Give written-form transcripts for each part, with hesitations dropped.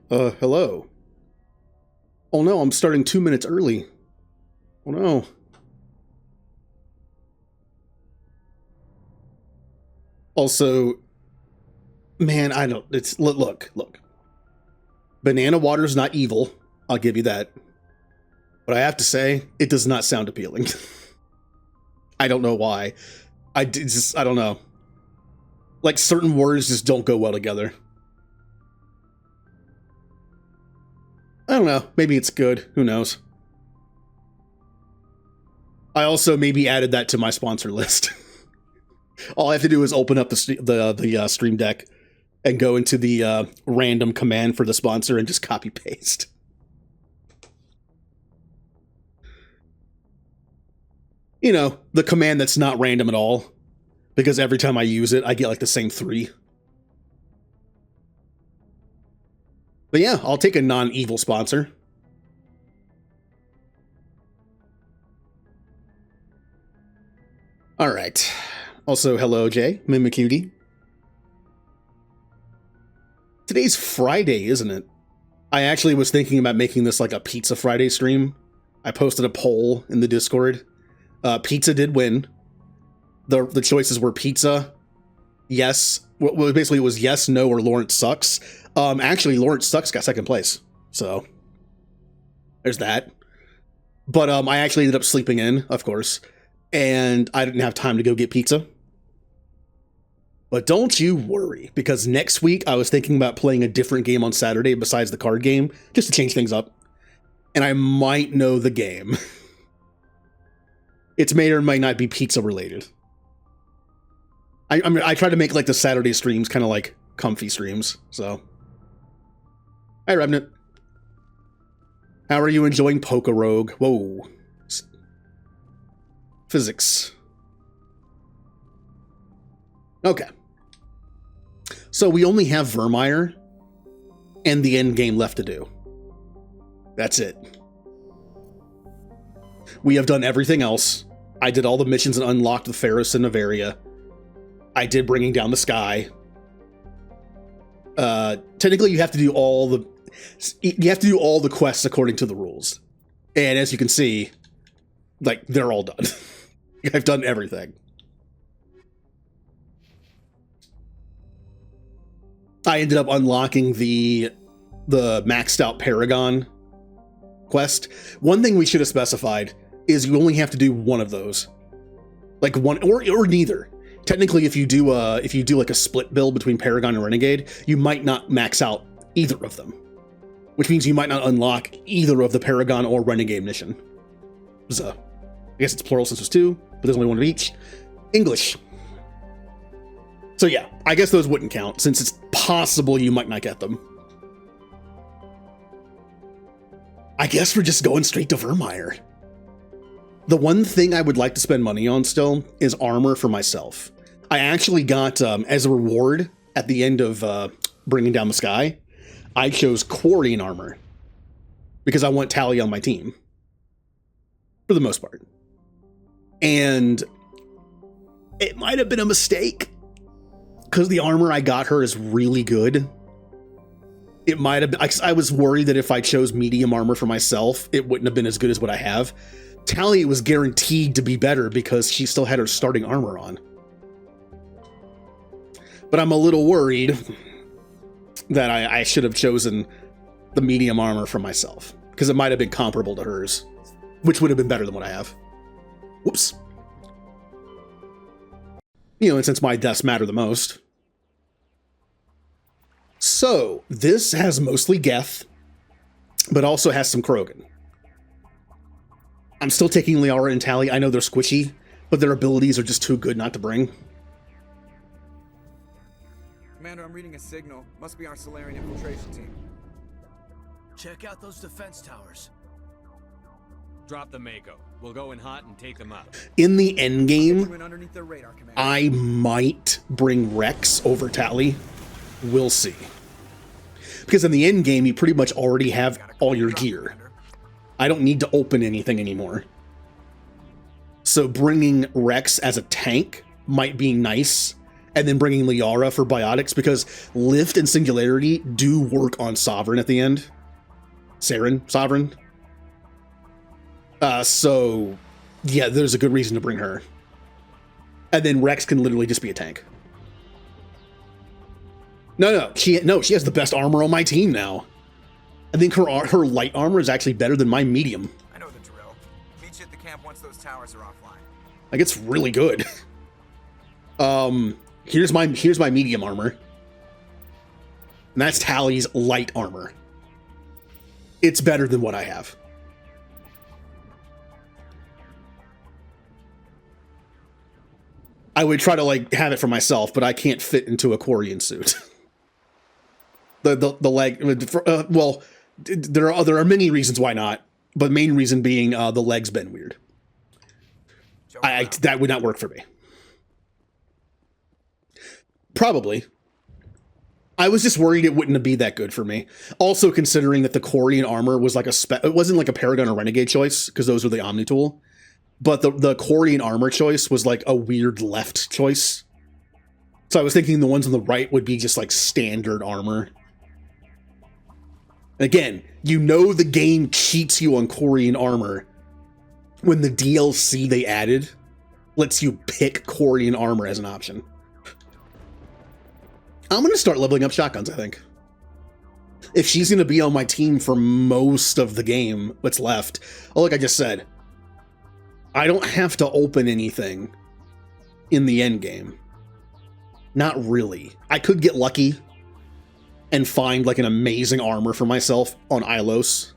Hello. Oh no, I'm starting 2 minutes early. Oh no. Also, man, I don't, it's, look. Banana water's not evil, I'll give you that. But I have to say, it does not sound appealing. I don't know why. I don't know. Like, certain words just don't go well together. I don't know. Maybe it's good. Who knows? I also maybe added that to my sponsor list. All I have to do is open up the Stream Deck and go into the random command for the sponsor and just copy paste. You know, the command that's not random at all, because every time I use it, I get like the same 3. But yeah, I'll take a non-evil sponsor. All right. Also, hello, Jay, Mimicutie. Today's Friday, isn't it? I actually was thinking about making this like a Pizza Friday stream. I posted a poll in the Discord. Pizza did win. The choices were pizza, yes. Well, basically it was yes, no, or Lawrence sucks. Actually, Lawrence sucks got second place. So there's that. But I actually ended up sleeping in, of course, and I didn't have time to go get pizza. But don't you worry, because next week I was thinking about playing a different game on Saturday besides the card game, just to change things up. And I might know the game. It's may or might not be pizza related. I try to make like the Saturday streams kind of like comfy streams, so. Hi, Revenant. How are you enjoying Poke Rogue? Whoa. Physics. Okay. So we only have Vermeer and the end game left to do. That's it. We have done everything else. I did all the missions and unlocked the Pharos and Navaria. I did Bringing Down the Sky. Technically, you have to do all the quests according to the rules. And as you can see, like, they're all done. I've done everything. I ended up unlocking the maxed out Paragon quest. One thing we should have specified is you only have to do one of those. Like one or neither. Technically, if you do like a split build between Paragon and Renegade, you might not max out either of them. Which means you might not unlock either of the Paragon or Renegade mission. So, I guess it's plural since there's 2, but there's only one of each. English. So yeah, I guess those wouldn't count, since it's possible you might not get them. I guess we're just going straight to Vermeer. The one thing I would like to spend money on still is armor for myself. I actually got, as a reward at the end of Bringing Down the Sky, I chose Quarian armor. Because I want Tally on my team. For the most part. And it might have been a mistake. Because the armor I got her is really good. It might have been, I was worried that if I chose medium armor for myself, it wouldn't have been as good as what I have. Tally was guaranteed to be better because she still had her starting armor on. But I'm a little worried that I should have chosen the medium armor for myself, because it might have been comparable to hers, which would have been better than what I have. Whoops. You know, and since my deaths matter the most. So, this has mostly Geth, but also has some Krogan. I'm still taking Liara and Tally. I know they're squishy, but their abilities are just too good not to bring. Commander, I'm reading a signal. Must be our Solarian infiltration team. Check out those defense towers. Drop the Mako. We'll go in hot and take them out. In the endgame, Underneath their radar, Commander. I might bring Rex over Tally. We'll see. Because in the endgame, you pretty much already have all your gear. I don't need to open anything anymore. So bringing Rex as a tank might be nice, and then bringing Liara for biotics, because Lift and Singularity do work on Sovereign at the end. Sovereign. So, yeah, there's a good reason to bring her. And then Rex can literally just be a tank. No, she has the best armor on my team now. I think her light armor is actually better than my medium. I know the drill. Meet you at the camp once those towers are offline. Like, it's really good. Here's my medium armor. And that's Tally's light armor. It's better than what I have. I would try to like have it for myself, but I can't fit into a Quarian suit. the leg, well, there are many reasons why not, but main reason being the legs bend weird. That would not work for me. Probably. I was just worried it wouldn't be that good for me. Also considering that the Quarian armor was like it wasn't like a Paragon or Renegade choice, because those were the Omni tool. But the Quarian armor choice was like a weird left choice. So I was thinking the ones on the right would be just like standard armor. Again, you know the game cheats you on Quarian armor when the DLC they added lets you pick Quarian armor as an option. I'm going to start leveling up shotguns, I think. If she's going to be on my team for most of the game, what's left. Oh, like I just said, I don't have to open anything in the end game. Not really. I could get lucky and find like an amazing armor for myself on Ilos.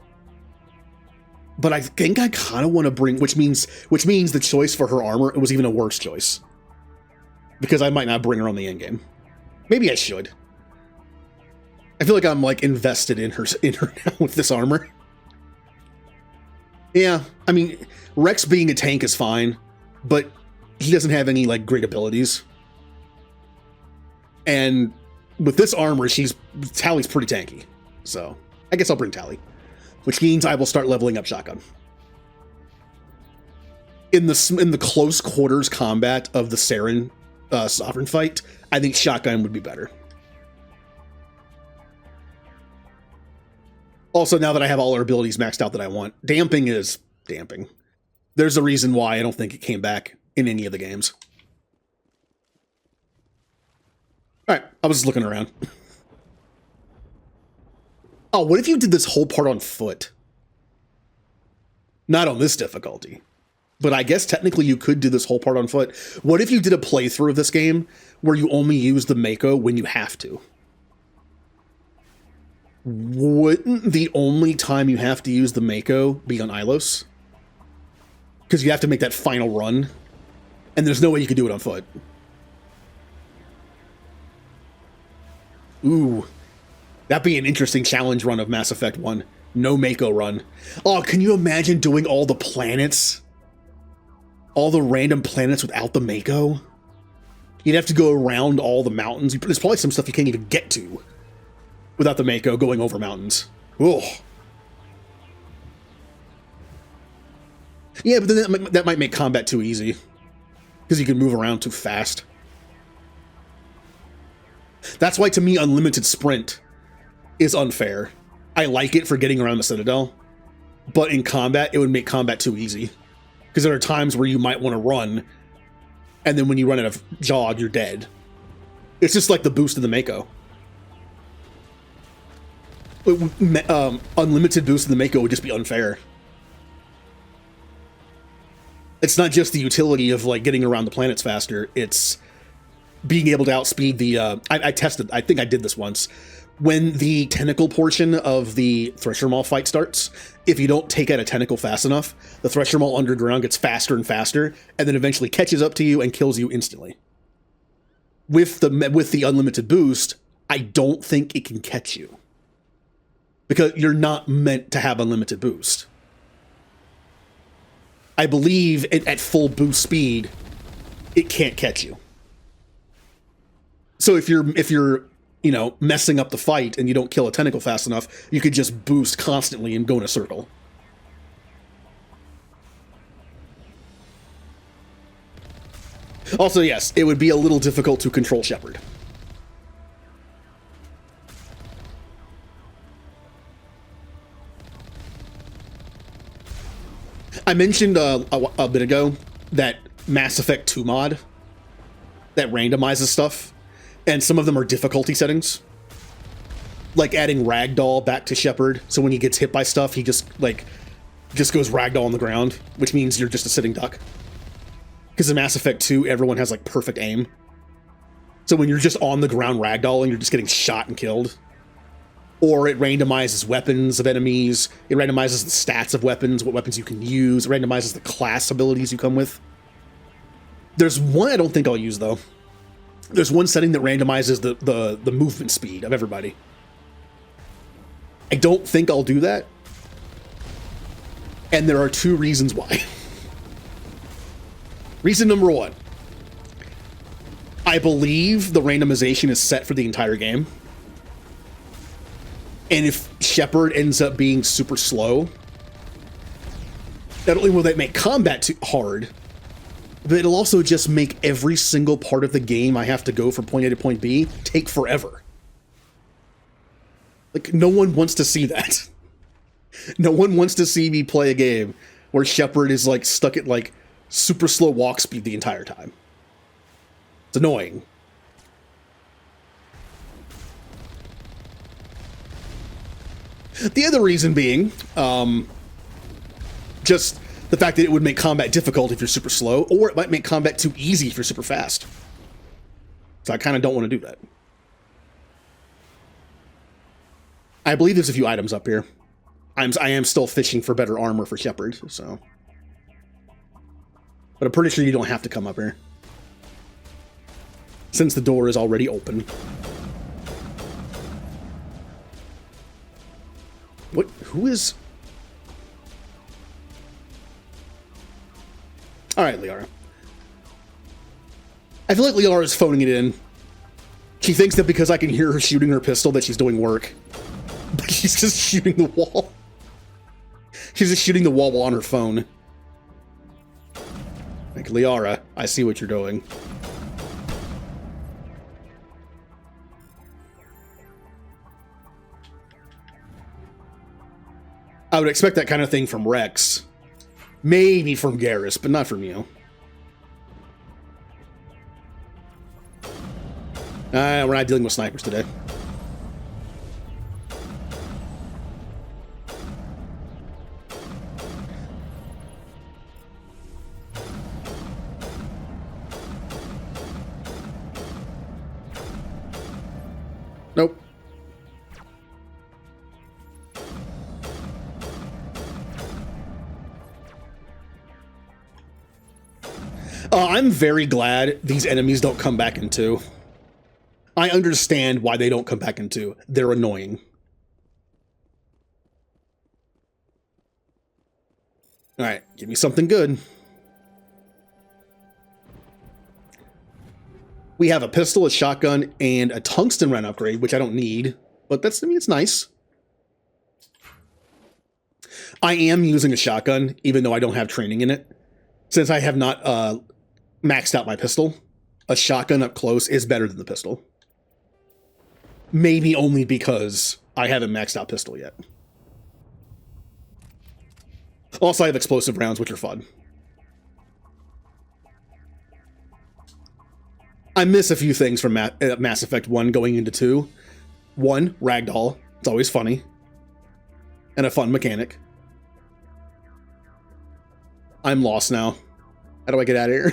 But I think I kind of want to bring, which means the choice for her armor, it was even a worse choice. Because I might not bring her on the end game. Maybe I should. I feel like I'm like invested in her now with this armor. Yeah, I mean, Rex being a tank is fine, but he doesn't have any like great abilities. And with this armor, Tally's pretty tanky. So I guess I'll bring Tally, which means I will start leveling up shotgun. In the close quarters combat of the Saren Sovereign fight, I think shotgun would be better. Also, now that I have all our abilities maxed out that I want, damping is damping. There's a reason why I don't think it came back in any of the games. Alright, I was just looking around. Oh, what if you did this whole part on foot? Not on this difficulty. But I guess technically you could do this whole part on foot. What if you did a playthrough of this game where you only use the Mako when you have to? Wouldn't the only time you have to use the Mako be on Ilos? Because you have to make that final run, and there's no way you could do it on foot. Ooh, that'd be an interesting challenge run of Mass Effect 1. No Mako run. Oh, can you imagine doing all the planets? All the random planets without the Mako? You'd have to go around all the mountains. There's probably some stuff you can't even get to without the Mako going over mountains. Ugh. Yeah, but then that might make combat too easy. Because you can move around too fast. That's why, to me, unlimited sprint is unfair. I like it for getting around the Citadel, but in combat, it would make combat too easy. Because there are times where you might want to run, and then when you run out of jog, you're dead. It's just like the boost of the Mako. Unlimited boost of the Mako would just be unfair. It's not just the utility of like getting around the planets faster, it's being able to outspeed the... I tested, I think I did this once. When the tentacle portion of the Thresher Maul fight starts, if you don't take out a tentacle fast enough, the Thresher Maul underground gets faster and faster, and then eventually catches up to you and kills you instantly. With the unlimited boost, I don't think it can catch you. Because you're not meant to have unlimited boost. I believe at full boost speed, it can't catch you. So if you're you know, messing up the fight and you don't kill a tentacle fast enough, you could just boost constantly and go in a circle. Also, yes, it would be a little difficult to control Shepard. I mentioned a bit ago that Mass Effect 2 mod that randomizes stuff, and some of them are difficulty settings. Like adding Ragdoll back to Shepard, so when he gets hit by stuff, he just goes Ragdoll on the ground, which means you're just a sitting duck. Because in Mass Effect 2, everyone has like perfect aim. So when you're just on the ground Ragdolling, you're just getting shot and killed. Or it randomizes weapons of enemies, it randomizes the stats of weapons, what weapons you can use, it randomizes the class abilities you come with. There's one I don't think I'll use, though. There's one setting that randomizes the movement speed of everybody. I don't think I'll do that. And there are two reasons why. Reason number one. I believe the randomization is set for the entire game. And if Shepard ends up being super slow, not only will that make combat too hard, but it'll also just make every single part of the game I have to go from point A to point B take forever. Like, no one wants to see that. No one wants to see me play a game where Shepard is, like, stuck at, like, super slow walk speed the entire time. It's annoying. The other reason being, just the fact that it would make combat difficult if you're super slow, or it might make combat too easy if you're super fast. So I kind of don't want to do that. I believe there's a few items up here. I am still fishing for better armor for Shepard, so. But I'm pretty sure you don't have to come up here, since the door is already open. What? Who is... Alright, Liara. I feel like Liara is phoning it in. She thinks that because I can hear her shooting her pistol that she's doing work. But she's just shooting the wall. She's just shooting the wall while on her phone. Like, Liara, I see what you're doing. I would expect that kind of thing from Rex. Maybe from Garrus, but not from you. We're not dealing with snipers today. Nope. I'm very glad these enemies don't come back in 2. I understand why they don't come back in 2. They're annoying. Alright, give me something good. We have a pistol, a shotgun, and a tungsten run upgrade, which I don't need, but that's, I mean, it's nice. I am using a shotgun, even though I don't have training in it. Since I have not maxed out my pistol, a shotgun up close is better than the pistol. Maybe only because I haven't maxed out pistol yet. Also, I have explosive rounds, which are fun. I miss a few things from Mass Effect 1 going into 2. 1, Ragdoll. It's always funny. And a fun mechanic. I'm lost now. How do I get out of here?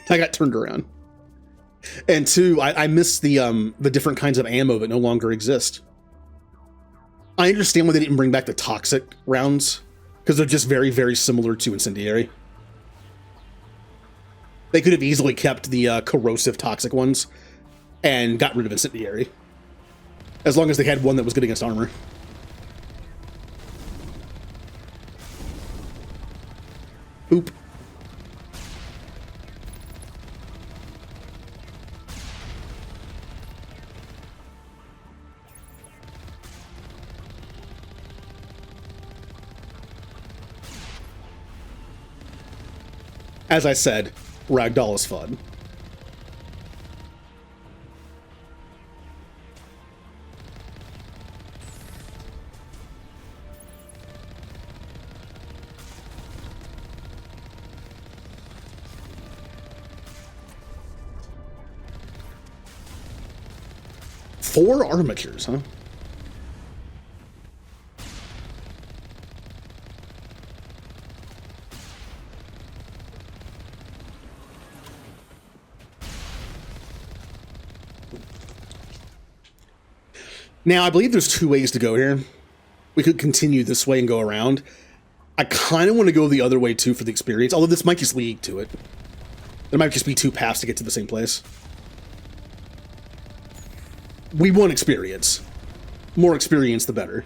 I got turned around. And 2, I miss the different kinds of ammo that no longer exist. I understand why they didn't bring back the toxic rounds, because they're just very, very similar to Incendiary. They could have easily kept the corrosive toxic ones and got rid of Incendiary. As long as they had one that was good against armor. Oop. As I said, Ragdoll is fun. 4 armatures, huh? Now, I believe there's 2 ways to go here. We could continue this way and go around. I kind of want to go the other way, too, for the experience, although this might just lead to it. There might just be 2 paths to get to the same place. We want experience. More experience, the better.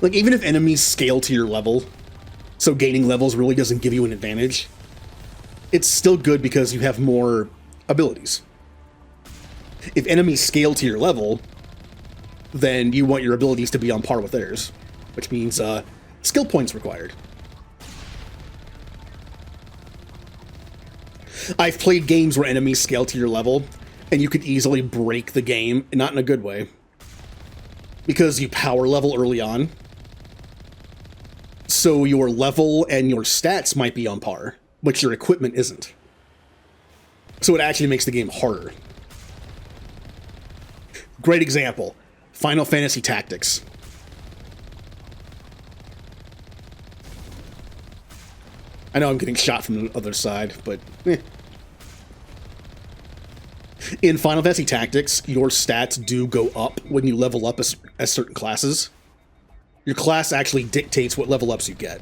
Like, even if enemies scale to your level, so gaining levels really doesn't give you an advantage, it's still good because you have more abilities. If enemies scale to your level, then you want your abilities to be on par with theirs, which means skill points required. I've played games where enemies scale to your level, and you could easily break the game, not in a good way, because you power level early on. So your level and your stats might be on par, but your equipment isn't. So it actually makes the game harder. Great example, Final Fantasy Tactics. I know I'm getting shot from the other side, but eh. In Final Fantasy Tactics, your stats do go up when you level up as certain classes. Your class actually dictates what level ups you get.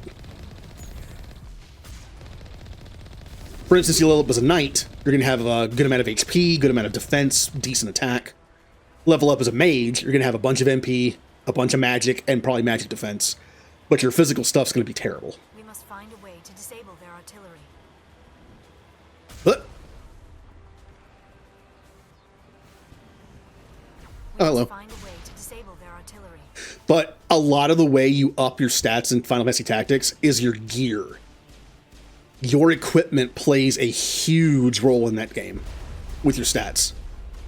For instance, you level up as a knight, you're going to have a good amount of HP, good amount of defense, decent attack. Level up as a mage, you're going to have a bunch of MP, a bunch of magic, and probably magic defense. But your physical stuff's going to be terrible. We must find a way to disable their artillery. What? Oh, hello. Find a way to disable their artillery. But a lot of the way you up your stats in Final Fantasy Tactics is your gear. Your equipment plays a huge role in that game with your stats.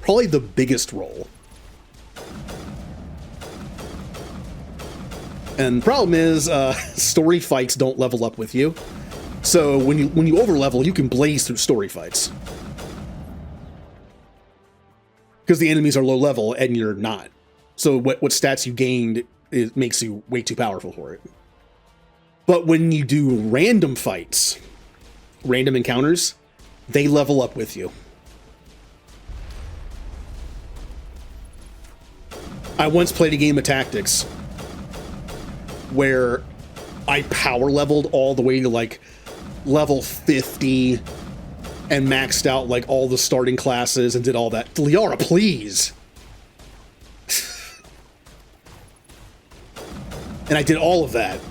Probably the biggest role. And the problem is, story fights don't level up with you. So when you over level, you can blaze through story fights. Because the enemies are low level and you're not. So what stats you gained makes you way too powerful for it. But when you do random fights, random encounters, they level up with you. I once played a game of Tactics where I power leveled all the way to like level 50 and maxed out like all the starting classes and did all that. Liara, please. And I did all of that.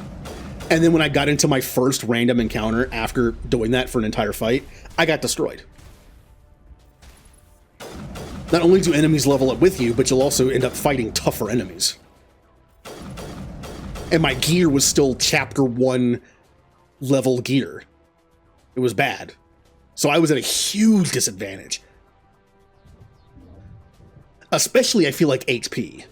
And then when I got into my first random encounter after doing that for an entire fight, I got destroyed. Not only do enemies level up with you, but you'll also end up fighting tougher enemies. And my gear was still chapter 1 level gear. It was bad. So I was at a huge disadvantage. Especially, I feel like HP.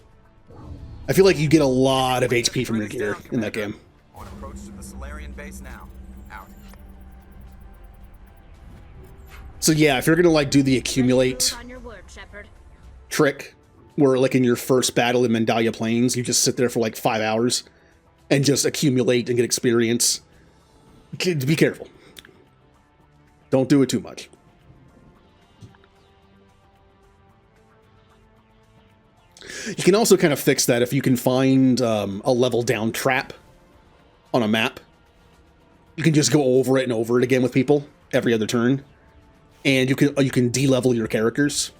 I feel like you get a lot of HP from your gear in that game. On approach to the Solarian base now. Out. So yeah, if you're gonna like do the accumulate On your word, Shepard. trick, where like in your first battle in Mandalia Plains, you just sit there for like 5 hours and just accumulate and get experience. Be careful. Don't do it too much. You can also kind of fix that if you can find a level down trap on a map. You can just go over it and over it again with people every other turn. And you can de-level your characters.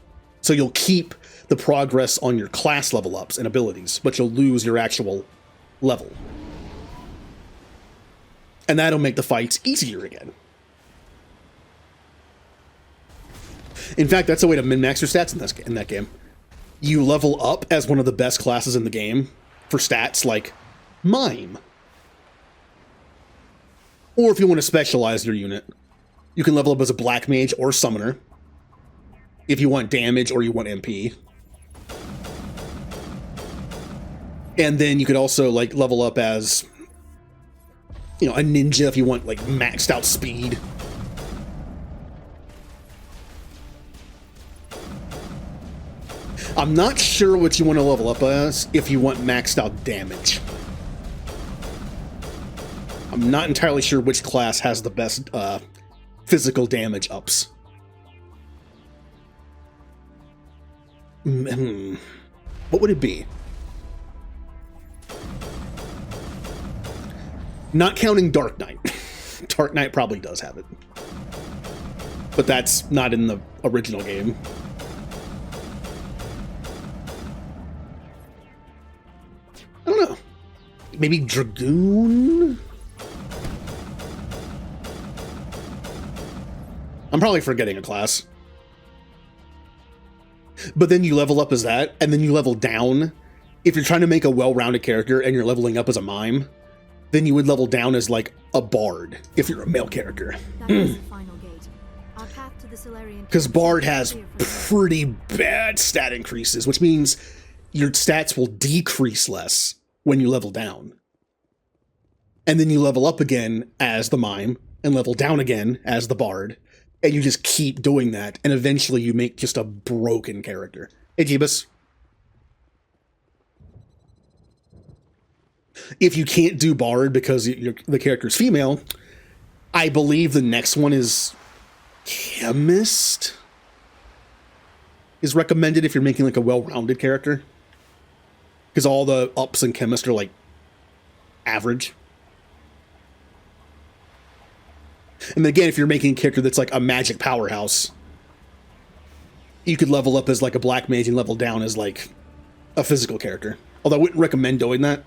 So you'll keep the progress on your class level ups and abilities, but you'll lose your actual level. And that'll make the fights easier again. In fact, that's a way to min-max your stats in that game. You level up as one of the best classes in the game for stats like Mime. Or if you want to specialize your unit, you can level up as a Black Mage or Summoner. If you want damage or you want MP. And then you could also like level up as, you know, a ninja if you want like maxed out speed. I'm not sure what you want to level up as if you want maxed out damage. I'm not entirely sure which class has the best physical damage ups. What would it be? Not counting Dark Knight. Dark Knight probably does have it. But that's not in the original game. I don't know. Maybe Dragoon? I'm probably forgetting a class. But then you level up as that, and then you level down. If you're trying to make a well-rounded character and you're leveling up as a mime, then you would level down as like a bard if you're a male character. That is the final gate. Our path to the Solarian Because Bard is has clear from pretty bad stat increases, which means your stats will decrease less when you level down. And then you level up again as the mime, and level down again as the bard, and you just keep doing that, and eventually you make just a broken character. Hey, Jeebus. If you can't do bard because the character's female, I believe the next one is chemist is recommended if you're making like a well-rounded character, because all the ups in chemist are like average. And again, if you're making a character that's like a magic powerhouse, you could level up as like a black mage and level down as like a physical character. Although I wouldn't recommend doing that,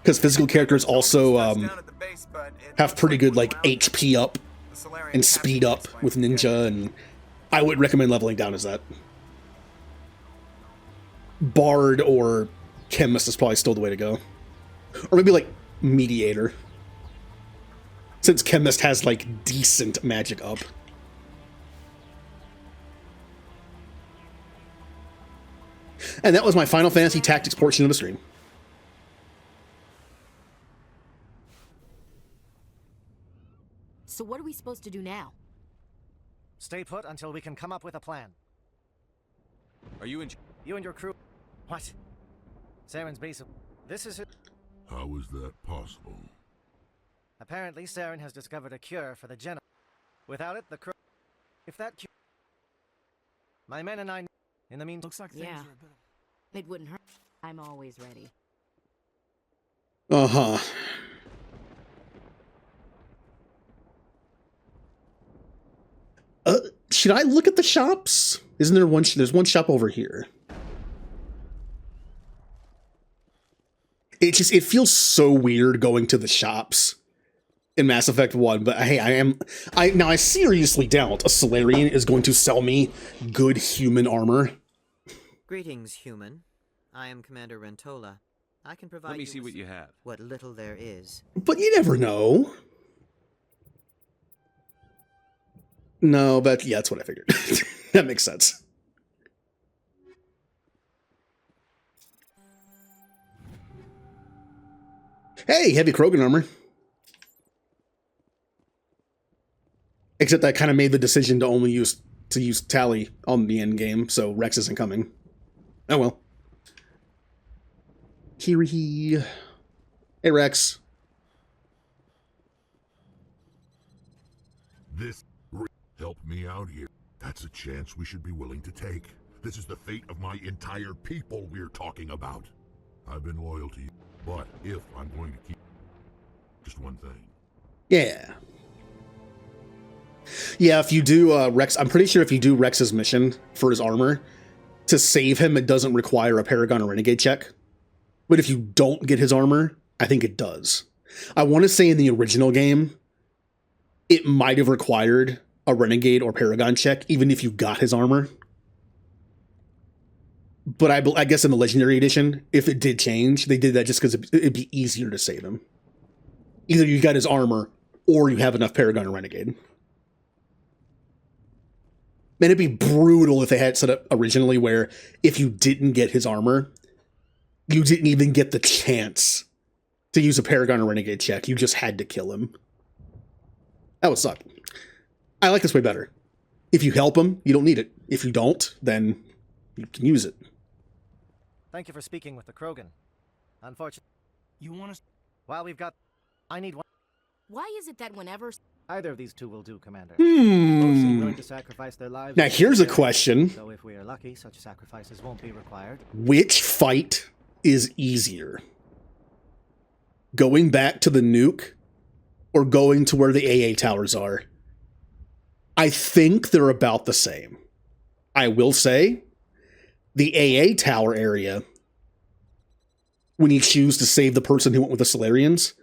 because physical characters also have pretty good like HP up and speed up with ninja, and I would recommend leveling down as that. Bard or chemist is probably still the way to go. Or maybe like mediator, since chemist has like decent magic up. And that was my Final Fantasy Tactics portion of the stream. So what are we supposed to do now? Stay put until we can come up with a plan. Are you in? You and your crew... What? Saren's base of... This is it. How is that possible? Apparently, Saren has discovered a cure for the Gen. Without it, the crew... If that cure... My men and I... In the meantime... Looks like things Yeah. are a bit... It wouldn't hurt. I'm always ready. Uh-huh. Should I look at the shops? Isn't there one? There's one shop over here. It feels so weird going to the shops in Mass Effect 1, but hey, I seriously doubt a Solarian is going to sell me good human armor. Greetings, human. I am Commander Rentola. I can provide Let me you see with what you have. what little there is. But you never know. No, but yeah, that's what I figured. That makes sense. Hey, heavy Krogan armor. Except I kind of made the decision to only use Tally on the end game, so Rex isn't coming. Oh well. Kiri. Hey Rex. This help me out here. That's a chance we should be willing to take. This is the fate of my entire people we're talking about. I've been loyal to you, but if I'm going to keep just one thing. Yeah. Yeah, if you do Rex, I'm pretty sure if you do Rex's mission for his armor, to save him, it doesn't require a Paragon or Renegade check. But if you don't get his armor, I think it does. I want to say in the original game, it might have required a Renegade or Paragon check, even if you got his armor. But I guess in the Legendary Edition, if it did change, they did that just because it'd be easier to save him. Either you got his armor, or you have enough Paragon or Renegade. Man, it'd be brutal if they had set up originally where if you didn't get his armor, You didn't even get the chance to use a Paragon or Renegade check. You just had to kill him. That would suck. I like this way better. If you help him, you don't need it. If you don't, then you can use it. Thank you for speaking with the Krogan. Unfortunately, You want us? while we've got... I need one... Why is it that whenever... Either of these two will do, Commander. Both seem willing to sacrifice their lives. Now here's a question. So if we are lucky, such sacrifices won't be required. Which fight is easier? Going back to the nuke or going to where the AA towers are? I think they're about the same. I will say, the AA tower area, when you choose to save the person who went with the Solarians,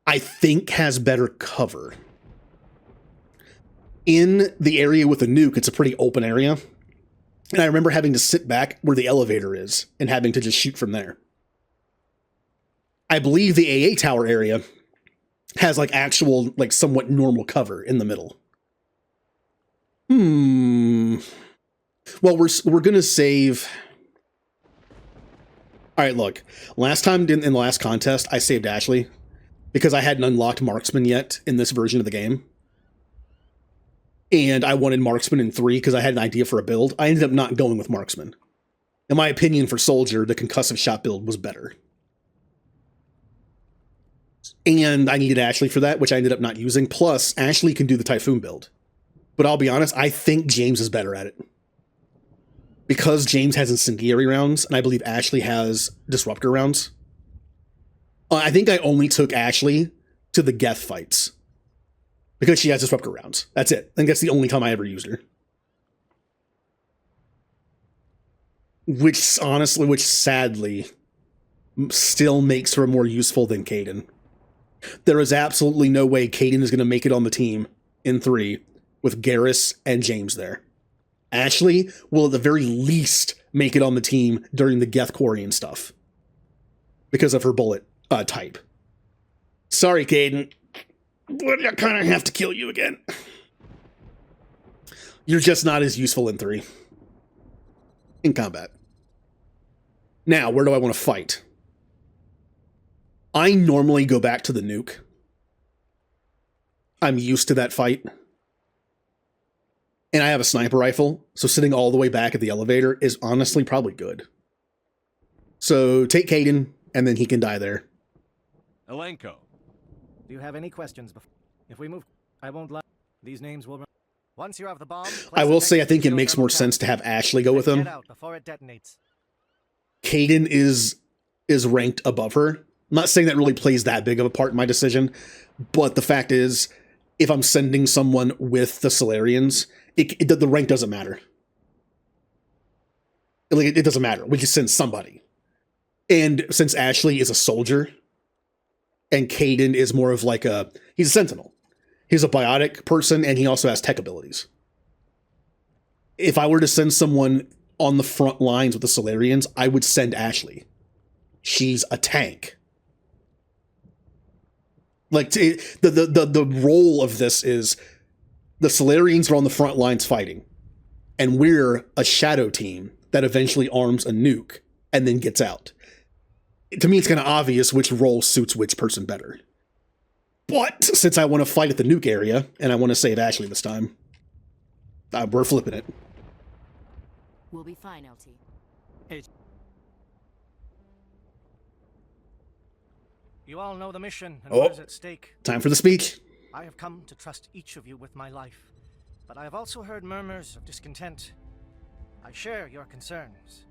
I think has better cover. In the area with the nuke, it's a pretty open area. And I remember having to sit back where the elevator is and having to just shoot from there. I believe the AA tower area has like actual, like somewhat normal cover in the middle. Well, we're gonna save. All right, look. Last time in the last contest, I saved Ashley because I hadn't unlocked Marksman yet in this version of the game. And I wanted Marksman in 3 because I had an idea for a build. I ended up not going with Marksman. In my opinion, for Soldier, the concussive shot build was better. And I needed Ashley for that, which I ended up not using. Plus, Ashley can do the Typhoon build. But I'll be honest, I think James is better at it. Because James has incendiary rounds, and I believe Ashley has disruptor rounds. I think I only took Ashley to the Geth fights. Because she has disruptor rounds. That's it. I think that's the only time I ever used her. Which sadly, still makes her more useful than Caden. There is absolutely no way Caden is going to make it on the team in 3 with Garrus and James there. Ashley will at the very least make it on the team during the Geth Quarian stuff. Because of her bullet type. Sorry, Caden. But I kind of have to kill you again. You're just not as useful in 3. In combat. Now, where do I want to fight? I normally go back to the nuke. I'm used to that fight. And I have a sniper rifle, so sitting all the way back at the elevator is honestly probably good. So take Caden, and then he can die there. Elenko. Do you have any questions before? If we move, I won't lie. These names will... Once you have the bomb... I will say I think it makes more sense to have Ashley go with him. Get out before it detonates. Caden is ranked above her. I'm not saying that really plays that big of a part in my decision, but the fact is, if I'm sending someone with the Solarians, the rank doesn't matter. Like, it doesn't matter. We just send somebody. And since Ashley is a soldier, and Caden is more of like he's a sentinel. He's a biotic person, and he also has tech abilities. If I were to send someone on the front lines with the Solarians, I would send Ashley. She's a tank. Like, the role of this is the Solarians are on the front lines fighting, and we're a shadow team that eventually arms a nuke and then gets out. To me, it's kind of obvious which role suits which person better. But since I want to fight at the nuke area, and I want to save Ashley this time, we're flipping it. We'll be fine, LT. You all know the mission and what is at stake. Time for the speech. I have come to trust each of you with my life, but I have also heard murmurs of discontent. I share your concerns.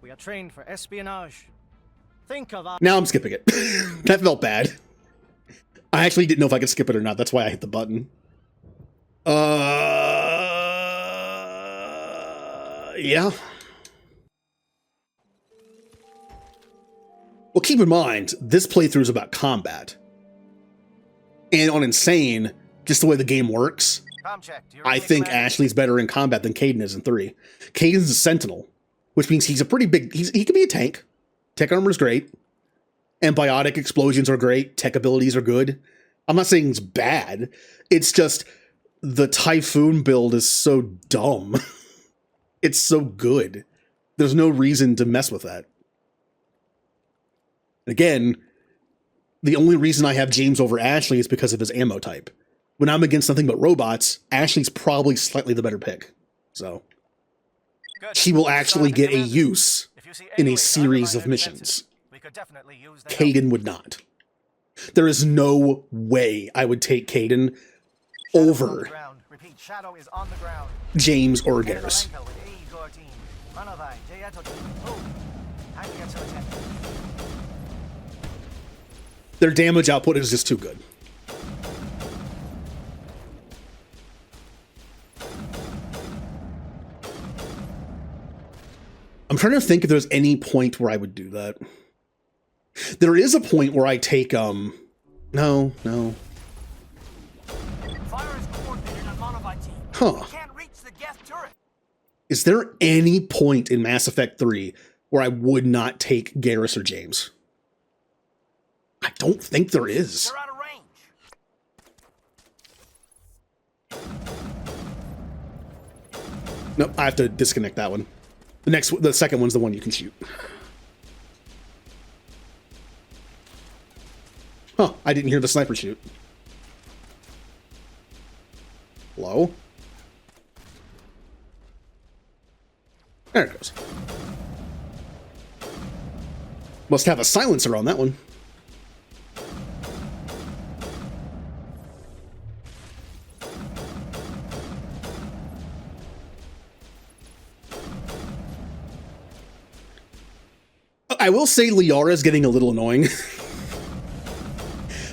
We are trained for espionage. Think of our... Now I'm skipping it. That felt bad. I actually didn't know if I could skip it or not. That's why I hit the button. Yeah. Well, keep in mind, this playthrough is about combat. And on Insane, just the way the game works, I think Ashley's better in combat than Caden is in 3. Caden's a sentinel, which means he's a pretty big... he can be a tank. Tech armor is great. And biotic explosions are great. Tech abilities are good. I'm not saying it's bad. It's just the Typhoon build is so dumb. It's so good. There's no reason to mess with that. Again, the only reason I have James over Ashley is because of his ammo type. When I'm against nothing but robots, Ashley's probably slightly the better pick. So Good. she will actually get a Commander, use if you see in any a way to series undermine of their missions. defenses, we could definitely use the help. Caden would not. There is no way I would take Caden over Repeat, Shadow is on the ground. James or Garrus. Their damage output is just too good. I'm trying to think if there's any point where I would do that. There is a point where I take, no. Fire is coordinated on Monolith team. Huh. Can't reach the gas turret. Is there any point in Mass Effect 3 where I would not take Garrus or James? I don't think there is. They're out of range. Nope, I have to disconnect that one. The second one's the one you can shoot. Huh, I didn't hear the sniper shoot. Hello? There it goes. Must have a silencer on that one. I will say Liara's getting a little annoying.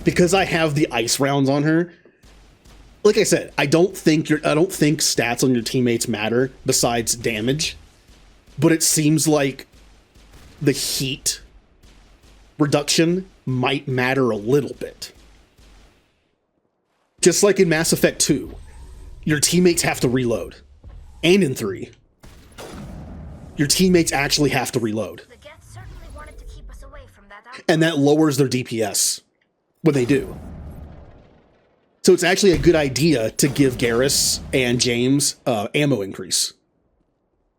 Because I have the ice rounds on her. Like I said, I don't think stats on your teammates matter besides damage. But it seems like the heat reduction might matter a little bit. Just like in Mass Effect 2, your teammates have to reload. And in 3, your teammates actually have to reload. The Geth certainly wanted to keep us away from that outpost. And that lowers their DPS when they do. So it's actually a good idea to give Garrus and James ammo increase.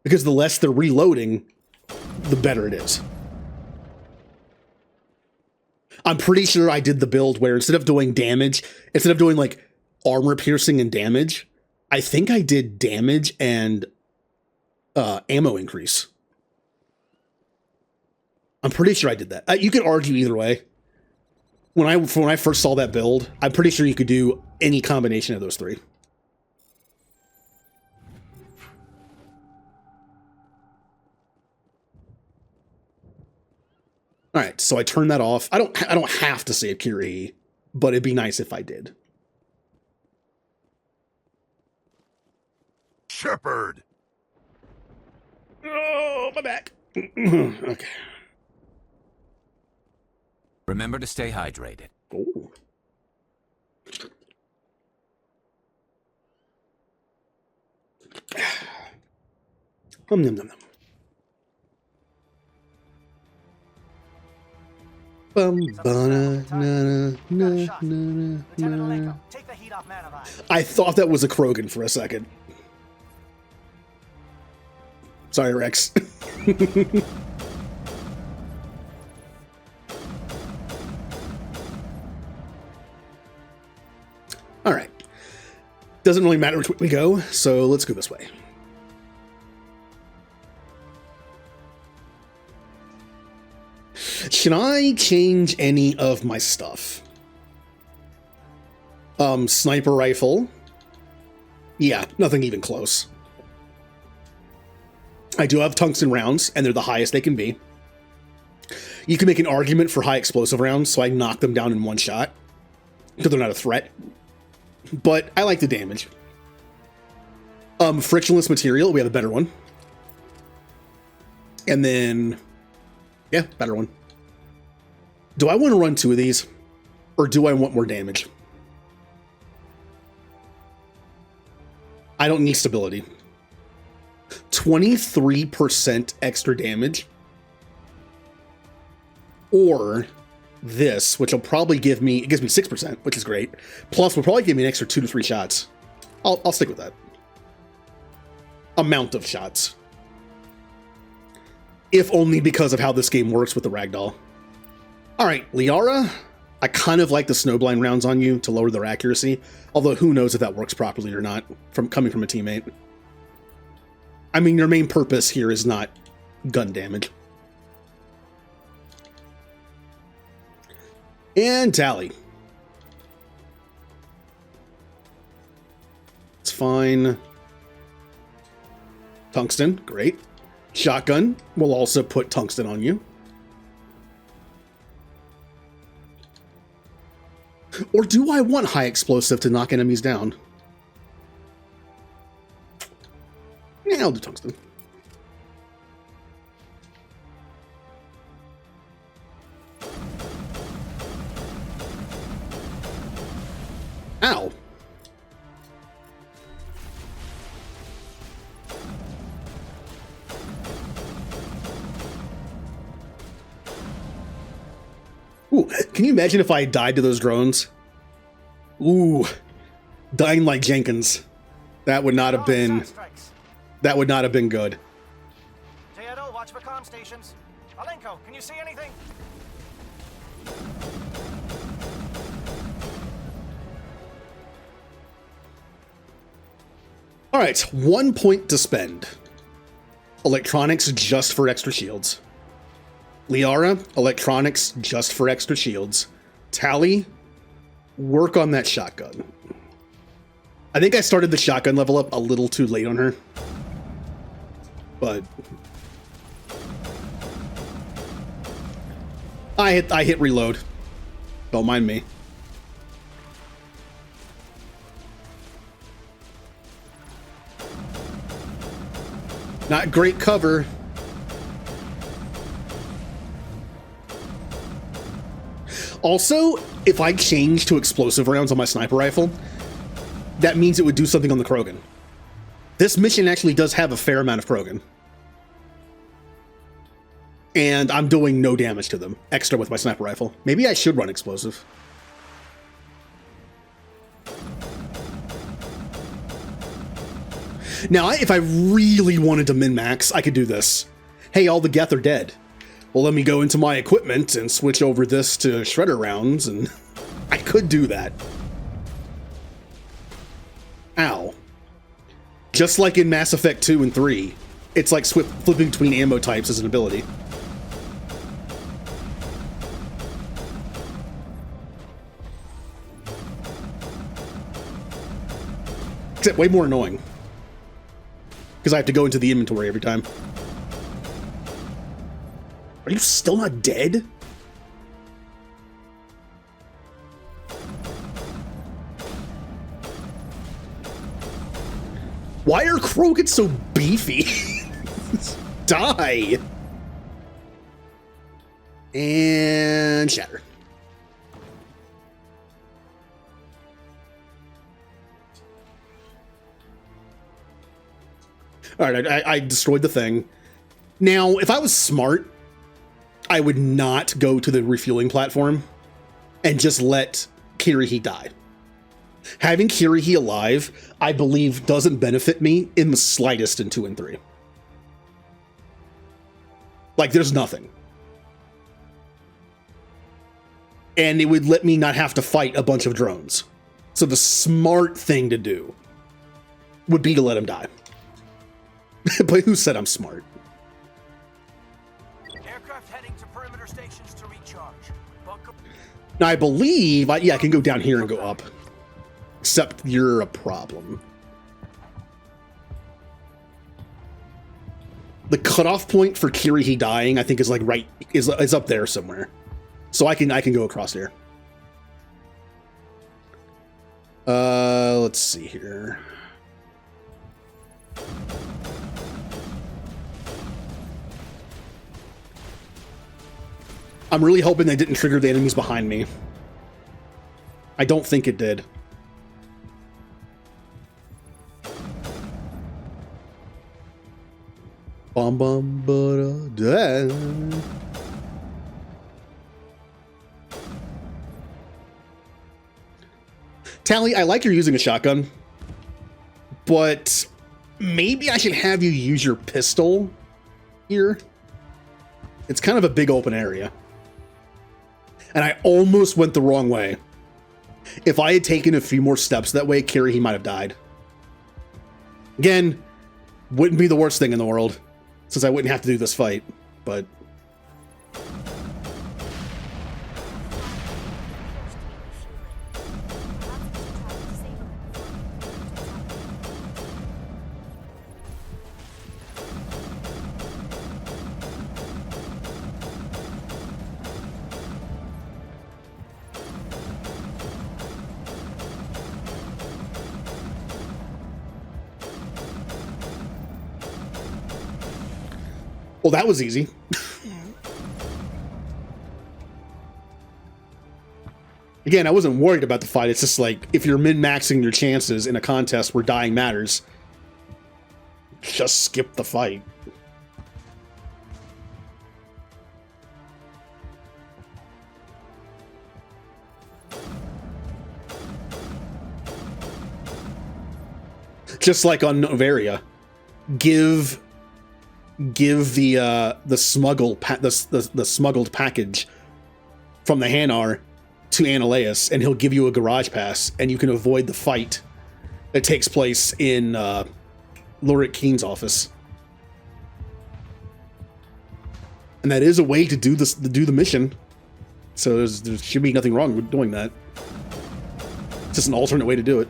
Because the less they're reloading, the better it is. I'm pretty sure I did the build where instead of doing like armor piercing and damage, I think I did damage and ammo increase. I'm pretty sure I did that. You could argue either way. When I first saw that build, I'm pretty sure you could do any combination of those three. All right, so I turned that off. I don't have to save Curie, but it'd be nice if I did. Shepard! Oh, my back. Okay. Remember to stay hydrated. Oh. Nom, nom, nom. I thought that was a Krogan for a second. Sorry, Rex. All right. Doesn't really matter which way we go, so let's go this way. Should I change any of my stuff? Sniper rifle. Yeah, nothing even close. I do have tungsten rounds, and they're the highest they can be. You can make an argument for high explosive rounds, so I knock them down in one shot, because they're not a threat. But I like the damage. Frictionless material, we have a better one. And then, yeah, better one. Do I want to run two of these? Or do I want more damage? I don't need stability. 23% extra damage. Or this, which will probably give me, it gives me 6%, which is great. Plus, will probably give me an extra 2 to 3 shots. I'll stick with that. Amount of shots. If only because of how this game works with the ragdoll. All right, Liara, I kind of like the snowblind rounds on you to lower their accuracy, although who knows if that works properly or not from coming from a teammate. I mean, your main purpose here is not gun damage. And Tally. It's fine. Tungsten, great. Shotgun will also put tungsten on you. Or do I want high explosive to knock enemies down? Yeah, I'll do tungsten. Ow. Ooh, can you imagine if I died to those drones? Ooh, dying like Jenkins. That would not have been... That would not have been good. Teodo, watch for comm stations. Alenko, can you see anything? All right, 1 point to spend. Electronics just for extra shields. Liara, electronics just for extra shields. Tally, work on that shotgun. I think I started the shotgun level up a little too late on her. But I hit reload. Don't mind me. Not great cover. Also, if I change to explosive rounds on my sniper rifle, that means it would do something on the Krogan. This mission actually does have a fair amount of Krogan. And I'm doing no damage to them, extra with my sniper rifle. Maybe I should run explosive. Now, if I really wanted to min-max, I could do this. Hey, all the Geth are dead. Well, let me go into my equipment and switch over this to shredder rounds, and I could do that. Ow. Just like in Mass Effect 2 and 3, it's like flipping between ammo types as an ability. Except way more annoying. Because I have to go into the inventory every time. Are you still not dead? Why are Krogan so beefy? Die! And shatter. Alright, I destroyed the thing. Now, if I was smart, I would not go to the refueling platform and just let Kirihi die. Having Kirihi alive, I believe, doesn't benefit me in the slightest in 2 and 3. Like, there's nothing. And it would let me not have to fight a bunch of drones. So the smart thing to do would be to let him die. But who said I'm smart? Aircraft heading to perimeter stations to recharge. Now, I believe, yeah, I can go down here and go up. Except you're a problem. The cutoff point for Kirihi dying, I think, is like is up there somewhere. So I can go across here. Let's see here. I'm really hoping they didn't trigger the enemies behind me. I don't think it did. Bum bum ba da. Tally, I like you're using a shotgun, but maybe I should have you use your pistol here. It's kind of a big open area. And I almost went the wrong way. If I had taken a few more steps that way, Kiri, he might have died. Again, wouldn't be the worst thing in the world, since I wouldn't have to do this fight, but... Well, that was easy. Again, I wasn't worried about the fight. It's just like, if you're min-maxing your chances in a contest where dying matters, just skip the fight. Just like on Novaria, give the smuggled package from the Hanar to Annaleus, and he'll give you a garage pass, and you can avoid the fight that takes place in Lurik Keen's office. And that is a way to do this, to do the mission. So there should be nothing wrong with doing that. It's just an alternate way to do it.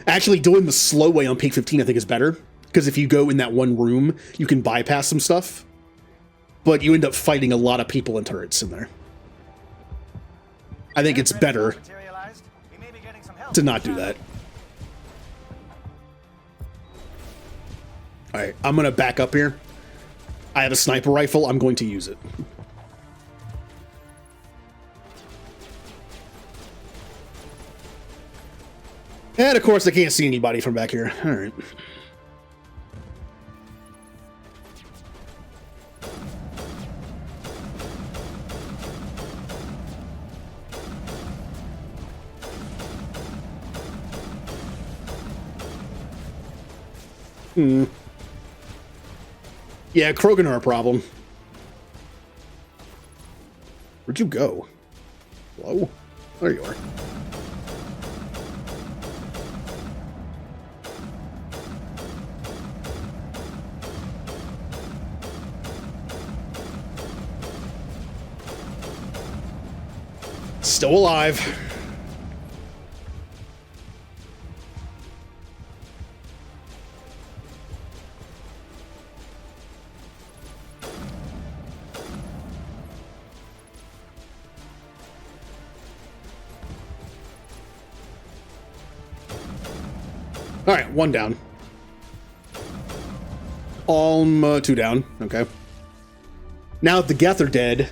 Actually, doing the slow way on Peak 15, I think, is better. Because if you go in that one room, you can bypass some stuff. But you end up fighting a lot of people and turrets in there. I think it's better to not do that. Alright, I'm going to back up here. I have a sniper rifle. I'm going to use it. And of course, I can't see anybody from back here. Alright. Yeah, Krogan are a problem. Where'd you go? Hello? There you are. Still alive. All right, one down. Two down. Okay. Now that the Geth are dead,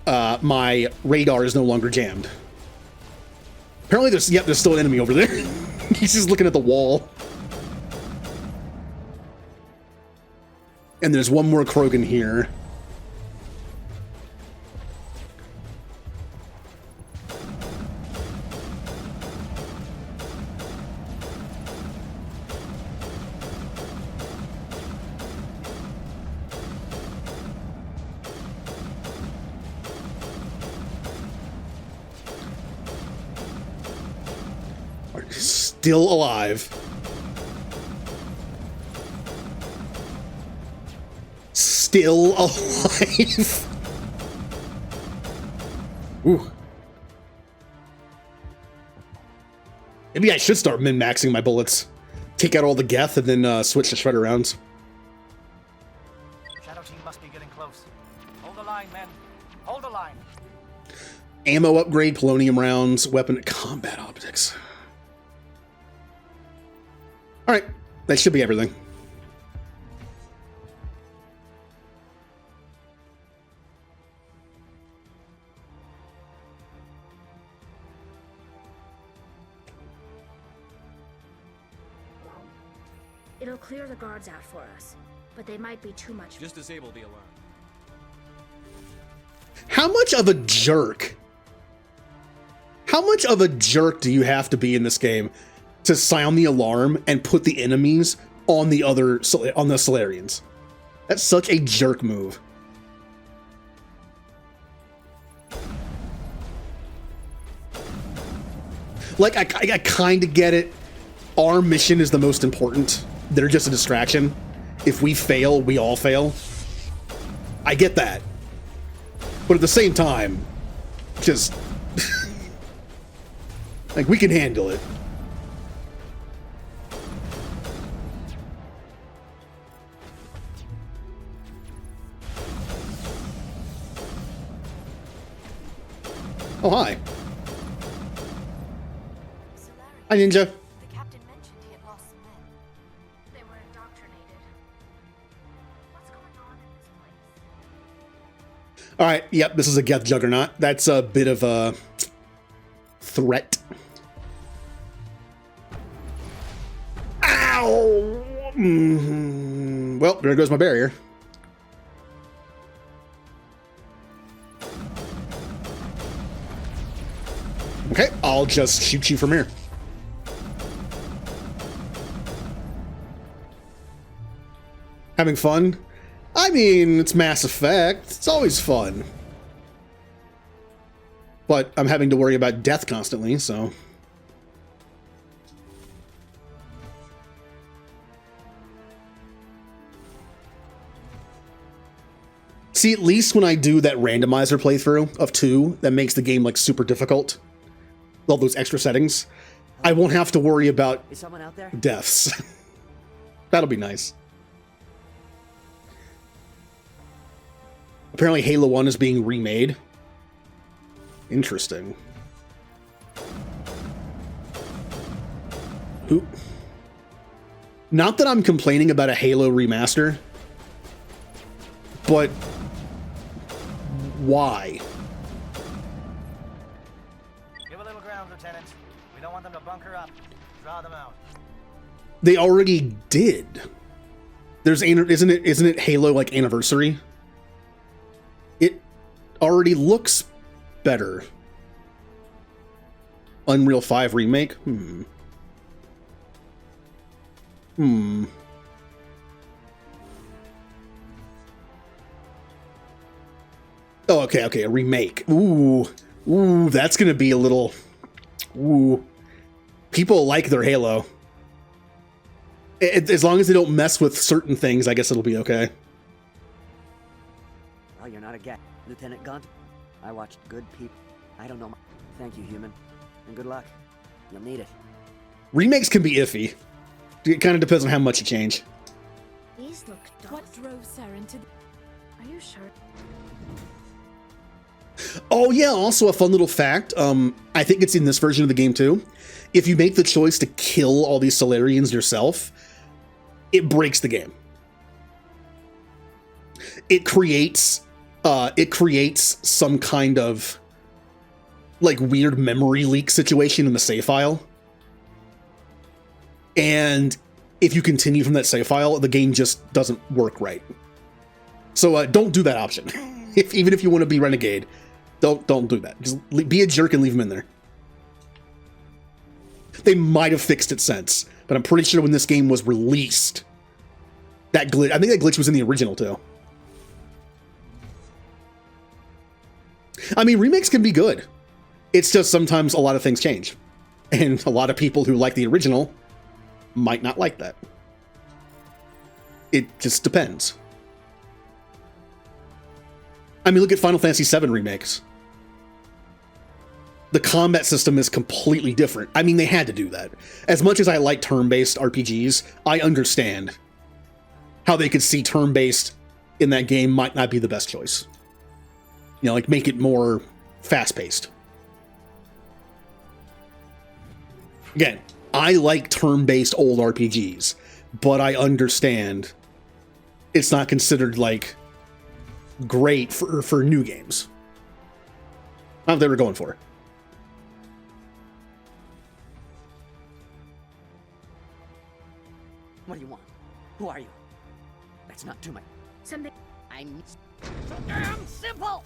my radar is no longer jammed. Apparently there's still an enemy over there. He's just looking at the wall. And there's one more Krogan here. Still alive. Still alive. Ooh. Maybe I should start min-maxing my bullets. Take out all the Geth and then switch to shredder rounds. Shadow team must be getting close. Hold the line, men. Hold the line. Ammo upgrade, polonium rounds, weapon combat optics. All right, that should be everything. It'll clear the guards out for us, but they might be too much. Just disable the alarm. How much of a jerk? How much of a jerk do you have to be in this game to sound the alarm and put the enemies on the Solarians? That's such a jerk move. Like, I kind of get it. Our mission is the most important. They're just a distraction. If we fail, we all fail. I get that. But at the same time, just... like, we can handle it. Oh, hi. Hi, Ninja. The captain mentioned he had lost some men. They were indoctrinated. What's going on in this place? All right, yep, this is a Geth Juggernaut. That's a bit of a threat. Ow! Well, there goes my barrier. Okay, I'll just shoot you from here. Having fun? I mean, it's Mass Effect. It's always fun. But I'm having to worry about death constantly, so... See, at least when I do that randomizer playthrough of 2, that makes the game, like, super difficult. All those extra settings. I won't have to worry about Is someone out there? deaths. That'll be nice. Apparently Halo 1 is being remade. Interesting. Who? Not that I'm complaining about a Halo remaster, but why? Give a little ground, Lieutenant. We don't want them to bunker up. Draw them out. They already did. There's isn't it Halo like Anniversary? It already looks better. Unreal 5 remake? Oh, okay, a remake. Ooh, that's gonna be a little... Ooh. People like their Halo. As long as they don't mess with certain things, I guess it'll be okay. Oh, you're not a guy, Lieutenant Gunt. I watched good people. I don't know. Thank you, human. And good luck. You'll need it. Remakes can be iffy. It kind of depends on how much you change. These look dull. What drove Saren to... Are you sure? Oh yeah, also a fun little fact. I think it's in this version of the game too. If you make the choice to kill all these Solarians yourself, it breaks the game. It creates some kind of like weird memory leak situation in the save file. And if you continue from that save file, the game just doesn't work right. So don't do that option. Even if you want to be Renegade, don't do that. Just be a jerk and leave them in there. They might have fixed it since, but I'm pretty sure when this game was released, that glitch, I think that glitch was in the original too. I mean, remakes can be good. It's just sometimes a lot of things change. And a lot of people who like the original might not like that. It just depends. I mean, look at Final Fantasy VII remakes. The combat system is completely different. I mean, they had to do that. As much as I like turn-based RPGs, I understand how they could see turn-based in that game might not be the best choice. You know, like make it more fast-paced. Again, I like turn-based old RPGs, but I understand it's not considered like great for new games. Not what they were going for. What do you want? Who are you? That's not too much. Something. I'm so damn simple!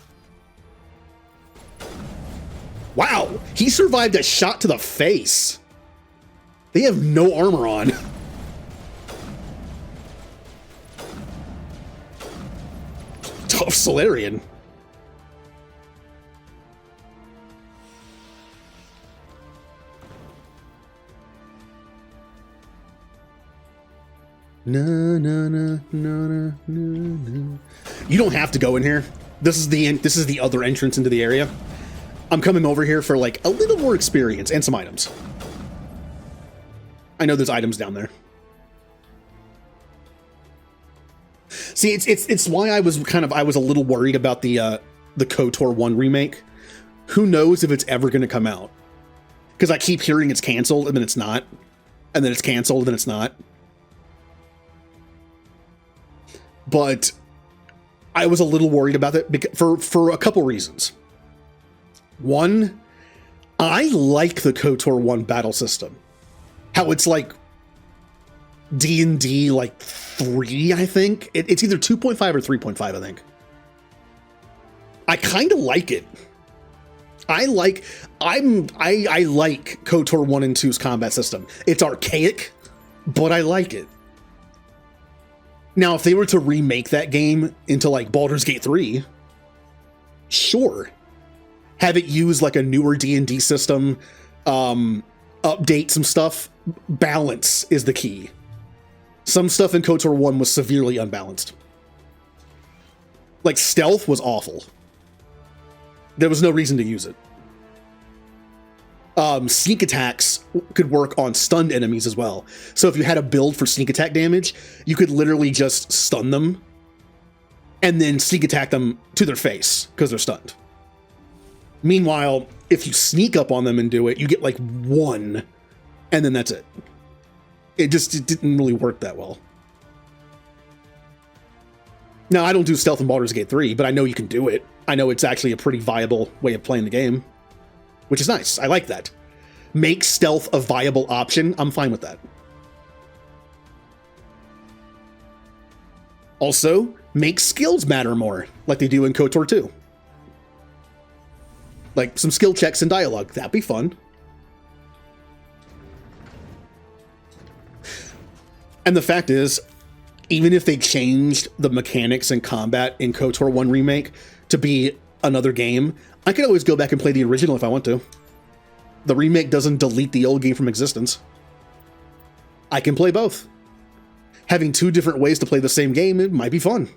Wow, he survived a shot to the face. They have no armor on. Tough Solarian. Na, na, na, na, na, na, na. You don't have to go in here. This is the other entrance into the area. I'm coming over here for like a little more experience and some items. I know there's items down there. See, it's why I was a little worried about the KOTOR 1 remake. Who knows if it's ever going to come out? Because I keep hearing it's canceled and then it's not, and then it's canceled and then it's not. But I was a little worried about that for a couple reasons. One, I like the KOTOR 1 battle system. How it's like D&D like 3, I think. It's either 2.5 or 3.5, I think. I kind of like it. I like KOTOR 1 and 2's combat system. It's archaic, but I like it. Now, if they were to remake that game into like Baldur's Gate 3, sure. Have it use like a newer D&D system, update some stuff. Balance is the key. Some stuff in KOTOR 1 was severely unbalanced. Like, stealth was awful. There was no reason to use it. Sneak attacks could work on stunned enemies as well. So if you had a build for sneak attack damage, you could literally just stun them and then sneak attack them to their face because they're stunned. Meanwhile, if you sneak up on them and do it, you get like 1, and then that's it. It didn't really work that well. Now, I don't do stealth in Baldur's Gate 3, but I know you can do it. I know it's actually a pretty viable way of playing the game, which is nice. I like that. Make stealth a viable option. I'm fine with that. Also, make skills matter more, like they do in KOTOR 2. Like some skill checks and dialogue. That'd be fun. And the fact is, even if they changed the mechanics and combat in KOTOR 1 Remake to be another game, I could always go back and play the original if I want to. The remake doesn't delete the old game from existence. I can play both. Having 2 different ways to play the same game, it might be fun.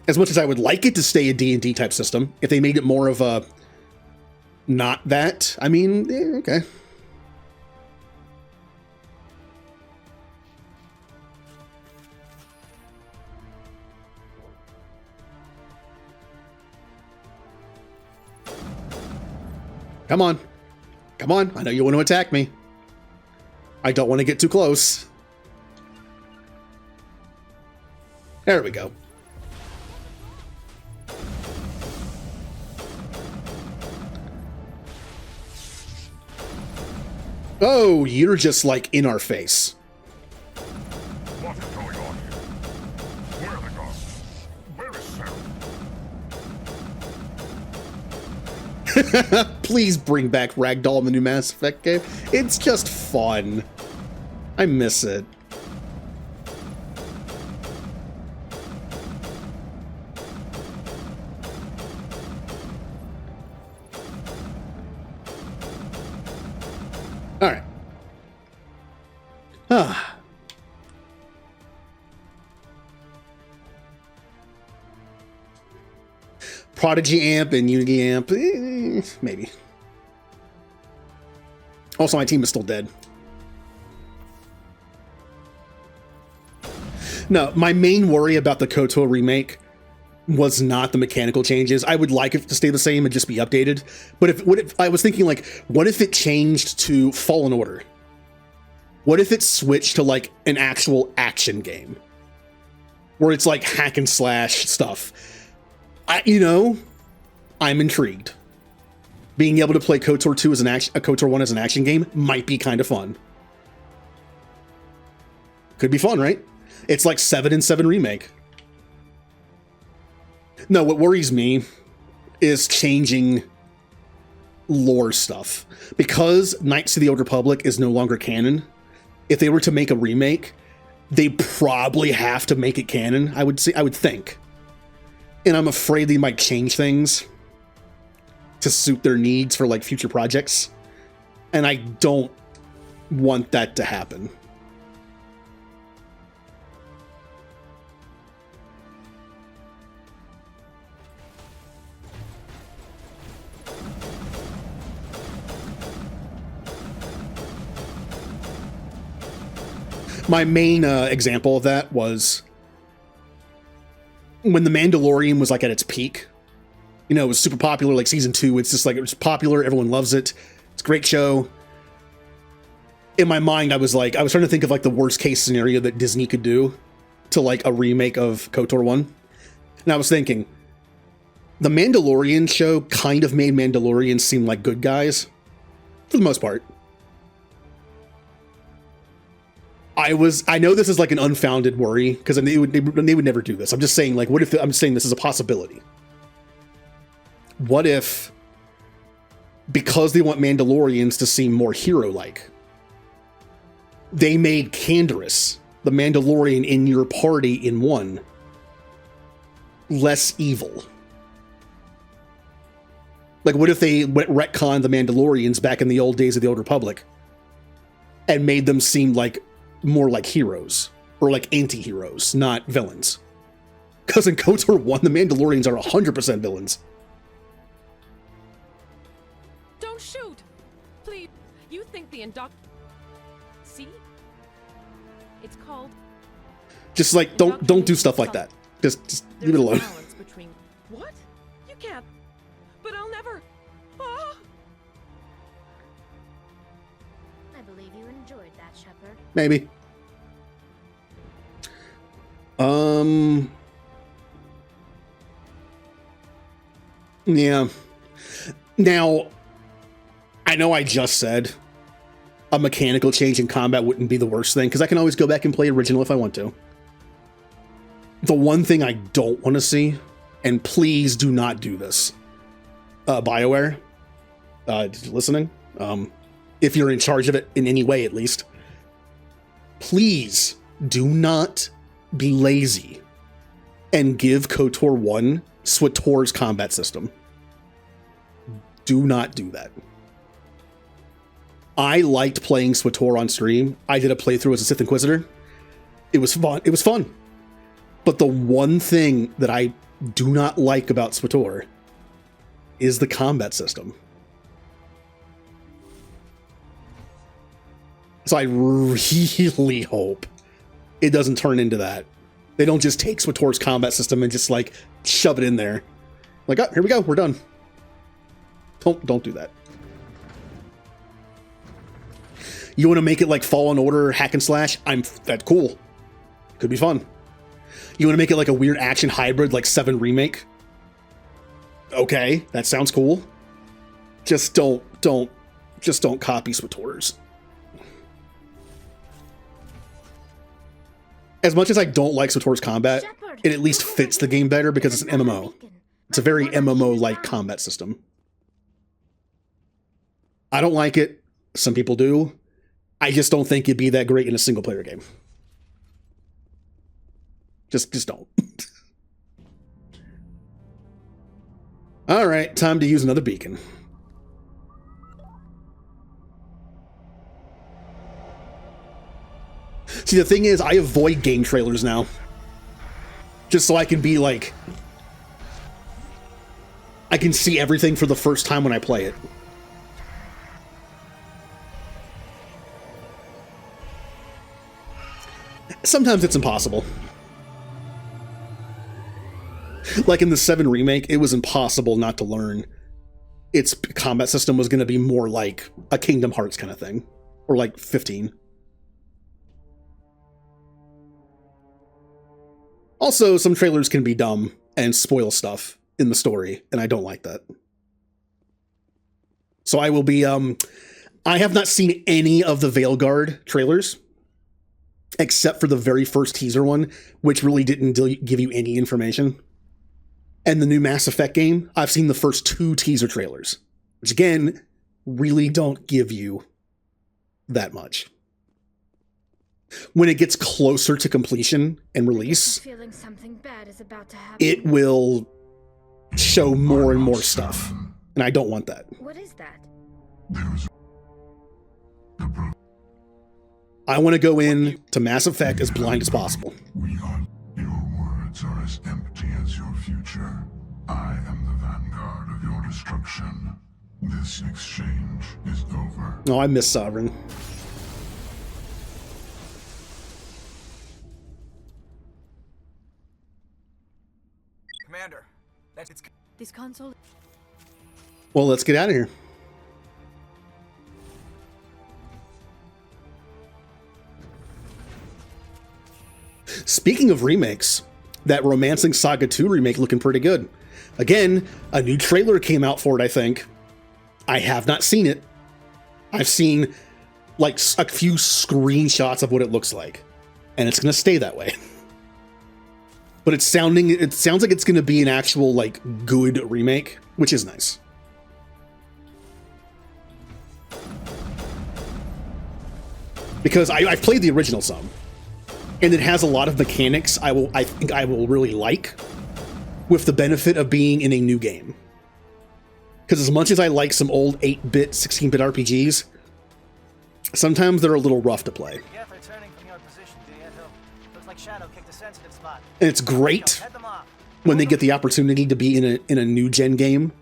As much as I would like it to stay a D&D type system, if they made it more of a not that, I mean, okay. Come on. Come on. I know you want to attack me. I don't want to get too close. There we go. Oh, you're just like in our face. What is going on here? Where are the guards? Where is Sarah? Please bring back Ragdoll in the new Mass Effect game. It's just fun. I miss it. All right. Prodigy amp and Unity amp, maybe. Also, my team is still dead. No, my main worry about the KOTOR remake was not the mechanical changes. I would like it to stay the same and just be updated. But what if I was thinking, like, what if it changed to Fallen Order? What if it switched to like an actual action game where it's like hack and slash stuff? I'm intrigued. Being able to play KOTOR 2 as KOTOR 1 as an action game might be kind of fun. Could be fun, right? It's like 7 and 7 remake. No, what worries me is changing lore stuff. Because Knights of the Old Republic is no longer canon, if they were to make a remake, they probably have to make it canon, I would think. And I'm afraid they might change things to suit their needs for like future projects. And I don't want that to happen. My main example of that was when The Mandalorian was like at its peak. You know, it was super popular, like season 2. It's just like, it was popular. Everyone loves it. It's a great show. In my mind, I was trying to think of like the worst case scenario that Disney could do to like a remake of KOTOR 1. And I was thinking, the Mandalorian show kind of made Mandalorians seem like good guys for the most part. I know this is like an unfounded worry because they would never do this. I'm just saying, like, what if I'm saying this is a possibility? What if, because they want Mandalorians to seem more hero-like, they made Canderous, the Mandalorian in your party in 1, less evil? Like, what if they retconned the Mandalorians back in the old days of the Old Republic and made them seem like more like heroes, or like anti-heroes, not villains? Because in KOTOR 1, the Mandalorians are 100% villains. Don't shoot! Please, you think the See? It's called... Just like, don't do stuff like that. Just leave it alone. Between... What? You can't... But I'll never... Ah! I believe you enjoyed that, Shepard. Maybe. Yeah. Now, I know I just said a mechanical change in combat wouldn't be the worst thing, because I can always go back and play original if I want to. The one thing I don't want to see, and please do not do this, BioWare, listening, if you're in charge of it in any way at least, please do not be lazy and give KOTOR 1 SWTOR's combat system. Do not do that. I liked playing SWTOR on stream. I did a playthrough as a Sith Inquisitor. It was fun. It was fun. But the one thing that I do not like about SWTOR is the combat system. So I really hope it doesn't turn into that. They don't just take SWTOR's combat system and just like shove it in there. Like, oh, here we go, we're done. Don't do that. You want to make it like Fallen Order hack and slash? That's cool. Could be fun. You want to make it like a weird action hybrid like 7 Remake? Okay, that sounds cool. Just don't copy SWTOR's. As much as I don't like SWTOR's combat, it at least fits the game better because it's an MMO. It's a very MMO-like combat system. I don't like it. Some people do. I just don't think it'd be that great in a single-player game. Just don't. All right, time to use another beacon. See, the thing is, I avoid game trailers now. Just so I can be like... I can see everything for the first time when I play it. Sometimes it's impossible. Like in the 7 Remake, it was impossible not to learn its combat system was going to be more like a Kingdom Hearts kind of thing. Or like 15. Also, some trailers can be dumb and spoil stuff in the story, and I don't like that. So I will be, I have not seen any of the Veilguard trailers, except for the very first teaser one, which really didn't give you any information. And the new Mass Effect game, I've seen the first 2 teaser trailers, which again, really don't give you that much. When it gets closer to completion and release, Feeling something bad is about to happen. it will show more and more stuff. And I don't want that. What is that? I want to go in to Mass Effect as blind as possible. Your words are as empty as your future. I am the vanguard of your destruction. This exchange is over. Oh, I miss Sovereign. Commander, it's... This console. Well, let's get out of here. Speaking of remakes, that Romancing Saga 2 remake looking pretty good. Again, a new trailer came out for it, I think. I have not seen it. I've seen like a few screenshots of what it looks like, and it's going to stay that way. But it sounds like it's going to be an actual like good remake, which is nice. Because I've played the original some, and it has a lot of mechanics I think I will really like, with the benefit of being in a new game. Because as much as I like some old 8-bit, 16-bit RPGs, sometimes they're a little rough to play. And it's great when they get the opportunity to be in a new gen game,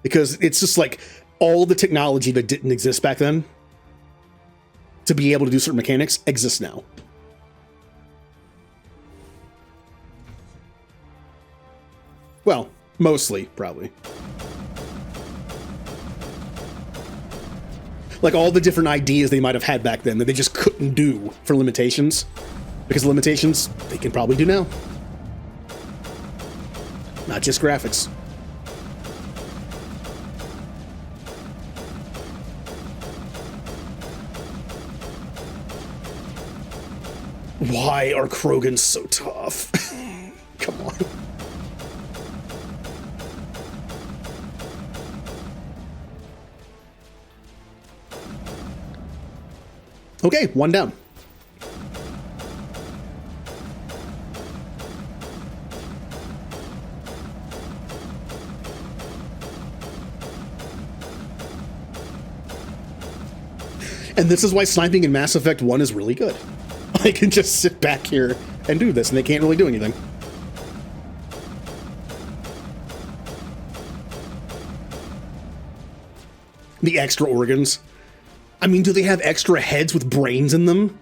because it's just like all the technology that didn't exist back then to be able to do certain mechanics exists now. Well, mostly, probably. Like all the different ideas they might have had back then that they just couldn't do for limitations. Because limitations, they can probably do now. Not just graphics. Why are Krogans so tough? Come on. Okay, one down. And this is why sniping in Mass Effect 1 is really good. I can just sit back here and do this, and they can't really do anything. The extra organs. I mean, do they have extra heads with brains in them?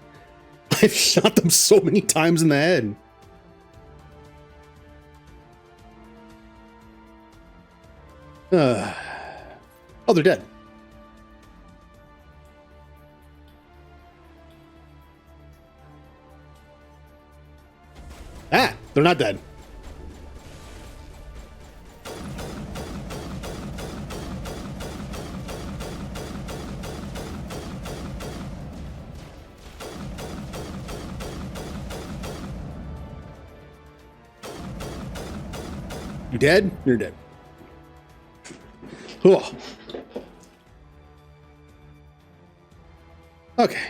I've shot them so many times in the head. Oh, they're dead. Ah, they're not dead. You dead? You're dead. Oh. Okay.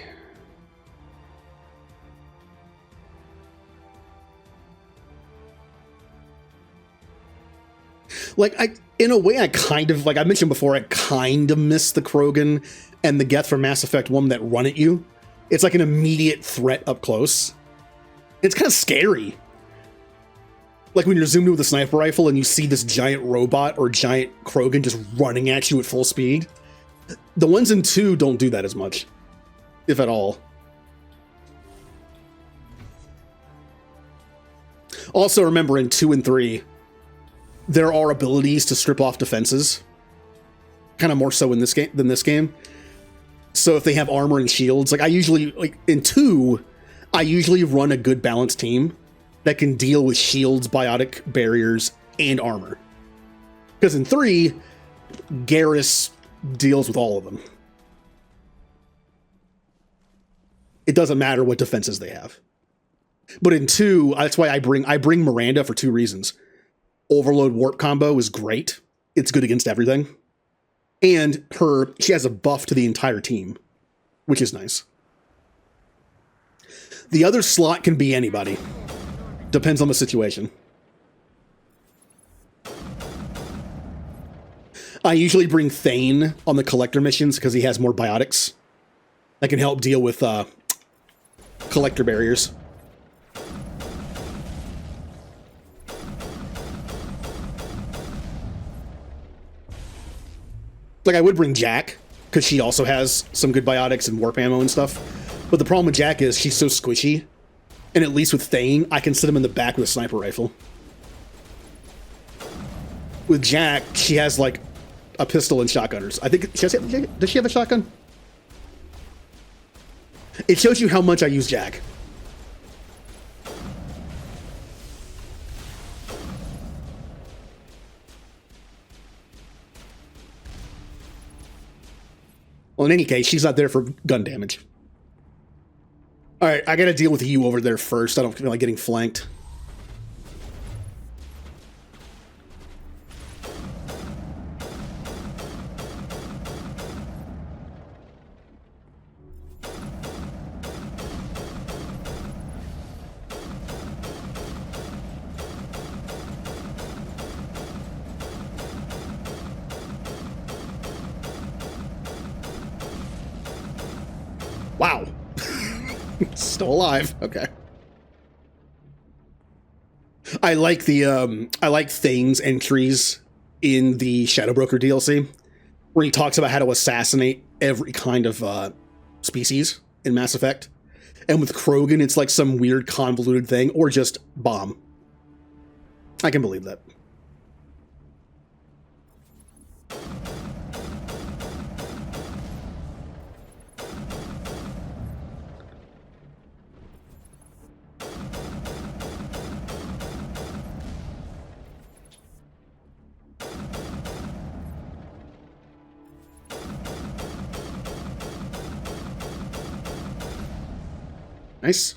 Like, in a way, I kind of, like I mentioned before, I kind of miss the Krogan and the Geth from Mass Effect 1 that run at you. It's like an immediate threat up close. It's kind of scary. Like when you're zoomed in with a sniper rifle and you see this giant robot or giant Krogan just running at you at full speed. The ones in 2 don't do that as much, if at all. Also, remember in 2 and 3, there are abilities to strip off defenses. Kind of more so in this game than this game. So if they have armor and shields, like I usually, like in 2, I usually run a good balanced team that can deal with shields, biotic barriers, and armor. Because in 3, Garrus deals with all of them. It doesn't matter what defenses they have. But in 2, that's why I bring Miranda for 2 reasons. Overload warp combo is great. It's good against everything. And she has a buff to the entire team, which is nice. The other slot can be anybody. Depends on the situation. I usually bring Thane on the collector missions because he has more biotics that can help deal with collector barriers. Like, I would bring Jack, because she also has some good biotics and warp ammo and stuff. But the problem with Jack is she's so squishy. And at least with Thane, I can sit him in the back with a sniper rifle. With Jack, she has, like, a pistol and shotgunners. I think, does she have a shotgun? It shows you how much I use Jack. Well, in any case, she's not there for gun damage. Alright, I gotta deal with you over there first. I don't feel like getting flanked. Wow. Still alive. Okay. I like the I like Thane's entries in the Shadow Broker DLC, where he talks about how to assassinate every kind of species in Mass Effect. And with Krogan, it's like some weird convoluted thing, or just bomb. I can believe that. Nice.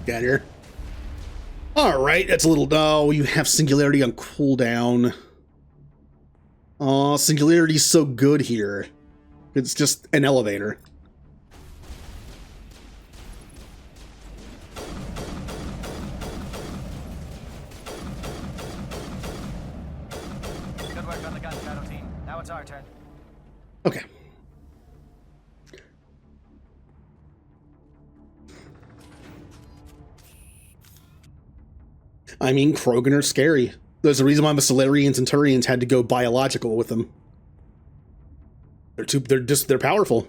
Get here. All right, that's a little. Oh, you have Singularity on cooldown. Oh, Singularity's so good here. It's just an elevator. Good work on the gun, Shadow Team. Now it's our turn. Okay. I mean, Krogan are scary. There's a reason why the Solarians and Turians had to go biological with them. They're powerful.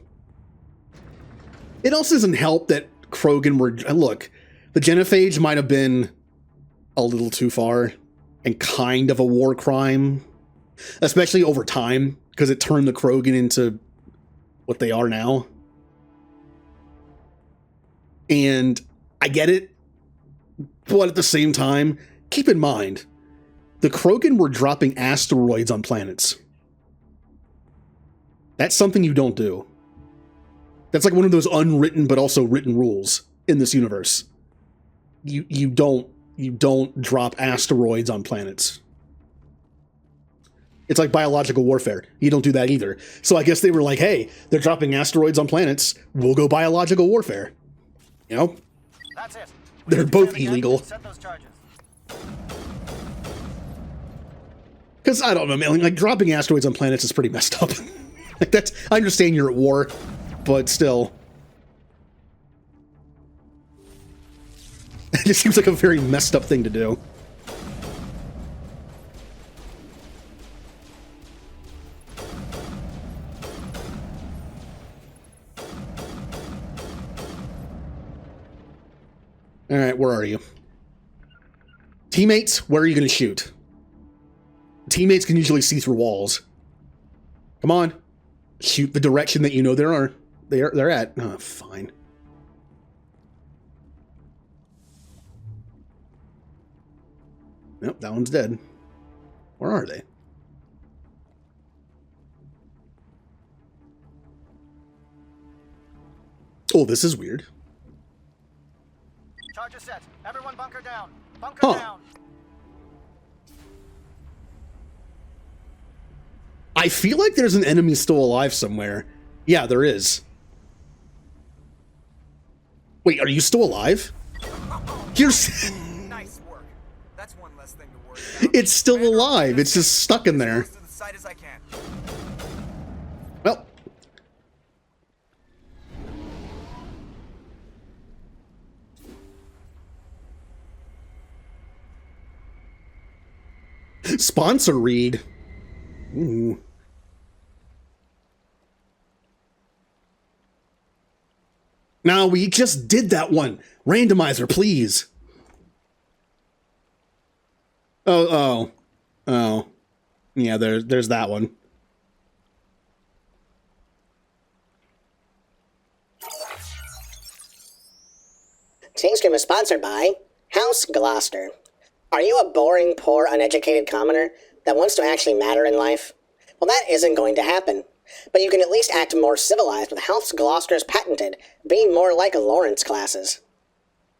It also doesn't help that Krogan were, look, the Genophage might have been a little too far and kind of a war crime, especially over time, because it turned the Krogan into what they are now. And I get it, but at the same time, keep in mind, the Krogan were dropping asteroids on planets. That's something you don't do. That's like one of those unwritten but also written rules in this universe. You don't drop asteroids on planets. It's like biological warfare. You don't do that either. So I guess they were like, hey, they're dropping asteroids on planets. We'll go biological warfare. You know? That's it. They're both illegal. Set those charges. Because I don't know, man. Like dropping asteroids on planets is pretty messed up. Like that's, I understand you're at war, but still. It just seems like a very messed up thing to do. All right, where are you? Teammates, where are you going to shoot? Teammates can usually see through walls. Come on. Shoot the direction that you know they're at. Oh, fine. Nope, that one's dead. Where are they? Oh, this is weird. Charges set. Everyone bunker down. Bunker down. I feel like there's an enemy still alive somewhere. Yeah, there is. Wait, are you still alive? Here's... Nice work. That's one less thing to worry about. It's still alive. It's just stuck in there. As close to the site as I can. Well. Sponsor read. Ooh. No, we just did that one. Randomizer, please. Oh. Yeah, there's that one. Today's stream is sponsored by House Gloucester. Are you a boring, poor, uneducated commoner that wants to actually matter in life? Well, that isn't going to happen. But you can at least act more civilized with House Gloucester's patented Be More Like a Lawrence classes.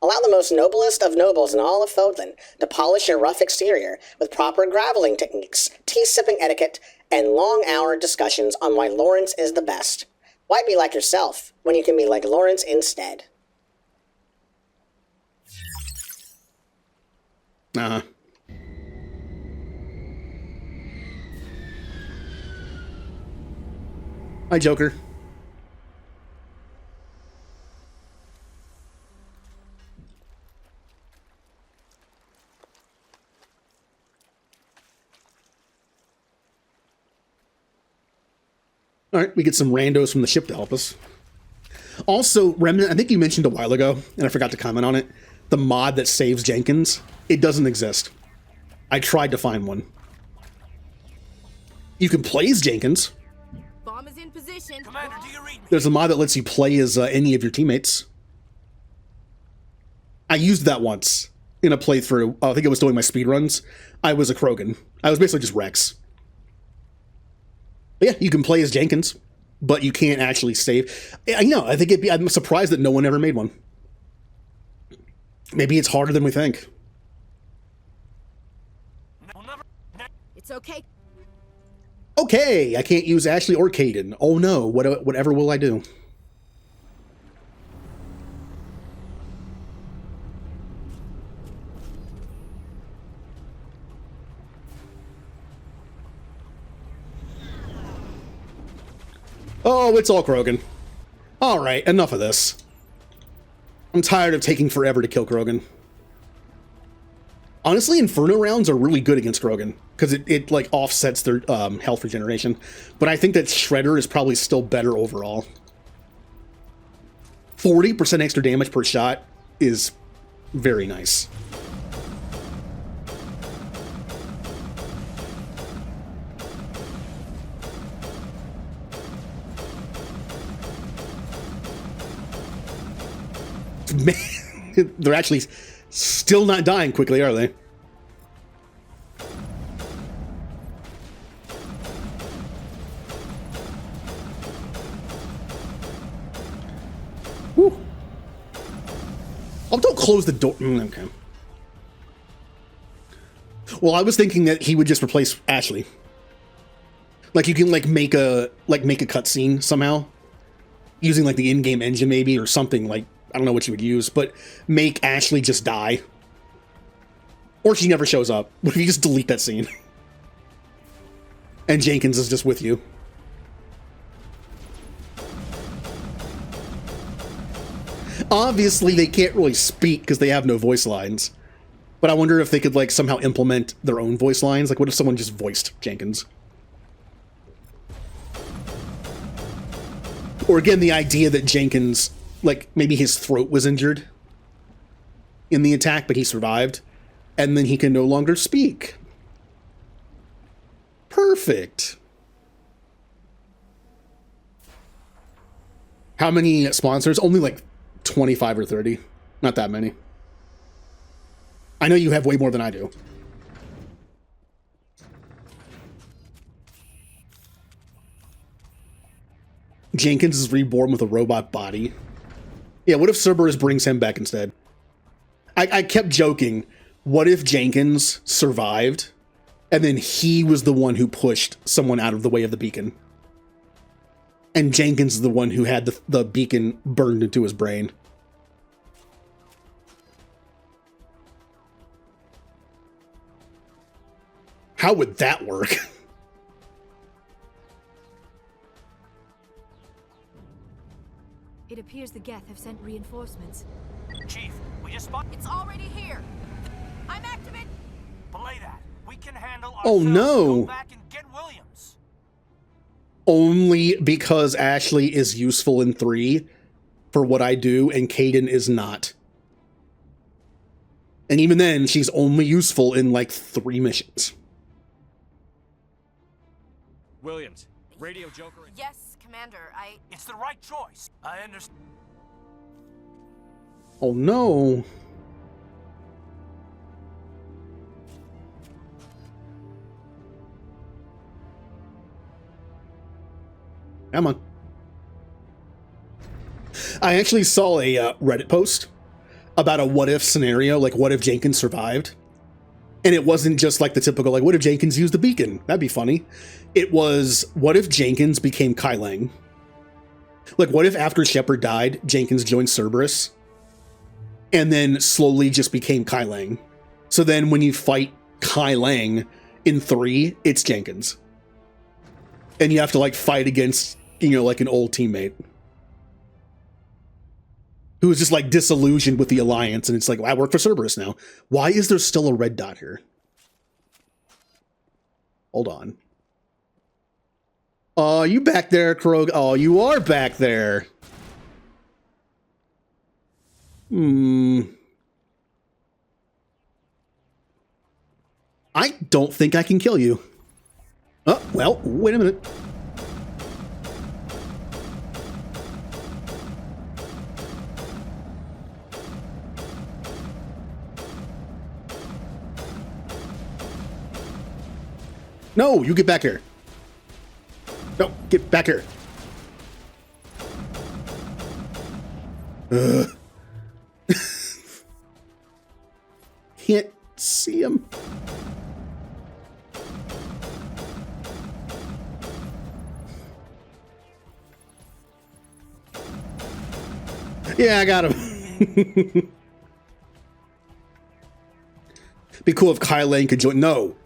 Allow the most noblest of nobles in all of Fodlan to polish your rough exterior with proper graveling techniques, tea-sipping etiquette, and long-hour discussions on why Lawrence is the best. Why be like yourself when you can be like Lawrence instead? Uh-huh. Hi, Joker. All right, we get some randos from the ship to help us. Also, Remnant, I think you mentioned a while ago, and I forgot to comment on it, the mod that saves Jenkins, it doesn't exist. I tried to find one. You can play as Jenkins. Bomb is in position. Commander, do you read me? There's a mod that lets you play as any of your teammates. I used that once in a playthrough. I think I was doing my speedruns. I was a Krogan. I was basically just Rex. But yeah, you can play as Jenkins, but you can't actually save. I know. I think I'm surprised that no one ever made one. Maybe it's harder than we think. It's okay. Okay, I can't use Ashley or Caden. Oh no, whatever will I do? Oh, it's all Krogan. Alright, enough of this. I'm tired of taking forever to kill Krogan. Honestly, Inferno rounds are really good against Krogan, because it like offsets their health regeneration. But I think that Shredder is probably still better overall. 40% extra damage per shot is very nice. Man, they're actually still not dying quickly, are they? Whew. Oh, don't close the door. Okay. Well, I was thinking that he would just replace Ashley. Like you can make a cutscene somehow using like the in-game engine maybe or something like. I don't know what you would use, but make Ashley just die. Or she never shows up. What if you just delete that scene? And Jenkins is just with you. Obviously, they can't really speak because they have no voice lines. But I wonder if they could like somehow implement their own voice lines. Like, what if someone just voiced Jenkins? Or again, the idea that Jenkins... like, maybe his throat was injured in the attack, but he survived. And then he can no longer speak. Perfect. How many sponsors? Only like 25 or 30. Not that many. I know you have way more than I do. Jenkins is reborn with a robot body. Yeah, what if Cerberus brings him back instead? I kept joking, what if Jenkins survived, and then he was the one who pushed someone out of the way of the beacon? And Jenkins is the one who had the beacon burned into his brain. How would that work? It appears the Geth have sent reinforcements. Chief, we just spot. It's already here. I'm activated. Belay that. We can handle Oh, ourselves. no. Go back and get Williams. Only because Ashley is useful in 3 for what I do, and Caden is not. And even then, she's only useful in like 3 missions. Williams, radio Joker. Yes, Commander. It's the right choice. I understand. Oh no. Come on. I actually saw a Reddit post about a what if scenario, like what if Jenkins survived? And it wasn't just like the typical, like, what if Jenkins used the beacon? That'd be funny. It was, what if Jenkins became Kai Lang? Like, what if after Shepard died, Jenkins joined Cerberus? And then slowly just became Kai Lang? So then when you fight Kai Lang in 3, it's Jenkins. And you have to, like, fight against, you know, like an old teammate. Who was just, like, disillusioned with the Alliance, and it's like, well, I work for Cerberus now. Why is there still a red dot here? Hold on. Oh, you back there, Krog? Oh, you are back there. I don't think I can kill you. Oh, well, wait a minute. No, you get back here. No, get back here. Can't see him. Yeah, I got him. Be cool if Kai Lang could join. No.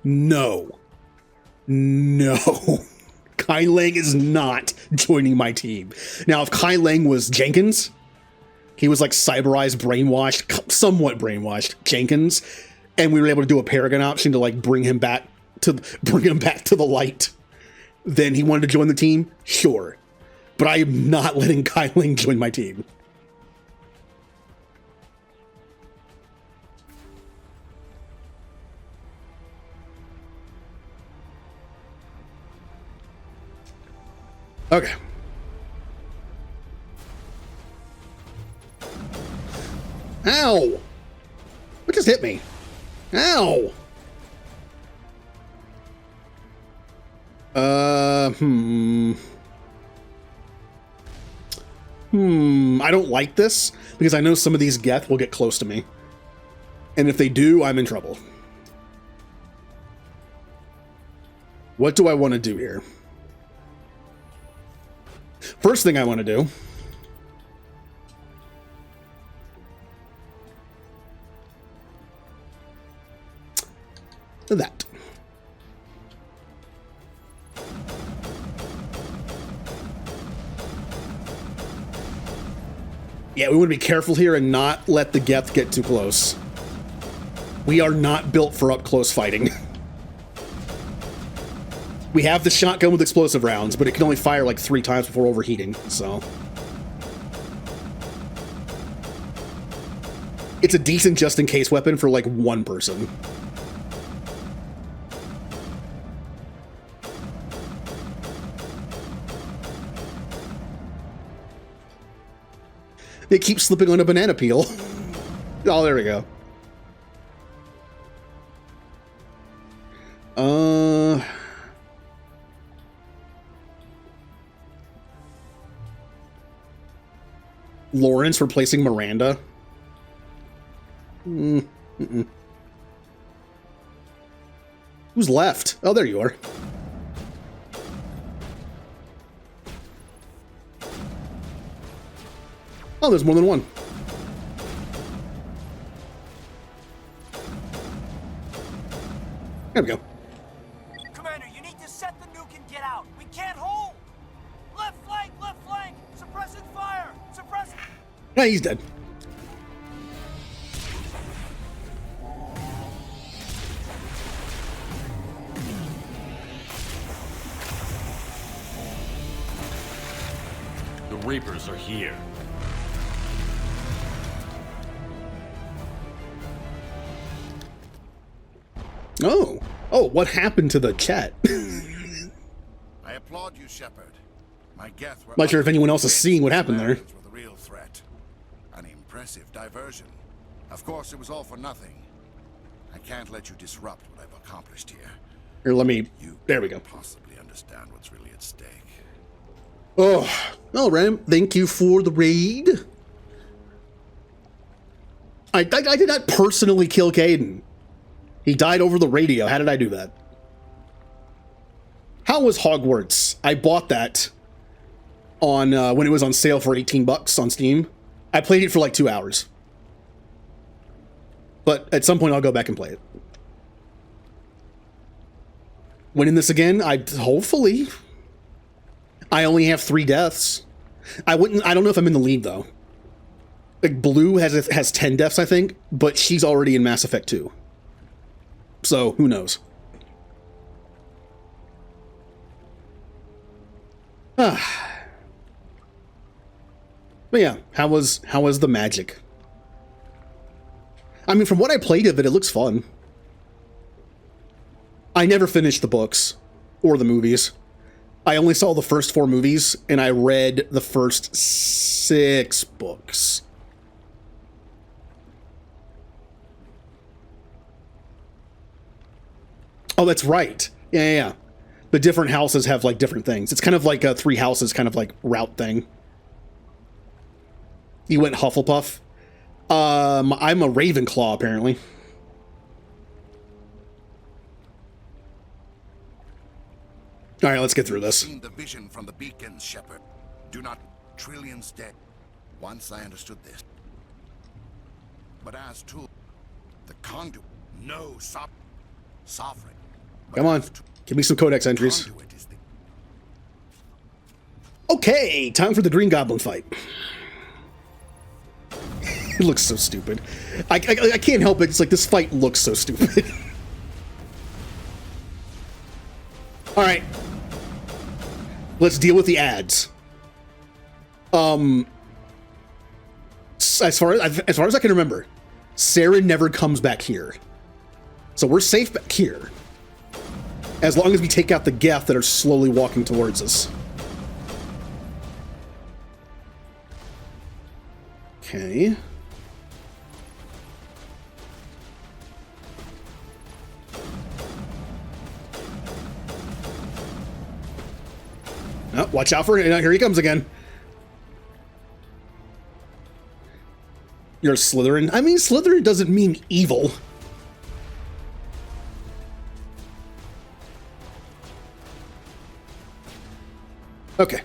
Kai Lang is not joining my team. Now, if Kai Lang was Jenkins, he was like cyberized, brainwashed, somewhat brainwashed Jenkins, and we were able to do a Paragon option to like bring him back to the light, then he wanted to join the team, sure. But I am not letting Kai Lang join my team. Okay. Ow! What just hit me? Ow! I don't like this, because I know some of these Geth will get close to me. And if they do, I'm in trouble. What do I want to do here? First thing I want to do that. Yeah, we want to be careful here and not let the Geth get too close. We are not built for up close fighting. We have the shotgun with explosive rounds, but it can only fire like 3 times before overheating, so. It's a decent just-in-case weapon for like 1 person. They keep slipping on a banana peel. Oh, there we go. Lawrence replacing Miranda. Who's left? Oh, there you are. Oh, there's more than one. There we go. Commander, you need to set the nuke and get out. We can't hold. Left flank, suppressing fire, suppressing. Yeah, he's dead. The Reapers are here. Oh. Oh, what happened to the chat? I applaud you, Shepard. My Geth were Not sure if anyone else is seeing what happened there. were the real threat. An impressive diversion. Of course, it was all for nothing. I can't let you disrupt what I've accomplished here. Here, let me... There we go. Possibly understand what's really at stake. Oh, all right. Thank you for the raid. I did not personally kill Caden. He died over the radio. How did I do that? How was Hogwarts? I bought that on when it was on sale for 18 bucks on Steam. I played it for like 2 hours. But at some point I'll go back and play it. Winning this again? Hopefully. I only have 3 deaths. I don't know if I'm in the lead though. Like Blue has 10 deaths, I think, but she's already in Mass Effect 2. So who knows? But yeah, how was the magic? I mean, from what I played of it, it looks fun. I never finished the books or the movies. I only saw the first 4 movies, and I read the first 6 books. Oh, that's right. Yeah. The different houses have, like, different things. It's kind of like a 3 houses kind of, like, route thing. You went Hufflepuff? I'm a Ravenclaw, apparently. All right, let's get through this. The vision from the beacons, Shepard. Do not trillions dead. Once I understood this. But as to the conduit, no sovereign. Come on, give me some codex entries. Okay, time for the Green Goblin fight. It looks so stupid. I can't help it. It's like this fight looks so stupid. All right, let's deal with the ads. As far as I can remember, Saren never comes back here, so we're safe back here. As long as we take out the Geth that are slowly walking towards us. Okay. Oh, watch out for it. Here he comes again. You're a Slytherin? I mean, Slytherin doesn't mean evil. Okay.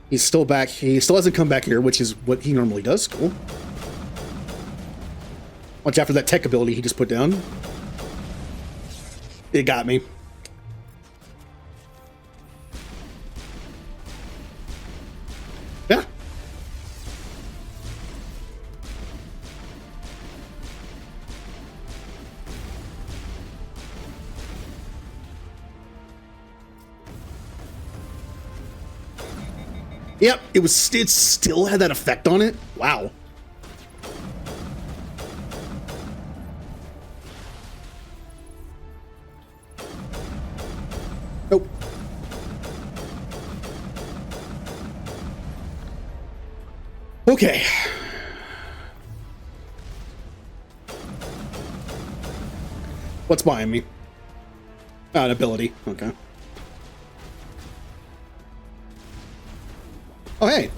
He's still back. He still hasn't come back here, which is what he normally does. Cool. Watch out for that tech ability he just put down. It got me. Yeah. Yep, it still had that effect on it. Wow. Nope. Okay. What's behind me? An ability. Okay. Oh, hey.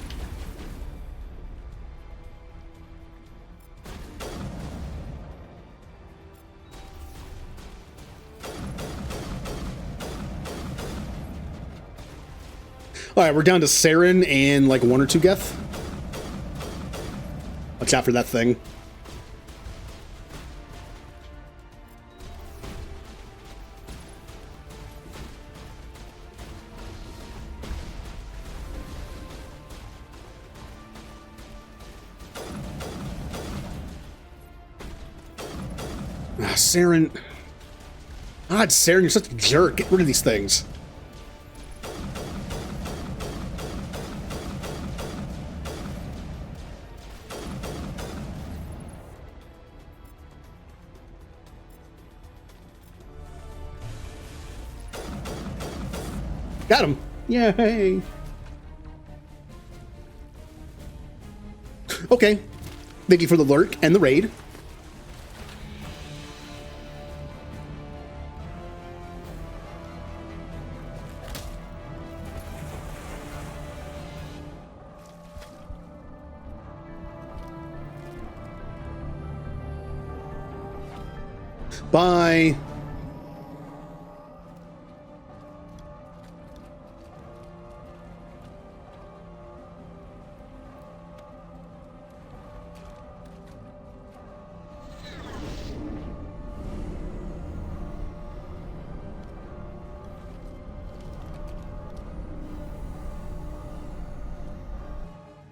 All right, we're down to Saren and like 1 or 2 Geth. watch out for that thing. Saren. God, Saren, you're such a jerk. Get rid of these things. Got him. Yay. Okay. Thank you for the lurk and the raid. Bye.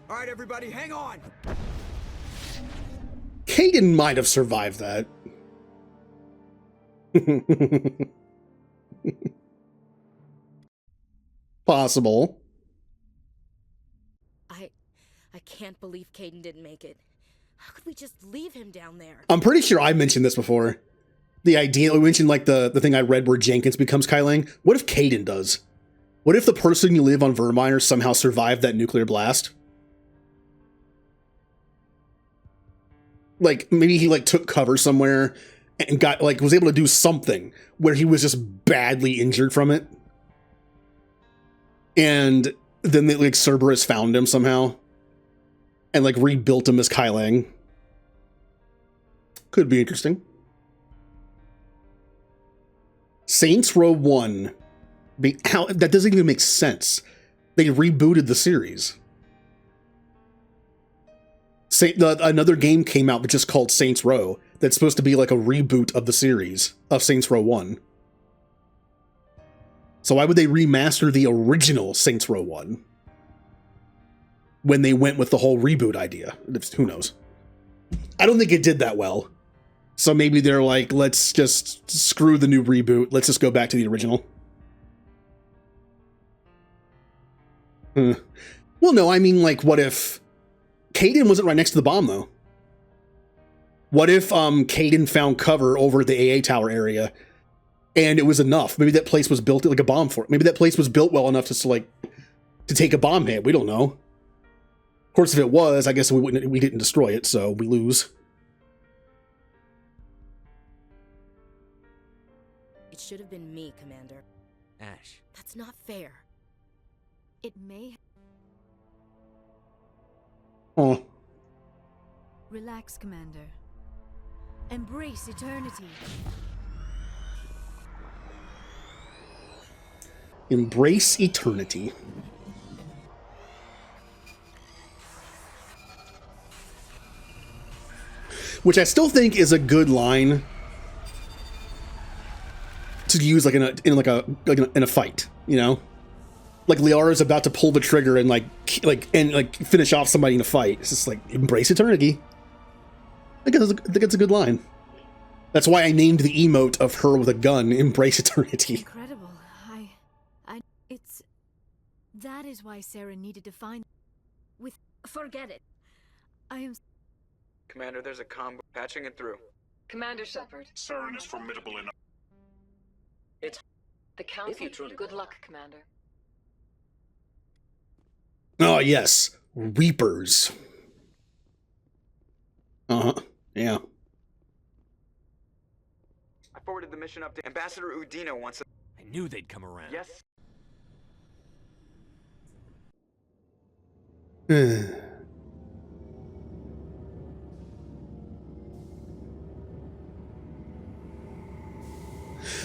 All right, everybody, hang on. Caden might have survived that. Possible. I can't believe Caden didn't make it. How could we just leave him down there? I'm pretty sure I mentioned this before. The idea, we mentioned like the thing I read where Jenkins becomes Kylang. What if Caden does? What if the person you live on Vermire somehow survived that nuclear blast? Like, maybe he like took cover somewhere and got like was able to do something where he was just badly injured from it. And then they, like Cerberus found him somehow and like rebuilt him as Kylang. Could be interesting. Saints Row 1. How that doesn't even make sense. They rebooted the series. Another game came out just called Saints Row that's supposed to be like a reboot of the series of Saints Row 1. So why would they remaster the original Saints Row 1 when they went with the whole reboot idea? Who knows? I don't think it did that well. So maybe they're like, let's just screw the new reboot. Let's just go back to the original. Well, no, I mean, like, what if Caden wasn't right next to the bomb, though? What if Caden found cover over at the AA tower area and it was enough? Maybe that place was built like a bomb fort. Maybe that place was built well enough to take a bomb hit. We don't know. Of course, if it was, I guess we didn't destroy it, so we lose. It should have been me, Commander. Ash. That's not fair. It may. Oh. Relax, Commander. Embrace eternity. Embrace eternity. Which I still think is a good line to use like in a fight, you know? Like Liara's about to pull the trigger and finish off somebody in a fight. It's just like, embrace eternity. I think it's a good line. That's why I named the emote of her with a gun, Embrace Eternity. Incredible. That is why Sarah needed to find with. Forget it. I am. Commander, there's a combo patching it through. Commander Shepard. Saren is formidable enough. It's the council. Good luck, Commander. Oh, yes. Reapers. Uh-huh. Yeah. I forwarded the mission up to Ambassador Udino once. I knew they'd come around. Yes.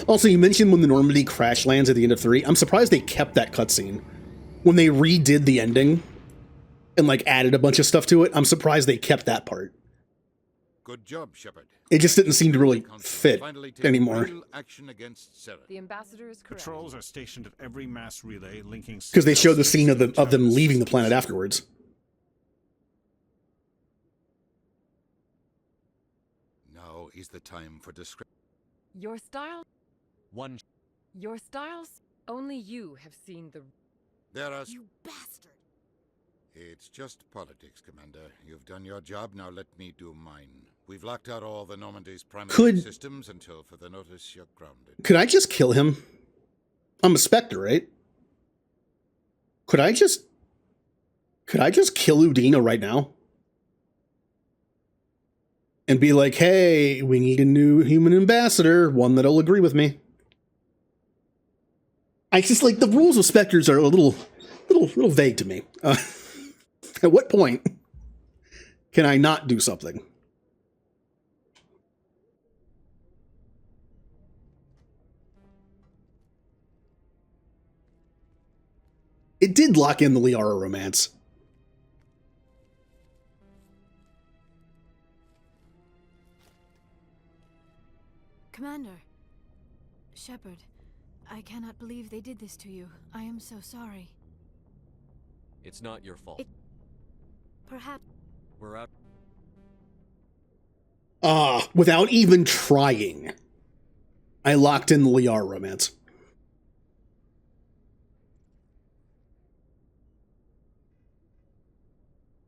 Also, you mentioned when the Normandy crash lands at the end of 3. I'm surprised they kept that cutscene. When they redid the ending, and like added a bunch of stuff to it. I'm surprised they kept that part. Good job, Shepard. It just didn't seem to really fit anymore. Action against Seren. The ambassador is correct. Patrols are stationed at every mass relay linking. Because they showed the scene of them leaving the planet afterwards. Now is the time for description. Your style? Your styles? Only you have seen the... There are... You bastard! It's just politics, Commander. You've done your job, now let me do mine. We've locked out all the Normandy's primary systems until further notice you're grounded. Could I just kill him? I'm a Spectre, right? Could I just kill Udina right now? And be like, hey, we need a new human ambassador, one that'll agree with me. I just like the rules of Spectres are a little vague to me. At what point can I not do something? It did lock in the Liara romance. Commander. Shepard, I cannot believe they did this to you. I am so sorry. It's not your fault. Perhaps... We're out. Without even trying, I locked in the Liara romance.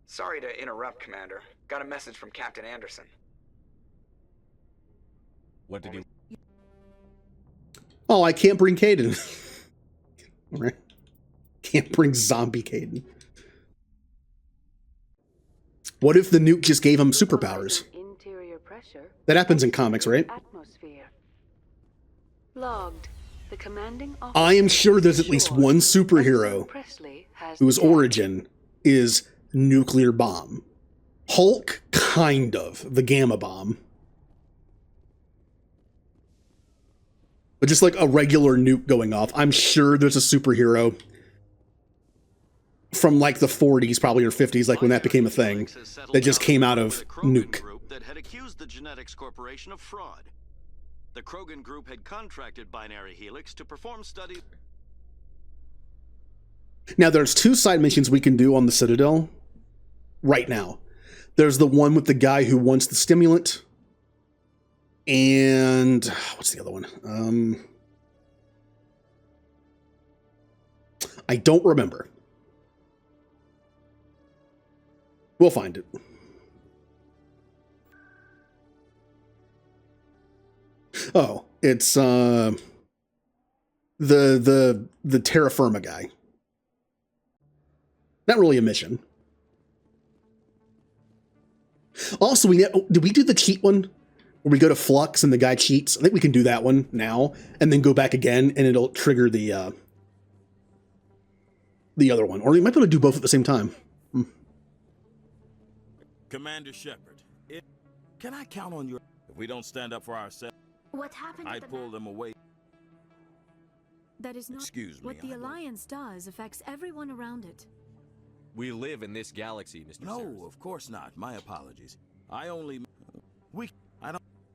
Sorry to interrupt, Commander. Got a message from Captain Anderson. What did he... Oh, I can't bring Caden. Can't bring zombie Caden. What if the nuke just gave him superpowers? That happens in comics, right? Logged. The commanding I am sure there's at least one superhero whose origin is nuclear bomb. Hulk, kind of. The gamma bomb. But just like a regular nuke going off. I'm sure there's a superhero from like the 40s, probably, or 50s, like when that became a thing, that just came out of nuke. That had accused the Genetics Corporation of fraud. The Krogan group had contracted Binary Helix to perform studies. Now, there's two side missions we can do on the Citadel right now. There's the one with the guy who wants the stimulant. And what's the other one? I don't remember. We'll find it. Oh, it's the terra firma guy. Not really a mission. Also, did we do the cheat one? Where we go to Flux and the guy cheats? I think we can do that one now, and then go back again, and it'll trigger the other one. Or we might be able to do both at the same time. Commander Shepard, can I count on you? If we don't stand up for ourselves, what happened? I'd pull them away. That is not what the Alliance does affects everyone around it. We live in this galaxy, Mr. No, of course not. My apologies. I don't.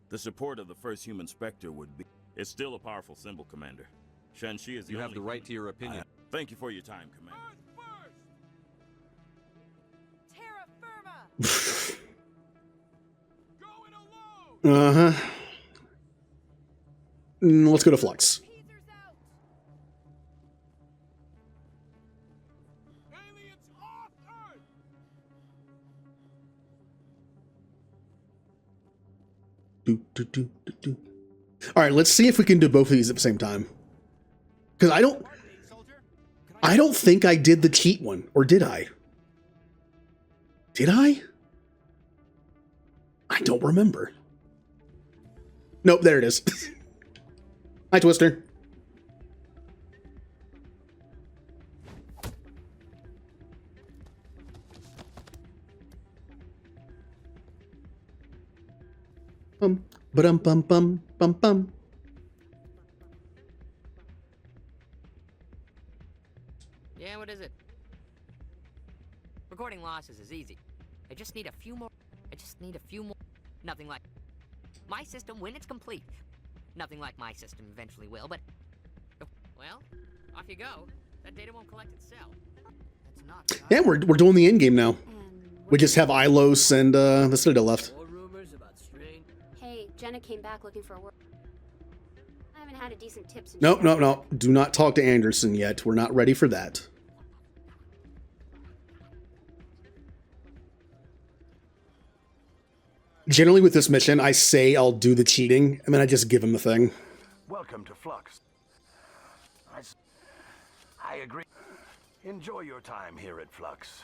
The support of the first human Spectre would be. It's still a powerful symbol, Commander. Shan-Chi is the only. You have the right to your opinion. Thank you for your time, Commander. Uh-huh. Let's go to Flux. All right, let's see if we can do both of these at the same time. Because I don't think I did the cheat one, or did I? Did I? I don't remember. Nope, there it is. Hi, Twister. Bum bum bum bum bum. Yeah, what is it? Recording losses is easy. I just need a few more. Nothing like my system when it's complete. Nothing like my system eventually will, but well, off you go. That data won't collect itself. That's not. Yeah, we're doing the end game now. We just have Ilos and the Citadel left. Hey, Jenna came back looking for work. I haven't had a decent tip since. No. Do not talk to Anderson yet. We're not ready for that. Generally with this mission, I say I'll do the cheating, and then I just give him the thing. Welcome to Flux. I agree. Enjoy your time here at Flux.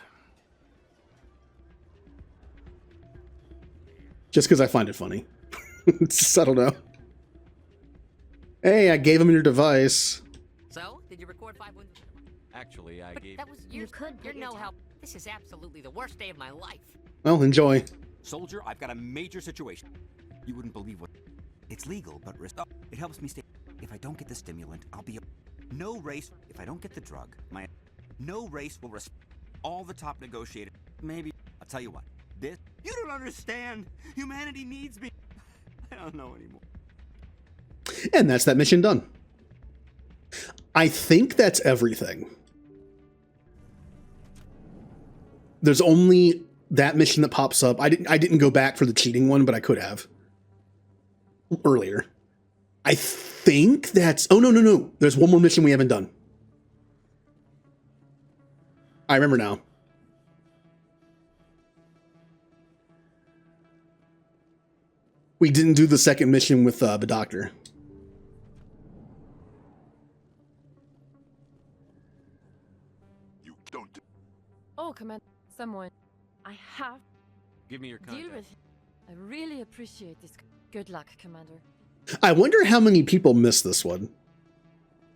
Just because I find it funny. I don't know. Hey, I gave him your device. So, did you record 5 wins? Actually, I gave. That was years. You're no help. This is absolutely the worst day of my life. Well, enjoy. Soldier, I've got a major situation. You wouldn't believe what... It's legal, but risk... It helps me stay... If I don't get the stimulant, I'll be... No race... If I don't get the drug, No race will respect all the top negotiators. Maybe... I'll tell you what. This... You don't understand! Humanity needs me! I don't know anymore. And that's that mission done. I think that's everything. There's only... that mission that pops up. I didn't go back for the cheating one, but I could have earlier. I think that's... Oh, no. There's one more mission we haven't done. I remember now. We didn't do the second mission with the doctor. You don't... Oh, Commander, someone. I have Give me your contact. deal with it. I really appreciate this. Good luck, Commander. I wonder how many people missed this one.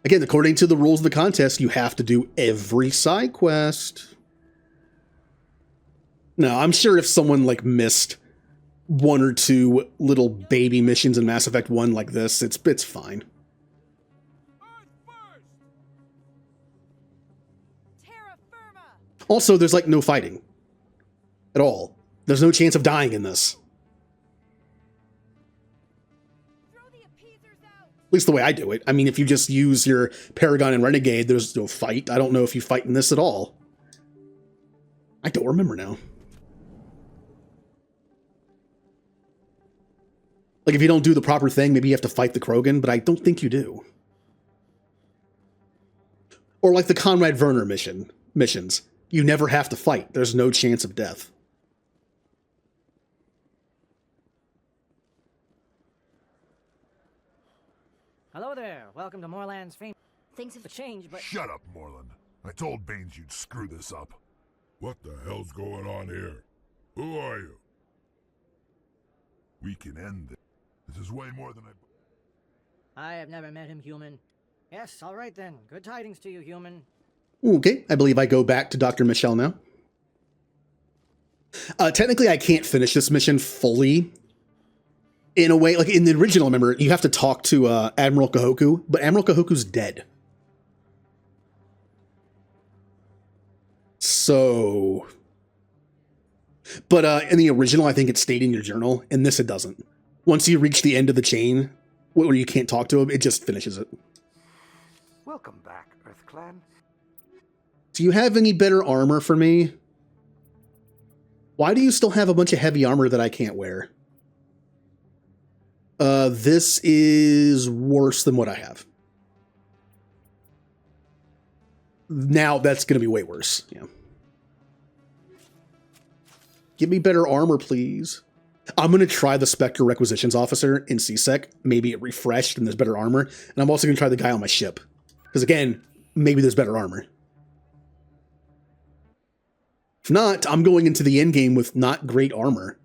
Again, according to the rules of the contest, you have to do every side quest. No, I'm sure if someone like missed one or two little baby missions in Mass Effect 1 like this, it's fine. Also, there's like no fighting. At all. There's no chance of dying in this. At least the way I do it. I mean, if you just use your Paragon and Renegade, there's no fight. I don't know if you fight in this at all. I don't remember now. Like, if you don't do the proper thing, maybe you have to fight the Krogan, but I don't think you do. Or like the Conrad Werner missions. You never have to fight. There's no chance of death. Hello there. Welcome to Moorland's fame. Things have changed, but... Shut up, Moreland. I told Baines you'd screw this up. What the hell's going on here? Who are you? We can end this. This is way more than I have never met him, human. Yes, all right then. Good tidings to you, human. Okay, I believe I go back to Dr. Michelle now. Technically, I can't finish this mission fully. In a way, like in the original, remember, you have to talk to Admiral Kahoku, but Admiral Kahoku's dead. So... But in the original, I think it stayed in your journal. In this, it doesn't. Once you reach the end of the chain, where you can't talk to him, it just finishes it. Welcome back, EarthClan. Do you have any better armor for me? Why do you still have a bunch of heavy armor that I can't wear? This is worse than what I have. Now that's going to be way worse. Yeah. Give me better armor, please. I'm going to try the Spectre Requisitions Officer in CSEC. Maybe it refreshed and there's better armor. And I'm also going to try the guy on my ship. Because again, maybe there's better armor. If not, I'm going into the endgame with not great armor.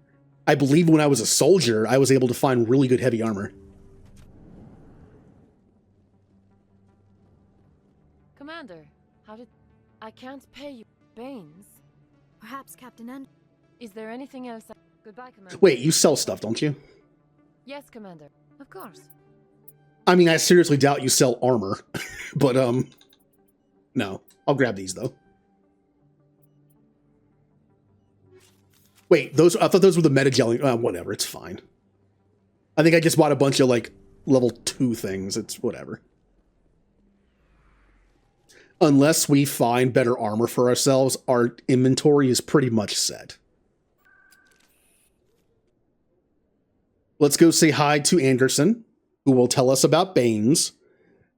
I believe when I was a soldier, I was able to find really good heavy armor. Commander, how did... I can't pay you, Baines. Perhaps Captain End... Is there anything else? Goodbye, Commander. Wait, you sell stuff, don't you? Yes, Commander. Of course. I mean, I seriously doubt you sell armor. But, no. I'll grab these, though. Wait, I thought those were the meta gelling. Whatever, it's fine. I think I just bought a bunch of like level 2 things. It's whatever. Unless we find better armor for ourselves, our inventory is pretty much set. Let's go say hi to Anderson, who will tell us about Baines.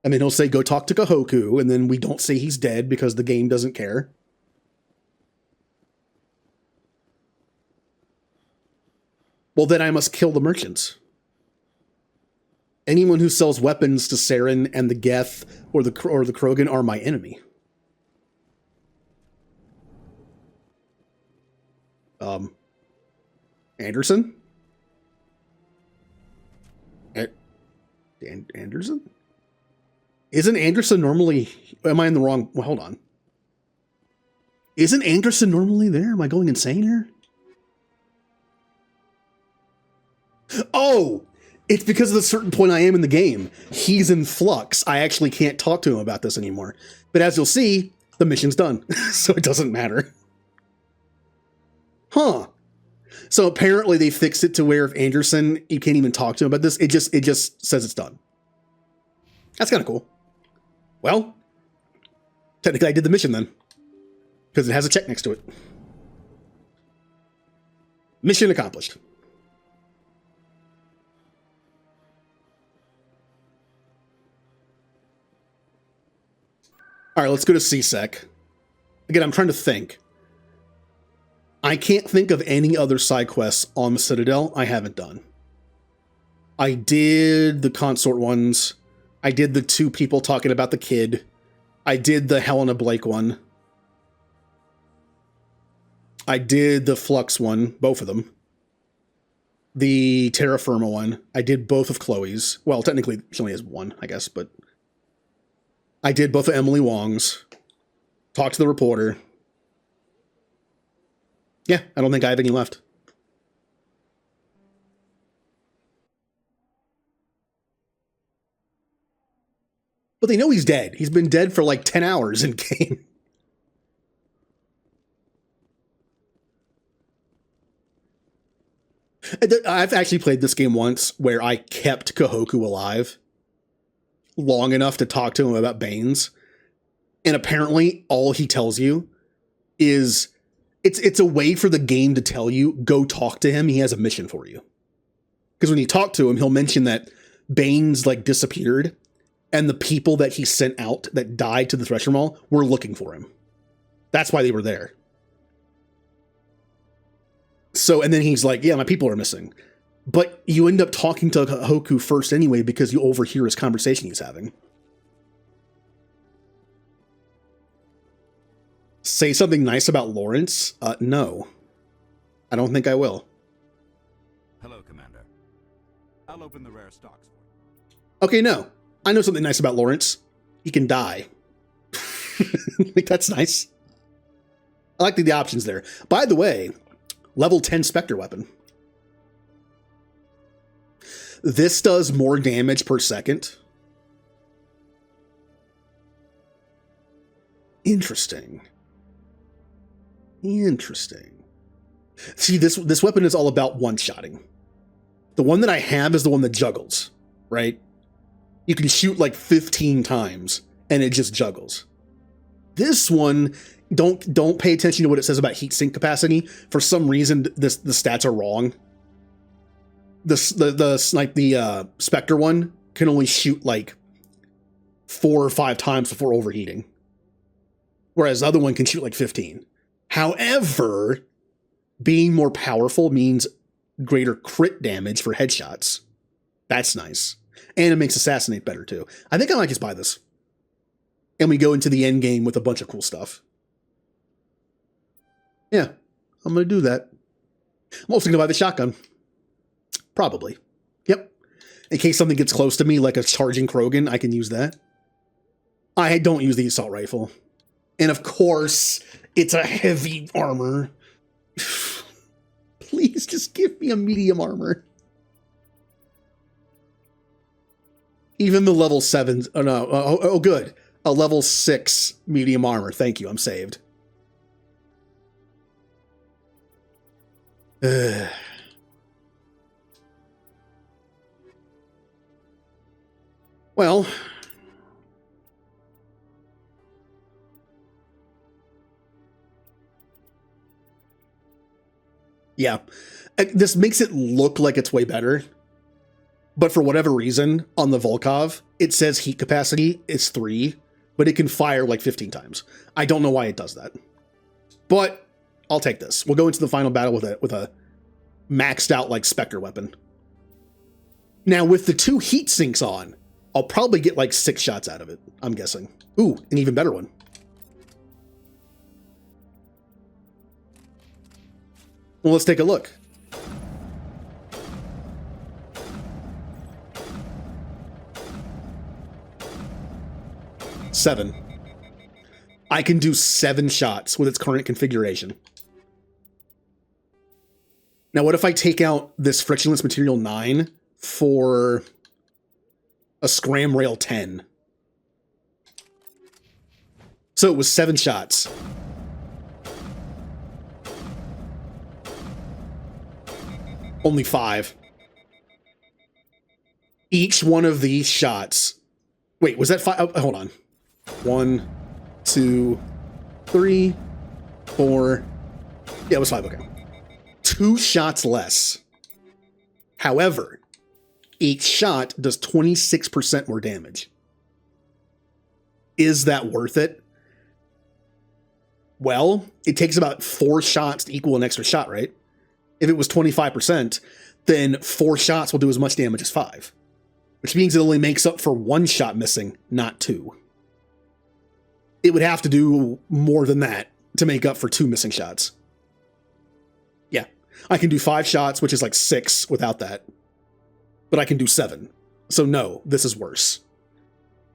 And then he'll say, go talk to Kahoku, and then we don't say he's dead because the game doesn't care. Well, then I must kill the merchants. Anyone who sells weapons to Saren and the Geth or the Krogan are my enemy. Anderson? Anderson? Isn't Anderson normally... Am I in the wrong... Well, hold on. Isn't Anderson normally there? Am I going insane here? Oh! It's because of the certain point I am in the game. He's in flux. I actually can't talk to him about this anymore. But as you'll see, the mission's done. So it doesn't matter. Huh. So apparently they fixed it to where if Anderson, you can't even talk to him about this. It just says it's done. That's kind of cool. Well, technically I did the mission then. Because it has a check next to it. Mission accomplished. All right, let's go to CSEC. Again, I'm trying to think. I can't think of any other side quests on the Citadel I haven't done. I did the consort ones. I did the 2 people talking about the kid. I did the Helena Blake one. I did the Flux one, both of them. The Terra Firma one. I did both of Chloe's. Well, technically she only has one, I guess, but... I did both of Emily Wong's. Talked to the reporter. Yeah, I don't think I have any left. But they know he's dead. He's been dead for like 10 hours in game. I've actually played this game once where I kept Kahoku alive long enough to talk to him about Baines. And apparently all he tells you is it's a way for the game to tell you, go talk to him. He has a mission for you. Because when you talk to him, he'll mention that Baines like disappeared and the people that he sent out that died to the Thresher Mall were looking for him. That's why they were there. So, and then he's like, yeah, my people are missing. But you end up talking to Hoku first anyway because you overhear his conversation he's having. Say something nice about Lawrence? No. I don't think I will. Hello, Commander. I'll open the rare stocks for you. Okay, no. I know something nice about Lawrence. He can die. Like, that's nice. I like the options there. By the way, level 10 Spectre weapon. This does more damage per second. Interesting. Interesting. See, this weapon is all about one-shotting. The one that I have is the one that juggles, right? You can shoot like 15 times and it just juggles. This one, don't pay attention to what it says about heat sink capacity. For some reason, the stats are wrong. The Spectre one can only shoot like 4 or 5 times before overheating. Whereas the other one can shoot like 15. However, being more powerful means greater crit damage for headshots. That's nice. And it makes Assassinate better too. I think I might just buy this. And we go into the end game with a bunch of cool stuff. Yeah, I'm going to do that. I'm also going to buy the shotgun. Probably. Yep. In case something gets close to me, like a charging Krogan, I can use that. I don't use the assault rifle. And of course, it's a heavy armor. Please just give me a medium armor. Even the level 7s. Oh, no. Oh, good. A level 6 medium armor. Thank you. I'm saved. Well, yeah, this makes it look like it's way better. But for whatever reason, on the Volkov, it says heat capacity is 3, but it can fire like 15 times. I don't know why it does that. But I'll take this. We'll go into the final battle with a maxed out like Spectre weapon. Now with the 2 heat sinks on, I'll probably get like 6 shots out of it, I'm guessing. Ooh, an even better one. Well, let's take a look. Seven. I can do 7 shots with its current configuration. Now, what if I take out this frictionless material 9 for a scram rail 10? So it was 7 shots. Only 5. Each one of these shots. Wait, was that 5? Oh, hold on. 1, 2, 3, 4. Yeah, it was 5. Okay. 2 shots less. However, each shot does 26% more damage. Is that worth it? Well, it takes about 4 shots to equal an extra shot, right? If it was 25%, then 4 shots will do as much damage as 5. Which means it only makes up for 1 shot missing, not 2. It would have to do more than that to make up for 2 missing shots. Yeah, I can do 5 shots, which is like 6 without that. But I can do 7. So no, this is worse.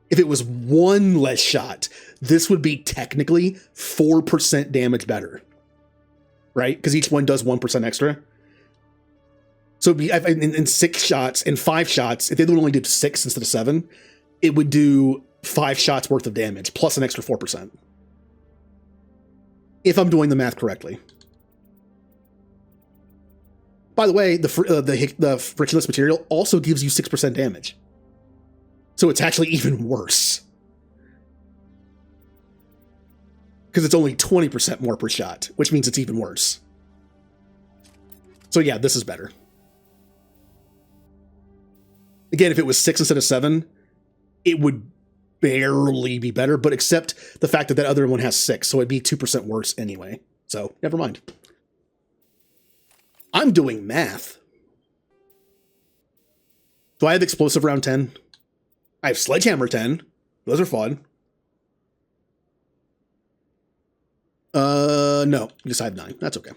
If it was 1 less shot, this would be technically 4% damage better. Right? Because each one does 1% extra. So it'd be in 6 shots, in 5 shots, if they would only do 6 instead of 7, it would do 5 shots worth of damage, plus an extra 4%. If I'm doing the math correctly. By the way, the frictionless material also gives you 6% damage. So it's actually even worse. Because it's only 20% more per shot, which means it's even worse. So yeah, this is better. Again, if it was 6 instead of 7, it would barely be better, but except the fact that that other one has 6, so it'd be 2% worse anyway. So, never mind. I'm doing math. Do I have explosive round 10? I have sledgehammer 10. Those are fun. No, just I have 9. That's okay.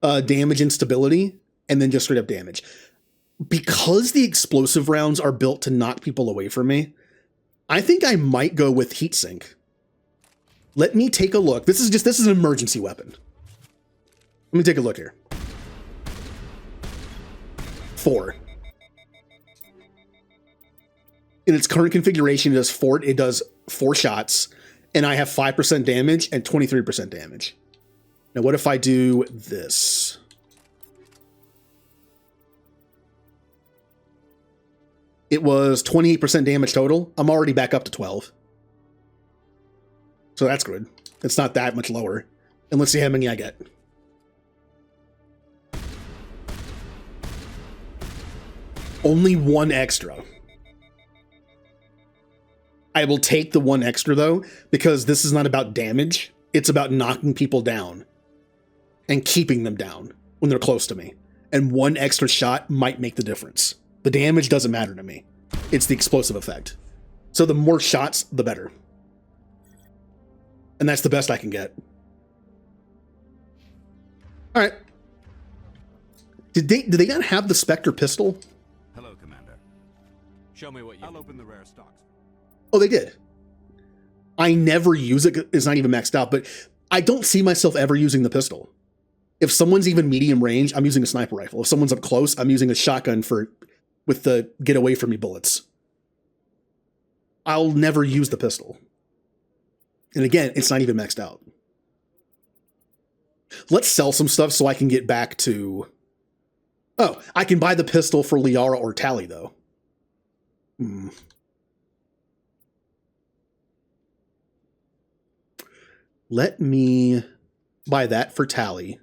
Damage and stability, and then just straight up damage. Because the explosive rounds are built to knock people away from me, I think I might go with heatsink. Let me take a look. This is an emergency weapon. Let me take a look here. 4. In its current configuration, it does 4 shots, and I have 5% damage and 23% damage. Now, what if I do this? It was 28% damage total. I'm already back up to 12. So that's good. It's not that much lower. And let's see how many I get. Only 1 extra. I will take the 1 extra, though, because this is not about damage. It's about knocking people down and keeping them down when they're close to me. And 1 extra shot might make the difference. The damage doesn't matter to me. It's the explosive effect. So the more shots, the better. And that's the best I can get. All right. Did they not have the Spectre pistol? Hello, Commander. Show me what you... I'll open the rare stocks. Oh, they did. I never use it. It's not even maxed out, but I don't see myself ever using the pistol. If someone's even medium range, I'm using a sniper rifle. If someone's up close, I'm using a shotgun with the get away from me bullets. I'll never use the pistol. And again, it's not even maxed out. Let's sell some stuff so I can get back to... Oh, I can buy the pistol for Liara or Tally, though. Let me buy that for Tally.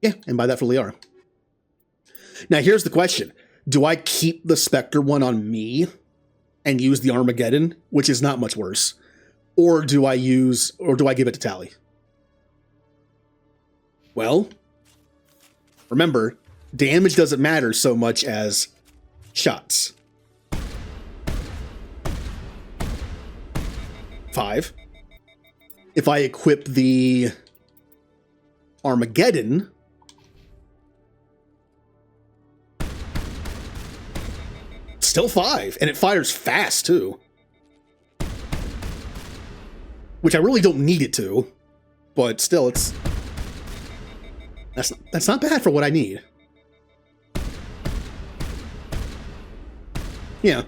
Yeah, and buy that for Liara. Now, here's the question. Do I keep the Spectre one on me and use the Armageddon, which is not much worse? Or do I give it to Tally? Well, remember, damage doesn't matter so much as shots. 5. If I equip the Armageddon, still 5, and it fires fast too. Which I really don't need it to, but still, that's not bad for what I need. Yeah,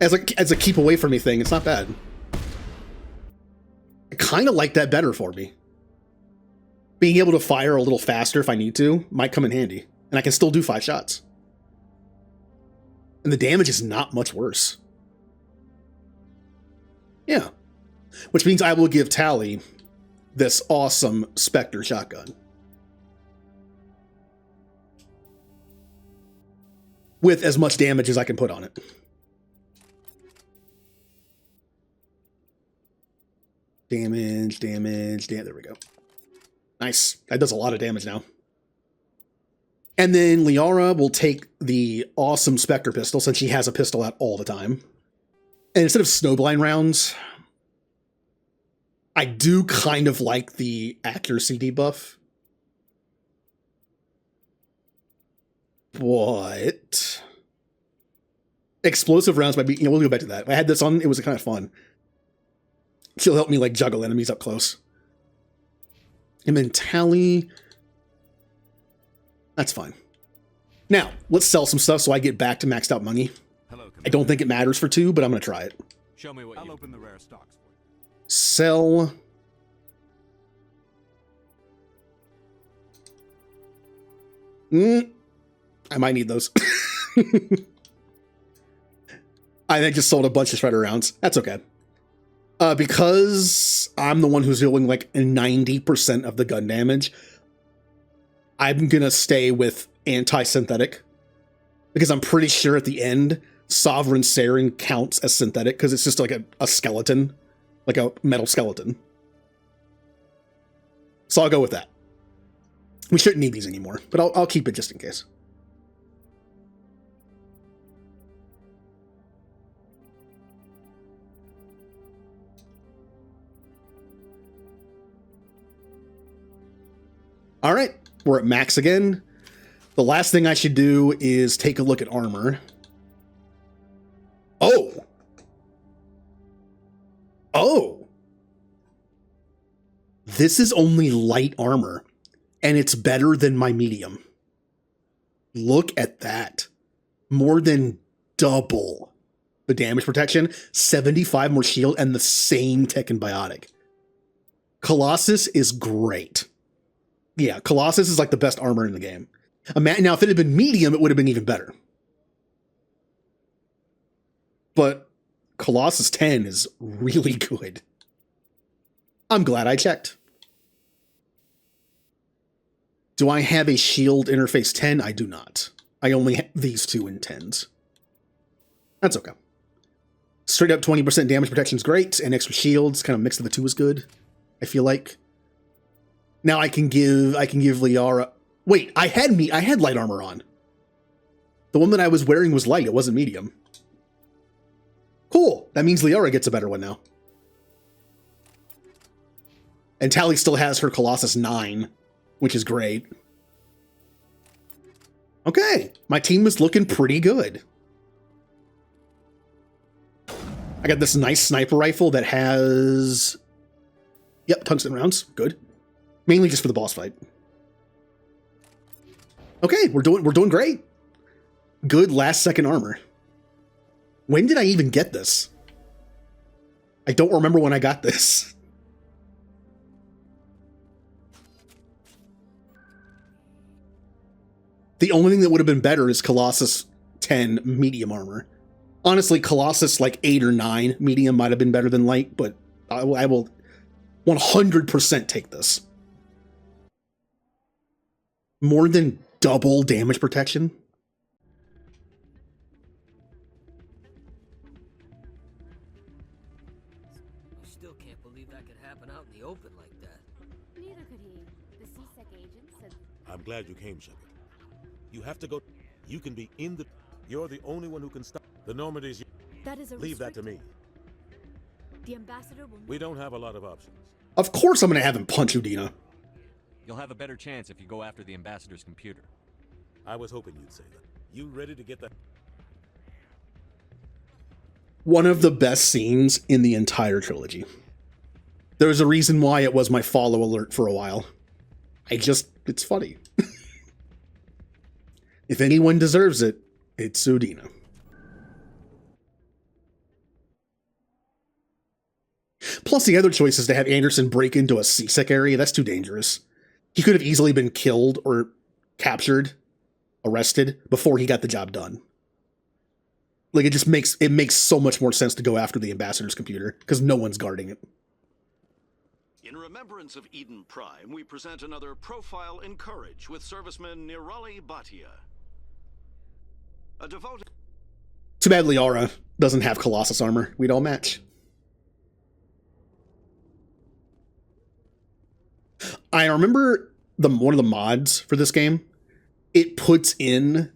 as a keep away from me thing, it's not bad. I kind of like that better for me. Being able to fire a little faster if I need to might come in handy, and I can still do 5 shots. And the damage is not much worse. Yeah. Which means I will give Tally this awesome Spectre shotgun. With as much damage as I can put on it. Damage. There we go. Nice. That does a lot of damage now. And then Liara will take the awesome Spectre pistol, since she has a pistol out all the time. And instead of Snowblind rounds, I do kind of like the accuracy debuff. But explosive rounds might be, we'll go back to that. I had this on, it was kind of fun. She'll help me like juggle enemies up close. And then Tally, that's fine. Now, let's sell some stuff so I get back to maxed out money. I don't think it matters for 2, but I'm going to try it. Show me what I'll open the rare stocks for you. Sell. I might need those. I just sold a bunch of shredder rounds. That's okay. Because I'm the one who's doing like 90% of the gun damage, I'm going to stay with anti-synthetic. Because I'm pretty sure at the end, Sovereign Sarin counts as synthetic because it's just like a skeleton. Like a metal skeleton. So I'll go with that. We shouldn't need these anymore, but I'll keep it just in case. All right, we're at max again. The last thing I should do is take a look at armor. Oh, this is only light armor, and it's better than my medium. Look at that. More than double the damage protection, 75 more shield, and the same tech and biotic. Colossus is great. Yeah, Colossus is like the best armor in the game. Now, if it had been medium, it would have been even better. But Colossus 10 is really good. I'm glad I checked. Do I have a shield interface 10? I do not. I only have these 2 in 10s. That's okay. Straight up 20% damage protection is great, and extra shields, kind of mix of the 2 is good, I feel like. Now I can give Liara... Wait, I had light armor on. The one that I was wearing was light, it wasn't medium. Cool. That means Liara gets a better one now. And Tally still has her Colossus 9, which is great. Okay, my team is looking pretty good. I got this nice sniper rifle that has... Yep, tungsten rounds. Good. Mainly just for the boss fight. Okay, we're doing great. Good last second armor. When did I even get this? I don't remember when I got this. The only thing that would have been better is Colossus 10 medium armor. Honestly, Colossus like 8 or 9 medium might have been better than light, but I will 100% take this. More than double damage protection? I still can't believe that could happen out in the open like that. Neither could he. The CSEC agent said... I'm glad you came, Shepard. You have to go. You can be in the... You're the only one who can stop the Normandy's. That is a Leave that to me. The ambassador will... We don't have a lot of options. Of course I'm going to have him punch Udina. You'll have a better chance if you go after the ambassador's computer. I was hoping you'd say that. You ready to get that? One of the best scenes in the entire trilogy. There's a reason why it was my follow alert for a while. It's funny. If anyone deserves it, it's Udina. Plus the other choice is to have Anderson break into a CSEC area. That's too dangerous. He could have easily been killed or captured, arrested, before he got the job done. Like, it makes so much more sense to go after the ambassador's computer, because no one's guarding it. In remembrance of Eden Prime, we present another profile in courage with serviceman Nirali Bhatia. A devoted... Too bad Liara doesn't have Colossus armor. We'd all match. I remember one of the mods for this game, it puts in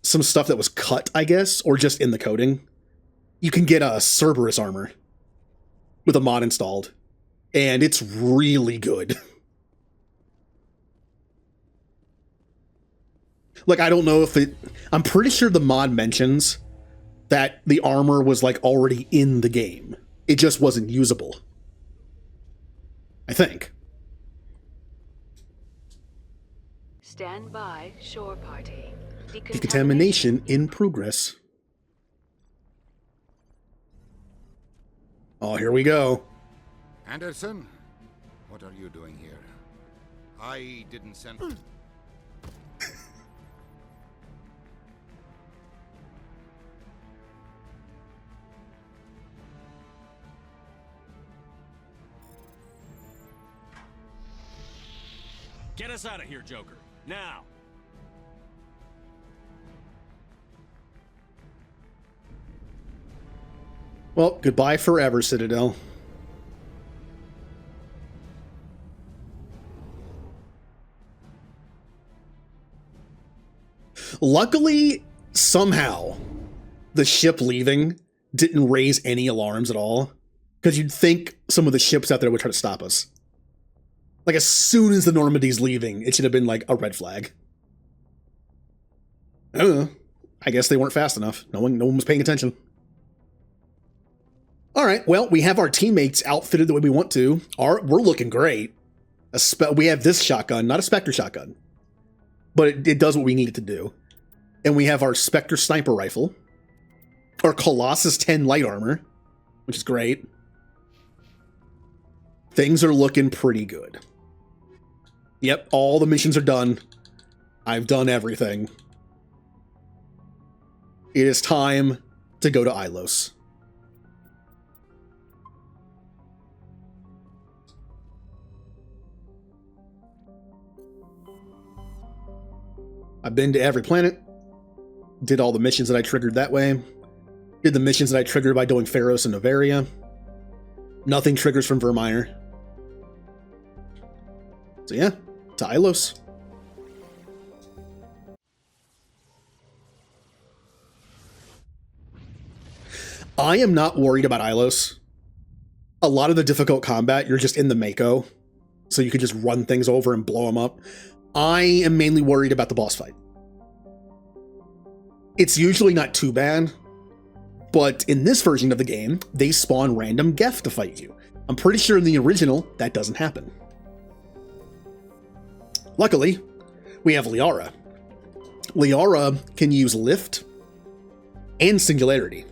some stuff that was cut, I guess, or just in the coding. You can get a Cerberus armor with a mod installed, and it's really good. Like, I don't know if I'm pretty sure the mod mentions that the armor was, like, already in the game. It just wasn't usable. I think. Stand by, shore party. Decontamination in progress. Oh, here we go. Anderson, what are you doing here? I didn't send... Get us out of here, Joker. Now! Well, goodbye forever, Citadel. Luckily, somehow, the ship leaving didn't raise any alarms at all, because you'd think some of the ships out there would try to stop us. Like, as soon as the Normandy's leaving, it should have been, like, a red flag. I don't know. I guess they weren't fast enough. No one was paying attention. All right, well, we have our teammates outfitted the way we want to. We're looking great. We have this shotgun, not a Spectre shotgun, but it does what we need it to do. And we have our Spectre sniper rifle, our Colossus 10 light armor, which is great. Things are looking pretty good. Yep, all the missions are done. I've done everything. It is time to go to Ilos. I've been to every planet. Did all the missions that I triggered that way. Did the missions that I triggered by doing Pharos and Novaria. Nothing triggers from Vermeer. So yeah, to Ilos. I am not worried about Ilos. A lot of the difficult combat, you're just in the Mako, so you can just run things over and blow them up. I am mainly worried about the boss fight. It's usually not too bad, but in this version of the game, they spawn random Geth to fight you. I'm pretty sure in the original, that doesn't happen. Luckily, we have Liara. Liara can use Lift and Singularity,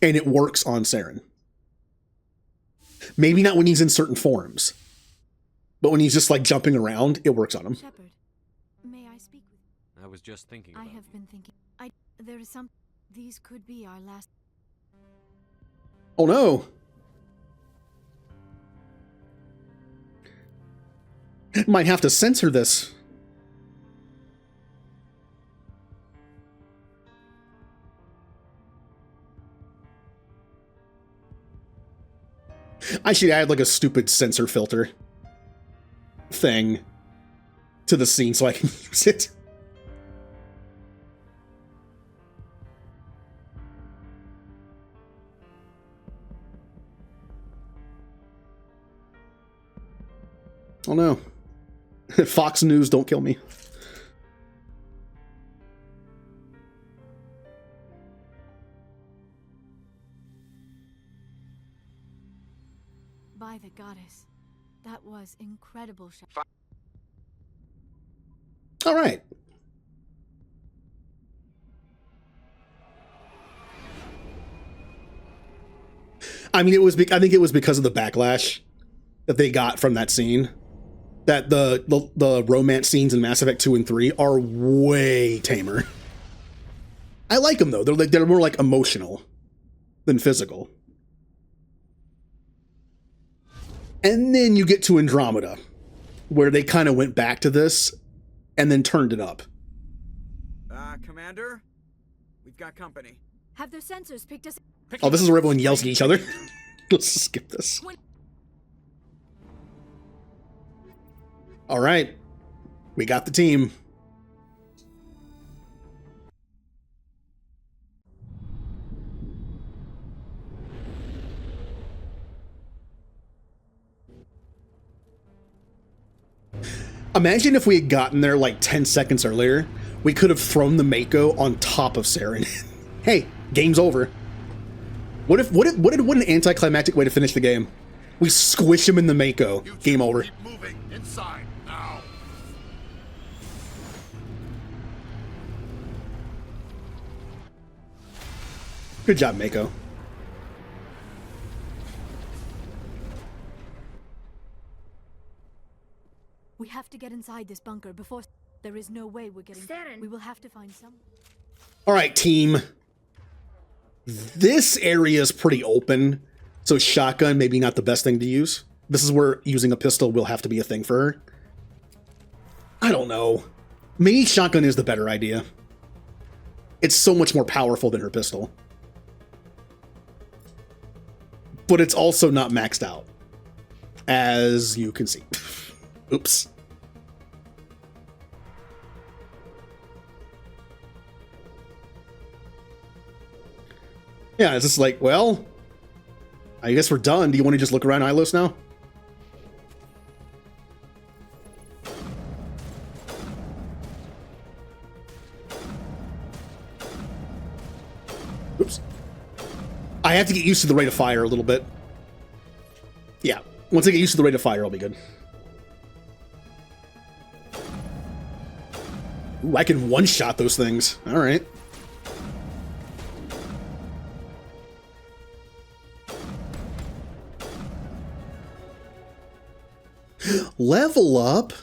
and it works on Saren. Maybe not when he's in certain forms, but when he's just like jumping around, it works on him. Shepard, may I speak with was just thinking about I have been thinking. There is some. These could be our last. Oh no. Might have to censor this. I should add like a stupid censor filter thing to the scene so I can use it. Oh no. Fox News, don't kill me. By the goddess. That was incredible. All right. I mean, I think it was because of the backlash that they got from that scene that the romance scenes in Mass Effect 2 and 3 are way tamer. I like them though. They're more like emotional than physical. And then you get to Andromeda, where they kind of went back to this and then turned it up. Commander, we've got company. Have their sensors picked us? Oh, this is where everyone yells at each other. Let's skip this. All right, we got the team. Imagine if we had gotten there like 10 seconds earlier, we could have thrown the Mako on top of Saren. Hey, game's over. What an anticlimactic way to finish the game. We squish him in the Mako. Game over. Keep moving inside now. Good job, Mako. We have to get inside this bunker before. There is no way we're getting. Saren. We will have to find some. All right, team. This area is pretty open, so shotgun maybe not the best thing to use. This is where using a pistol will have to be a thing for her. I don't know. Maybe shotgun is the better idea. It's so much more powerful than her pistol. But it's also not maxed out, as you can see. Oops. Yeah, it's just like, well, I guess we're done. Do you want to just look around Ilos now? Oops. I have to get used to the rate of fire a little bit. Yeah, once I get used to the rate of fire, I'll be good. Ooh, I can one-shot those things. All right. Level up.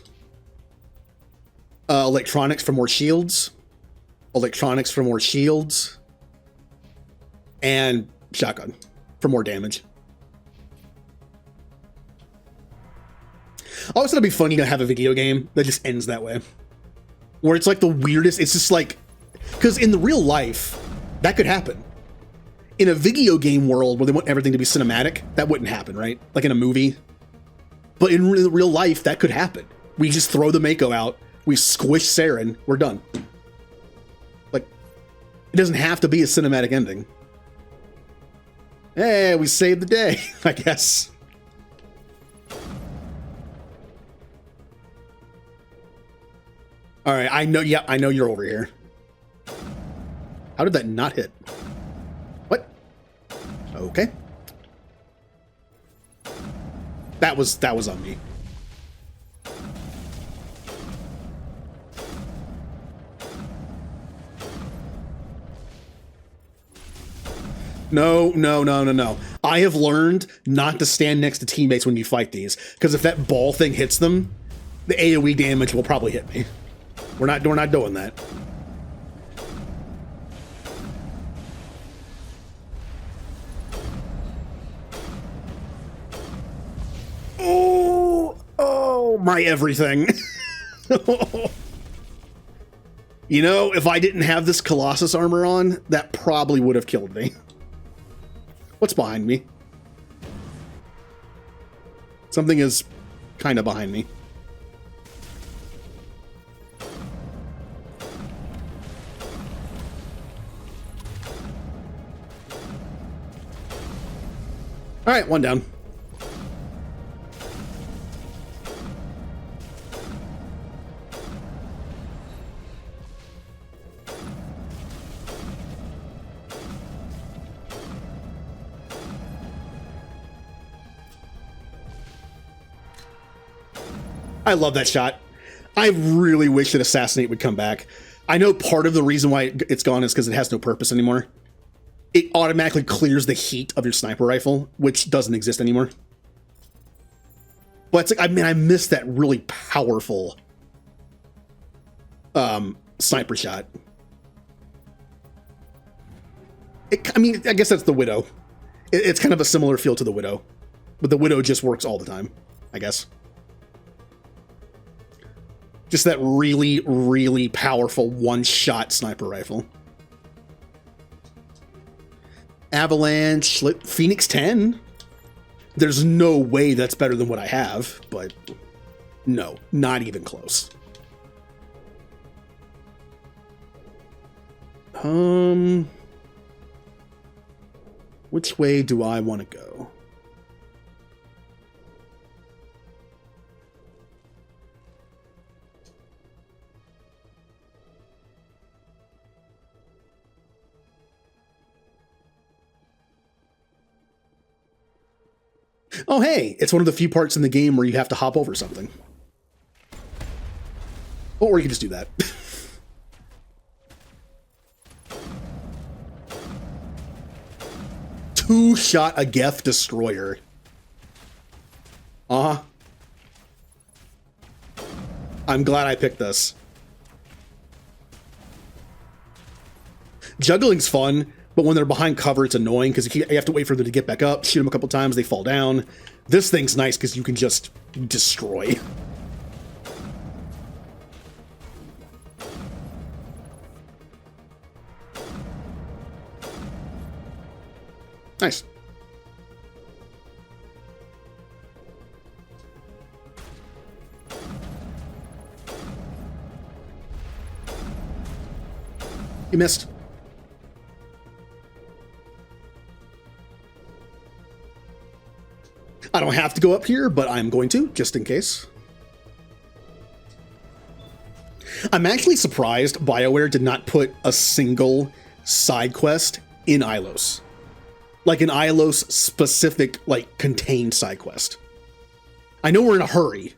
Electronics for more shields. Electronics for more shields. And shotgun for more damage. I always thought it'd be funny to have a video game that just ends that way. Where it's like the weirdest, it's just like, because in the real life, that could happen. In a video game world where they want everything to be cinematic, that wouldn't happen, right? Like in a movie. But in real life, that could happen. We just throw the Mako out, we squish Saren, we're done. Like, it doesn't have to be a cinematic ending. Hey, we saved the day, I guess. All right, I know, yeah, I know you're over here. How did that not hit? What? Okay. That was on me. No. I have learned not to stand next to teammates when you fight these, because if that ball thing hits them, the AoE damage will probably hit me. We're not doing that. Oh, my everything. You know, if I didn't have this Colossus armor on, that probably would have killed me. What's behind me? Something is kind of behind me. All right, one down. I love that shot. I really wish that Assassinate would come back. I know part of the reason why it's gone is because it has no purpose anymore. It automatically clears the heat of your sniper rifle, which doesn't exist anymore. But it's like, I mean, I miss that really powerful sniper shot. I mean, I guess that's the Widow. It's kind of a similar feel to the Widow, but the Widow just works all the time, I guess. Just that really, really powerful one-shot sniper rifle. Avalanche, Phoenix 10. There's no way that's better than what I have, but no, not even close. Which way do I want to go? Oh, hey, it's one of the few parts in the game where you have to hop over something. Or you can just do that. Two-shot a Geth Destroyer. Uh-huh. I'm glad I picked this. Juggling's fun, but when they're behind cover, it's annoying because you have to wait for them to get back up, shoot them a couple times, they fall down. This thing's nice because you can just destroy. Nice. You missed. I don't have to go up here, but I'm going to, just in case. I'm actually surprised BioWare did not put a single side quest in Ilos. Like an Ilos specific, like, contained side quest. I know we're in a hurry.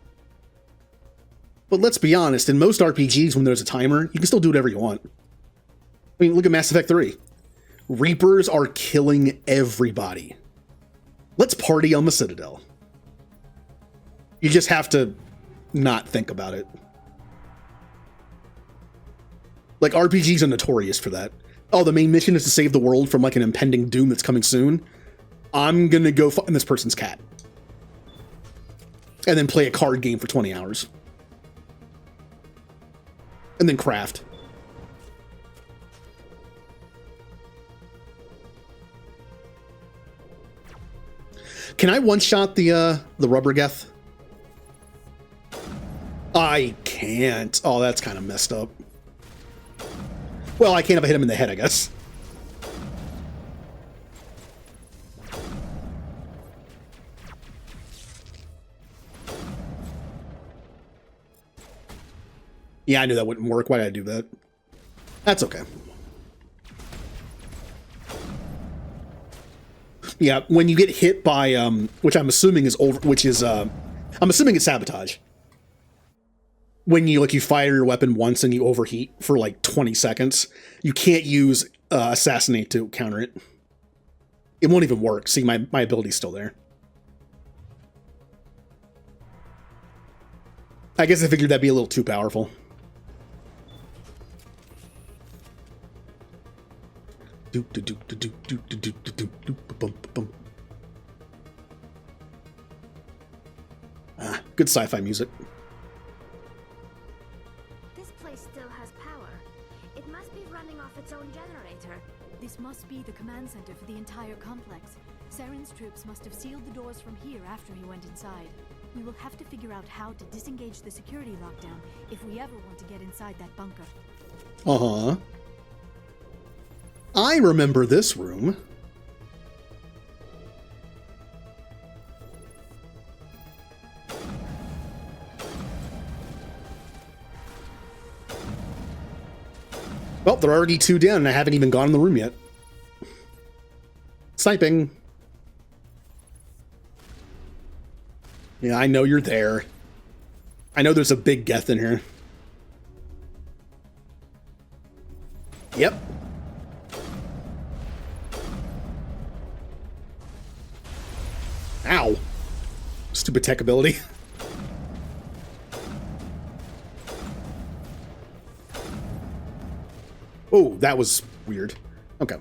But let's be honest, in most RPGs when there's a timer, you can still do whatever you want. I mean, look at Mass Effect 3. Reapers are killing everybody. Let's party on the Citadel. You just have to not think about it. Like, RPGs are notorious for that. Oh, the main mission is to save the world from, like, an impending doom that's coming soon. I'm gonna go find this person's cat. And then play a card game for 20 hours. And then craft. Can I one-shot the rubber Geth? I can't. Oh, that's kind of messed up. Well, I can't if I hit him in the head, I guess. Yeah, I knew that wouldn't work. Why did I do that? That's okay. Yeah, when you get hit by, which I'm assuming is I'm assuming it's sabotage. When you fire your weapon once and you overheat for like 20 seconds, you can't use Assassinate to counter it. It won't even work. See, my ability's still there. I guess I figured that'd be a little too powerful. Ah, good sci-fi music. This place still has power. It must be running off its own generator. This must be the command center for the entire complex. Saren's troops must have sealed the doors from here after he went inside. We will have to figure out how to disengage the security lockdown if we ever want to get inside that bunker. Uh-huh. I remember this room. Well, they're already 2 down and I haven't even gone in the room yet. Sniping. Yeah, I know you're there. I know there's a big Geth in here. Yep. Ow. Stupid tech ability. Oh, that was weird. Okay.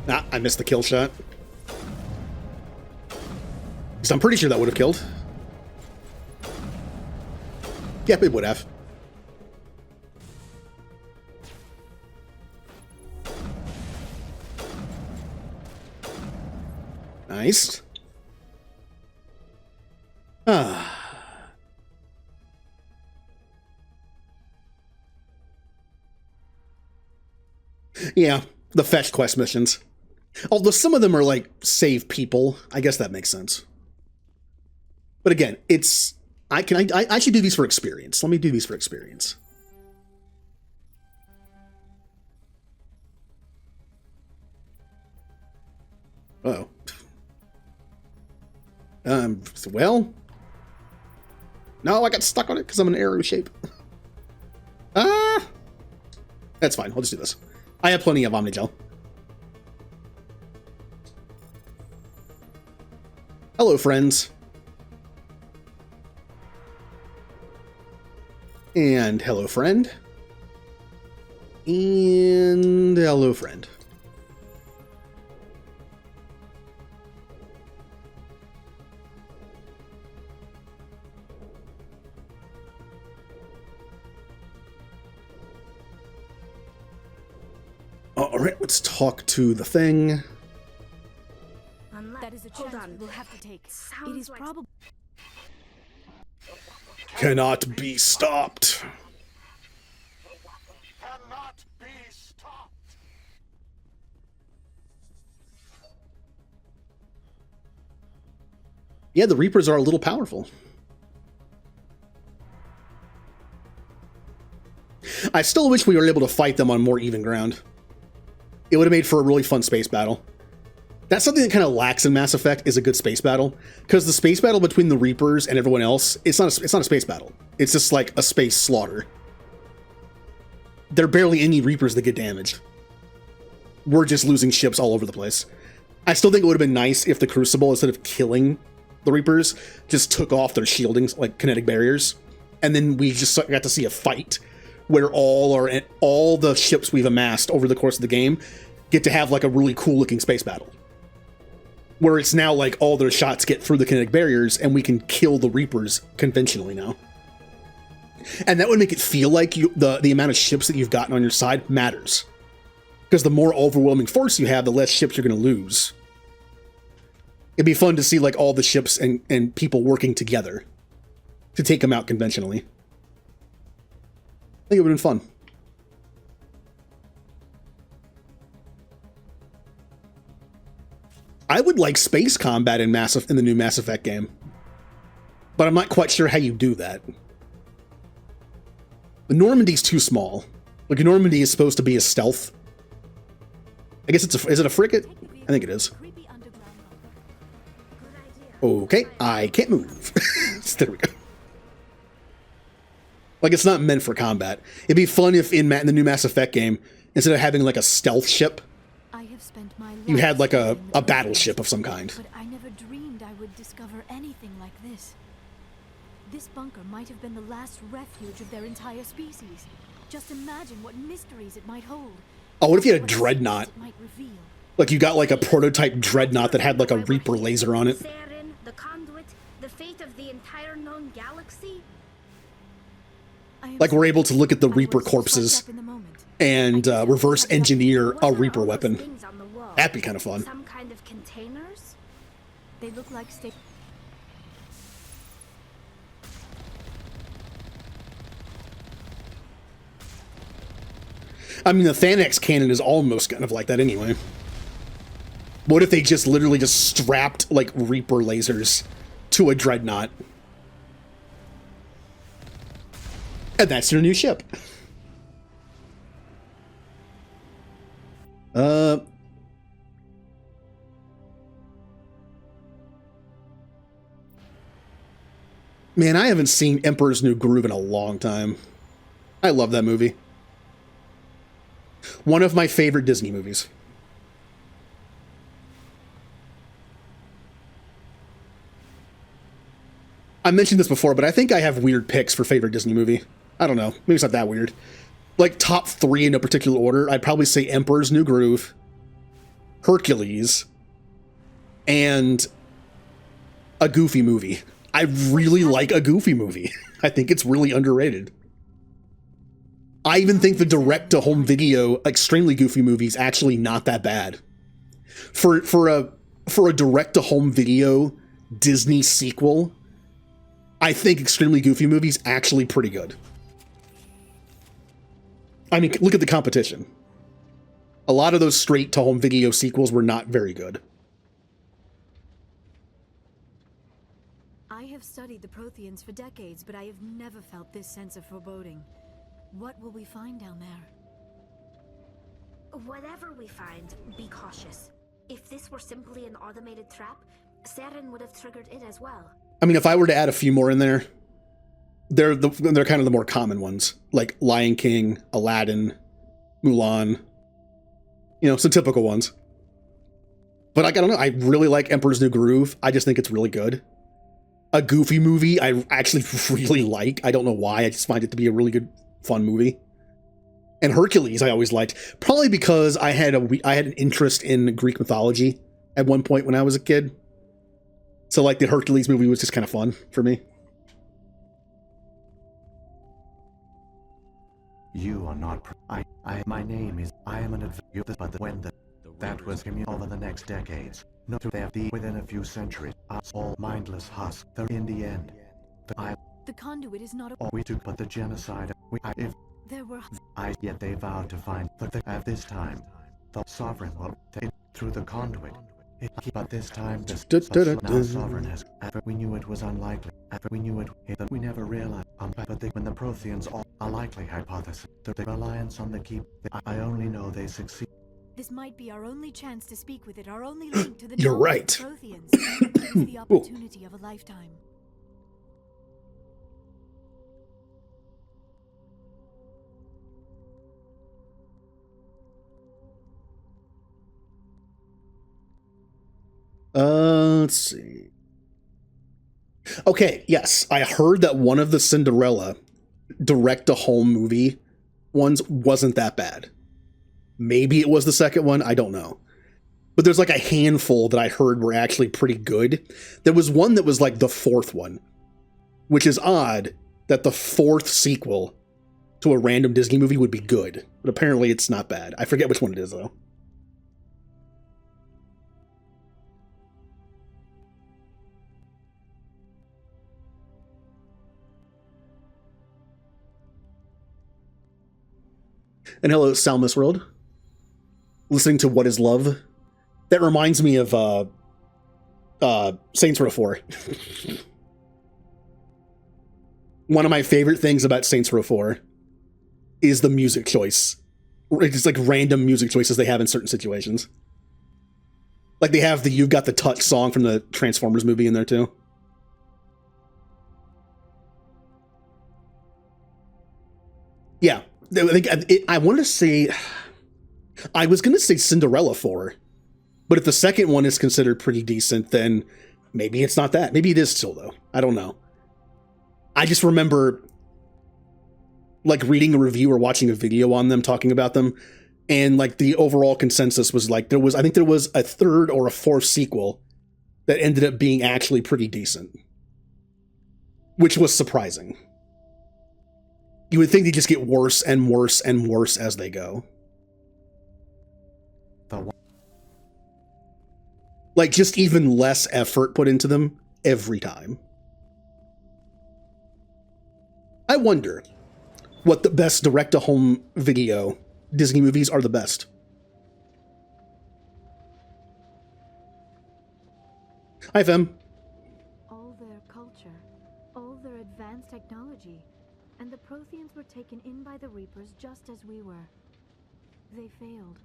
Ah, I missed the kill shot. Because I'm pretty sure that would have killed. Yep, it would have. Nice. Ah. Yeah, the fetch quest missions. Although some of them are like save people, I guess that makes sense. But again, it's I should do these for experience. Let me do these for experience. Uh-oh. Well. No, I got stuck on it because I'm an arrow shape. Ah! That's fine. I'll just do this. I have plenty of Omnigel. Hello, friends. And hello, friend. And hello, friend. All right, let's talk to the thing. That is a chance we will have to take. It is probably... Cannot be stopped. Cannot be stopped. Yeah, the Reapers are a little powerful. I still wish we were able to fight them on more even ground. It would have made for a really fun space battle. That's something that kind of lacks in Mass Effect, is a good space battle, because the space battle between the Reapers and everyone else, it's not a space battle. It's just like a space slaughter. There are barely any Reapers that get damaged. We're just losing ships all over the place. I still think it would have been nice if the Crucible, instead of killing the Reapers, just took off their shielding, like kinetic barriers, and then we just got to see a fight where all the ships we've amassed over the course of the game get to have like a really cool looking space battle. Where it's now like all their shots get through the kinetic barriers and we can kill the Reapers conventionally now. And that would make it feel like the amount of ships that you've gotten on your side matters. Because the more overwhelming force you have, the less ships you're going to lose. It'd be fun to see like all the ships and people working together to take them out conventionally. I think it would have been fun. I would like space combat in the new Mass Effect game. But I'm not quite sure how you do that. The Normandy's too small. Like, Normandy is supposed to be a stealth. I guess is it a frigate? I think it is. Okay, I can't move. There we go. Like, it's not meant for combat. It'd be fun if in the new Mass Effect game, instead of having like a stealth ship, I have spent my life you had like a battleship of some kind. But I never dreamed I would discover anything like this. This bunker might have been the last refuge of their entire species. Just imagine what mysteries it might hold. Oh, what if you had a dreadnought? It might reveal. Like you got like a prototype dreadnought that had like a Reaper laser on it. Saren, the conduit, the fate of the entire known galaxy. Like we're able to look at the Reaper corpses and reverse engineer a Reaper weapon. That'd be kind of fun. Some kind of containers? They look like I mean, the Thanax cannon is almost kind of like that anyway. What if they just literally just strapped like Reaper lasers to a dreadnought? And that's your new ship. Man, I haven't seen Emperor's New Groove in a long time. I love that movie. One of my favorite Disney movies. I mentioned this before, but I think I have weird picks for favorite Disney movie. I don't know. Maybe it's not that weird. Like top 3 in no particular order. I'd probably say Emperor's New Groove, Hercules, and a Goofy movie. I really like a Goofy movie. I think it's really underrated. I even think the direct-to-home video Extremely Goofy movie is actually not that bad. For a direct-to-home video Disney sequel, I think Extremely Goofy movie is actually pretty good. I mean, look at the competition. A lot of those straight-to-home video sequels were not very good. I have studied the Protheans for decades, but I have never felt this sense of foreboding. What will we find down there? Whatever we find, be cautious. If this were simply an automated trap, Saren would have triggered it as well. I mean, if I were to add a few more in there, they're kind of the more common ones, like Lion King, Aladdin, Mulan. You know, some typical ones. But like, I don't know, I really like Emperor's New Groove. I just think it's really good. A Goofy movie I actually really like. I don't know why. I just find it to be a really good, fun movie. And Hercules I always liked, probably because I had an interest in Greek mythology at one point when I was a kid. So like the Hercules movie was just kind of fun for me. You are not. My name is. I am an adventurer, but when that was over the next decades. No, to there be within a few centuries. Us all mindless husks. In the end, the conduit is not a. All we took, but the genocide. If there were. Yet they vowed to find. At this time, the sovereign will through the conduit. But this time, now sovereign has. We knew it was unlikely. We knew it. That we never realized. But when the Protheans all a likely hypothesis. The reliance on the keep. I only know they succeed. This might be our only chance to speak with it. Our only link to the. You're right. Protheans. It's the opportunity of a lifetime. Let's see. Okay, yes, I heard that one of the Cinderella direct-to-home movie ones wasn't that bad. Maybe it was the second one, I don't know. But there's like a handful that I heard were actually pretty good. There was one that was like the 4th one, which is odd that the 4th sequel to a random Disney movie would be good. But apparently it's not bad. I forget which one it is, though. And hello, Salmus World. Listening to What Is Love. That reminds me of Saints Row 4. One of my favorite things about Saints Row 4 is the music choice. It's like random music choices they have in certain situations. Like they have the You've Got the Touch song from the Transformers movie in there too. Yeah. I think I want to say, I was going to say Cinderella 4, but if the second one is considered pretty decent, then Maybe it's not that. Maybe it is still, though. I don't know. I just remember like reading a review or watching a video on them talking about them, and like the overall consensus was like I think there was a third or a fourth sequel that ended up being actually pretty decent, which was surprising. You would think they just get worse and worse and worse as they go. Like just even less effort put into them every time. I wonder what the best direct-to-home video Disney movies are the best. Hi, Fem. All their culture, all their advanced technology, and the Protheans were taken in by the Reapers just as we were. They failed.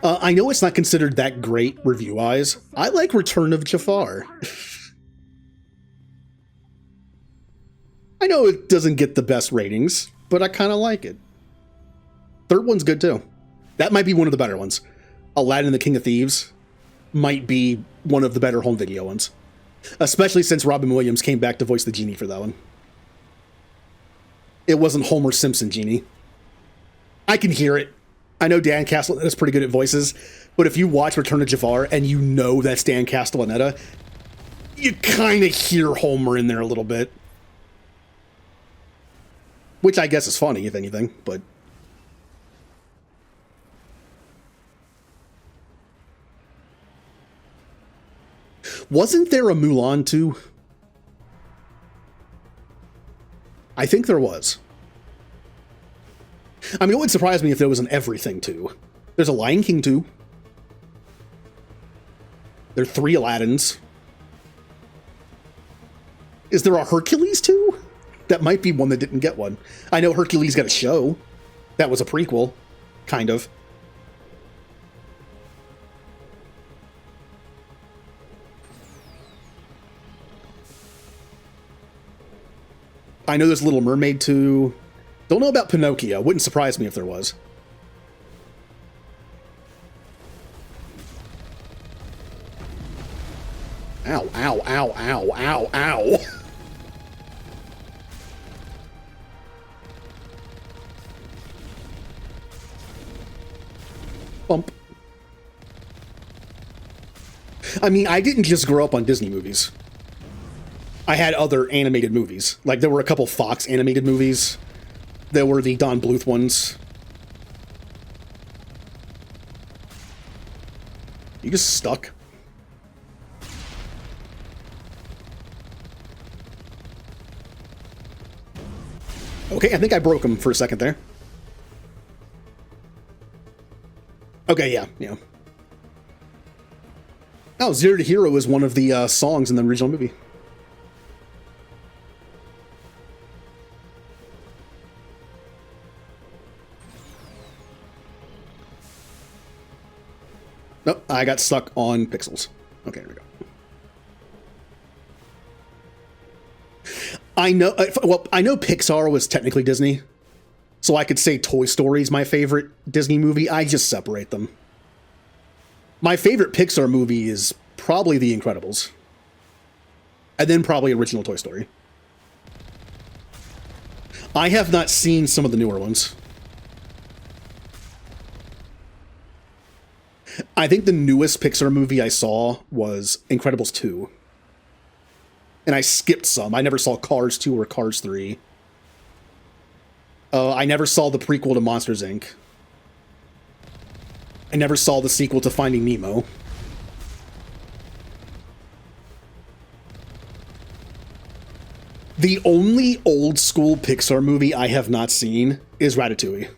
I know it's not considered that great review-wise. I like Return of Jafar. I know it doesn't get the best ratings, but I kind of like it. Third one's good too. That might be one of the better ones. Aladdin and the King of Thieves might be one of the better home video ones. Especially since Robin Williams came back to voice the genie for that one. It wasn't Homer Simpson genie. I can hear it. I know Dan Castellaneta is pretty good at voices, but if you watch Return of Jafar and you know that's Dan Castellaneta, you kind of hear Homer in there a little bit. Which I guess is funny, if anything, but... Wasn't there a Mulan 2? I think there was. I mean, it wouldn't surprise me if there was an Everything 2. There's a Lion King 2. There are 3 Aladdins. Is there a Hercules 2? That might be one that didn't get one. I know Hercules got a show. That was a prequel. Kind of. I know there's Little Mermaid 2. Don't know about Pinocchio. Wouldn't surprise me if there was. Ow, ow, ow, ow, ow, ow. Bump. I mean, I didn't just grow up on Disney movies. I had other animated movies. Like, there were a couple Fox animated movies. There were the Don Bluth ones. You just stuck. Okay, I think I broke him for a second there. Okay, yeah. Oh, Zero to Hero is one of the songs in the original movie. Nope, I got stuck on pixels. Okay, here we go. I know Pixar was technically Disney, so I could say Toy Story is my favorite Disney movie. I just separate them. My favorite Pixar movie is probably The Incredibles, and then probably original Toy Story. I have not seen some of the newer ones. I think the newest Pixar movie I saw was Incredibles 2. And I skipped some. I never saw Cars 2 or Cars 3. I never saw the prequel to Monsters, Inc. I never saw the sequel to Finding Nemo. The only old school Pixar movie I have not seen is Ratatouille.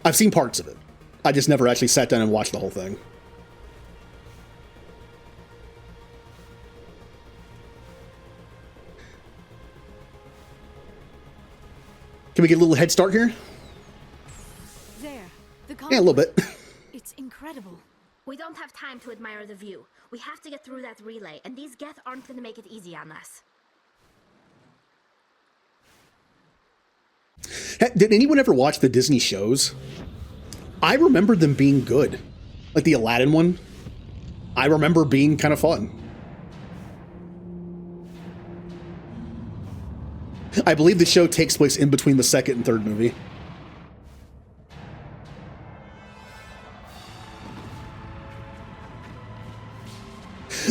I've seen parts of it. I just never actually sat down and watched the whole thing. Can we get a little head start here? There. Yeah, a little bit. It's incredible. We don't have time to admire the view. We have to get through that relay, and these Geth aren't going to make it easy on us. Did anyone ever watch the Disney shows? I remember them being good. Like the Aladdin one. I remember being kind of fun. I believe the show takes place in between the second and third movie.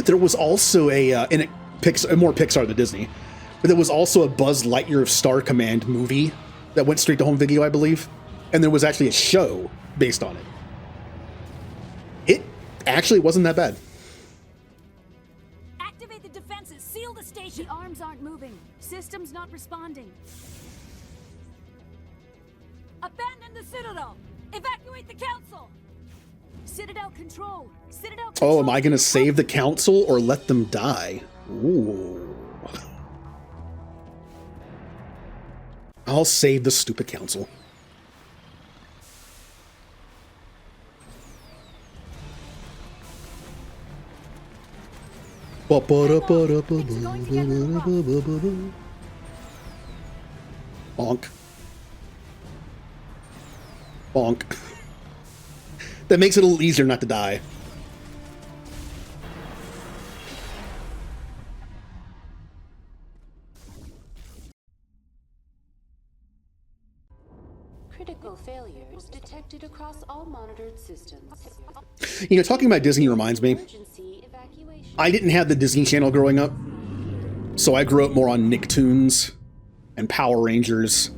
There was also a, and it more Pixar than Disney, but there was also a Buzz Lightyear of Star Command movie that went straight to home video, I believe. And there was actually a show based on it. It actually wasn't that bad. Activate the defenses. Seal the station. The arms aren't moving. Systems not responding. Abandon the Citadel. Evacuate the Council. Citadel control. Citadel Oh, control. am I gonna save the council or let them die? Ooh. I'll save the stupid council. Bonk. Bonk. That makes it a little easier not to die. Critical failures detected across all monitored systems. You know, talking about Disney reminds me, I didn't have the Disney Channel growing up, so I grew up more on Nicktoons and Power Rangers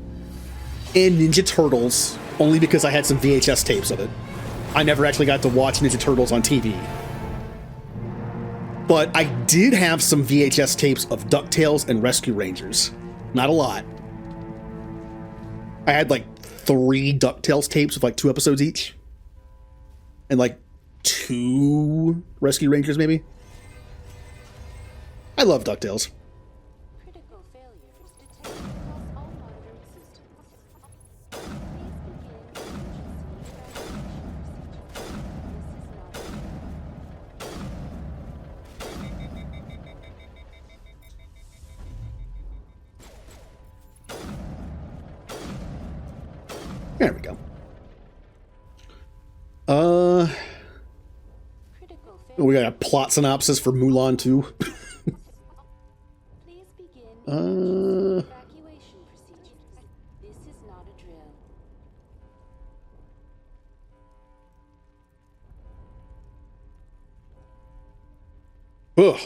and Ninja Turtles, only because I had some VHS tapes of it. I never actually got to watch Ninja Turtles on TV. But I did have some VHS tapes of DuckTales and Rescue Rangers. Not a lot. I had like 3 DuckTales tapes with like 2 episodes each. And like 2 Rescue Rangers, maybe. I love DuckTales. Critical failures detected across all monitored systems. There we go. We got a plot synopsis for Mulan 2. Please begin evacuation procedures. This is not a drill. Ugh.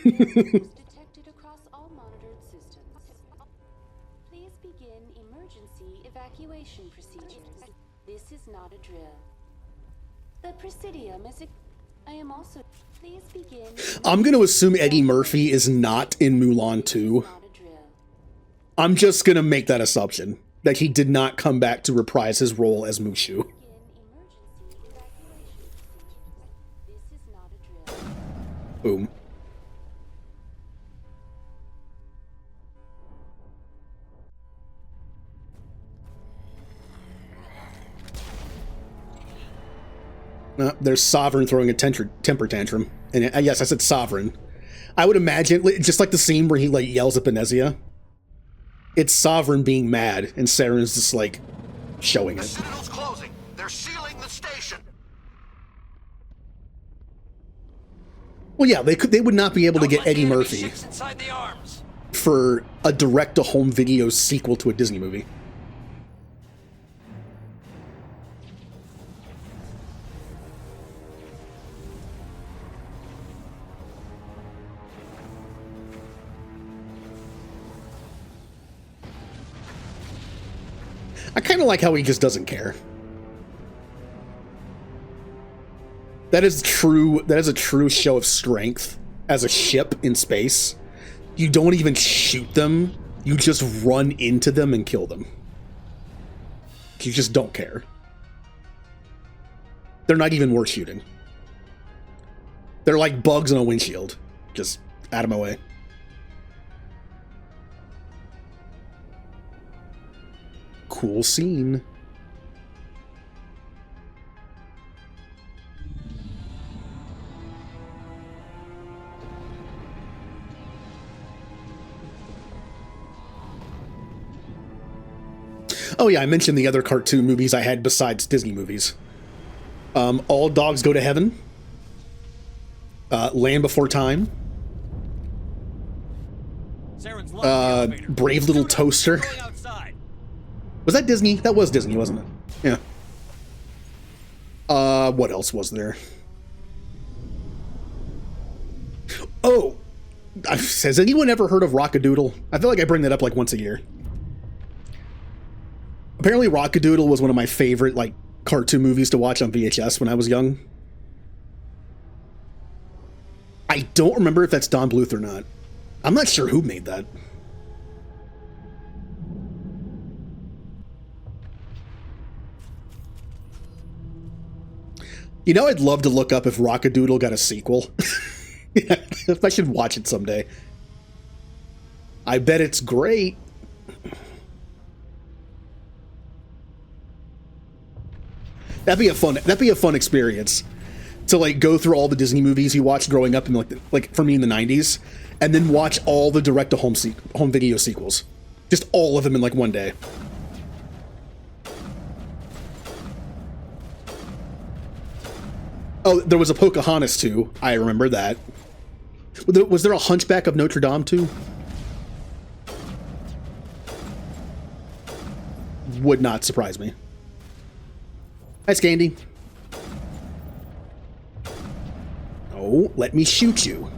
Detected across all monitored systems. Please begin emergency evacuation procedures. This is not a drill. The Presidium is. I am also. Please begin. I'm going to assume Eddie Murphy is not in Mulan 2. I'm just going to make that assumption, that he did not come back to reprise his role as Mushu. Boom. There's Sovereign throwing a temper tantrum. And yes, I said Sovereign. I would imagine, just like the scene where he like yells at Benezia, it's Sovereign being mad, and Saren's just like showing it. The Citadel's closing. They're sealing the station. Well, yeah, they would not be able to get Eddie Murphy Inside the arms. for a direct-to-home video sequel to a Disney movie. I kind of like how he just doesn't care. That is true. That is a true show of strength as a ship in space. You don't even shoot them. You just run into them and kill them. You just don't care. They're not even worth shooting. They're like bugs on a windshield. Just out of my way. Cool scene. Oh yeah, I mentioned the other cartoon movies I had besides Disney movies. All Dogs Go to Heaven. Land Before Time. Brave Little Toaster. Was that Disney? That was Disney, wasn't it? Yeah. What else was there? Oh, has anyone ever heard of Rockadoodle? I feel like I bring that up like once a year. Apparently Rockadoodle was one of my favorite like cartoon movies to watch on VHS when I was young. I don't remember if that's Don Bluth or not. I'm not sure who made that. You know, I'd love to look up if Rockadoodle got a sequel. I should watch it someday. I bet it's great. That'd be a fun experience to like go through all the Disney movies you watched growing up in like for me in the 90s, and then watch all the direct to home video sequels. Just all of them in like one day. Oh, there was a Pocahontas too. I remember that. Was there a Hunchback of Notre Dame too? Would not surprise me. Hi, Scandy. Oh, let me shoot you.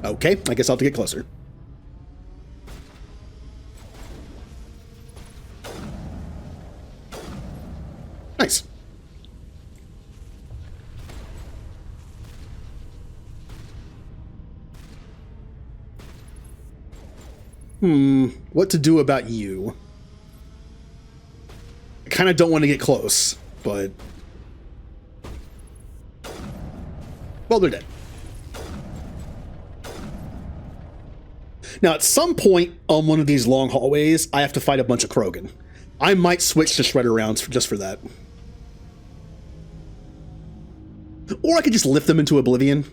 Okay, I guess I'll have to get closer. Nice. What to do about you? I kind of don't want to get close, but... well, they're dead. Now, at some point on one of these long hallways, I have to fight a bunch of Krogan. I might switch to Shredder rounds just for that. Or I could just lift them into oblivion.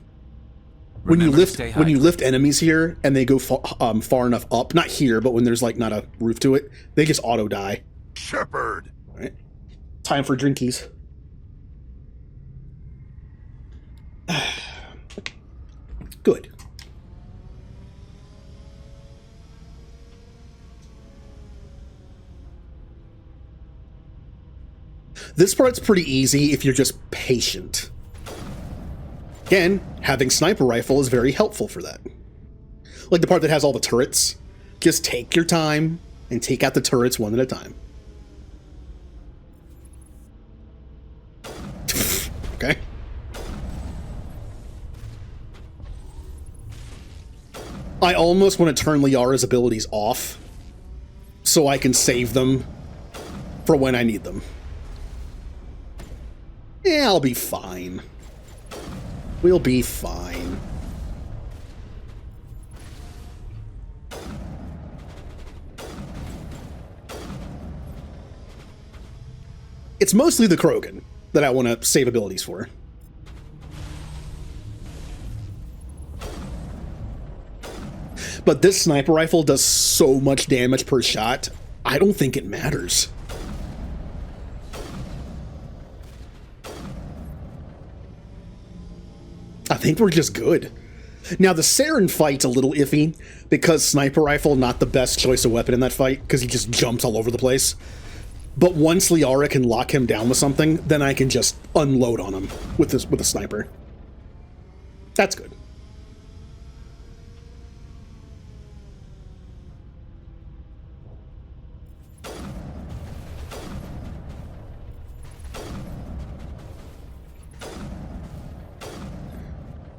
When you lift enemies here and they go far enough up, not here, but when there's like not a roof to it, they just auto die. Shepard. All right. Time for drinkies. Good. This part's pretty easy if you're just patient. Again, having sniper rifle is very helpful for that. Like the part that has all the turrets. Just take your time and take out the turrets one at a time. Okay. I almost want to turn Liara's abilities off so I can save them for when I need them. Yeah, I'll be fine. We'll be fine. It's mostly the Krogan that I want to save abilities for. But this sniper rifle does so much damage per shot, I don't think it matters. I think we're just good. Now, the Saren fight's a little iffy, because sniper rifle not the best choice of weapon in that fight, because he just jumps all over the place. But once Liara can lock him down with something, then I can just unload on him with a sniper. That's good.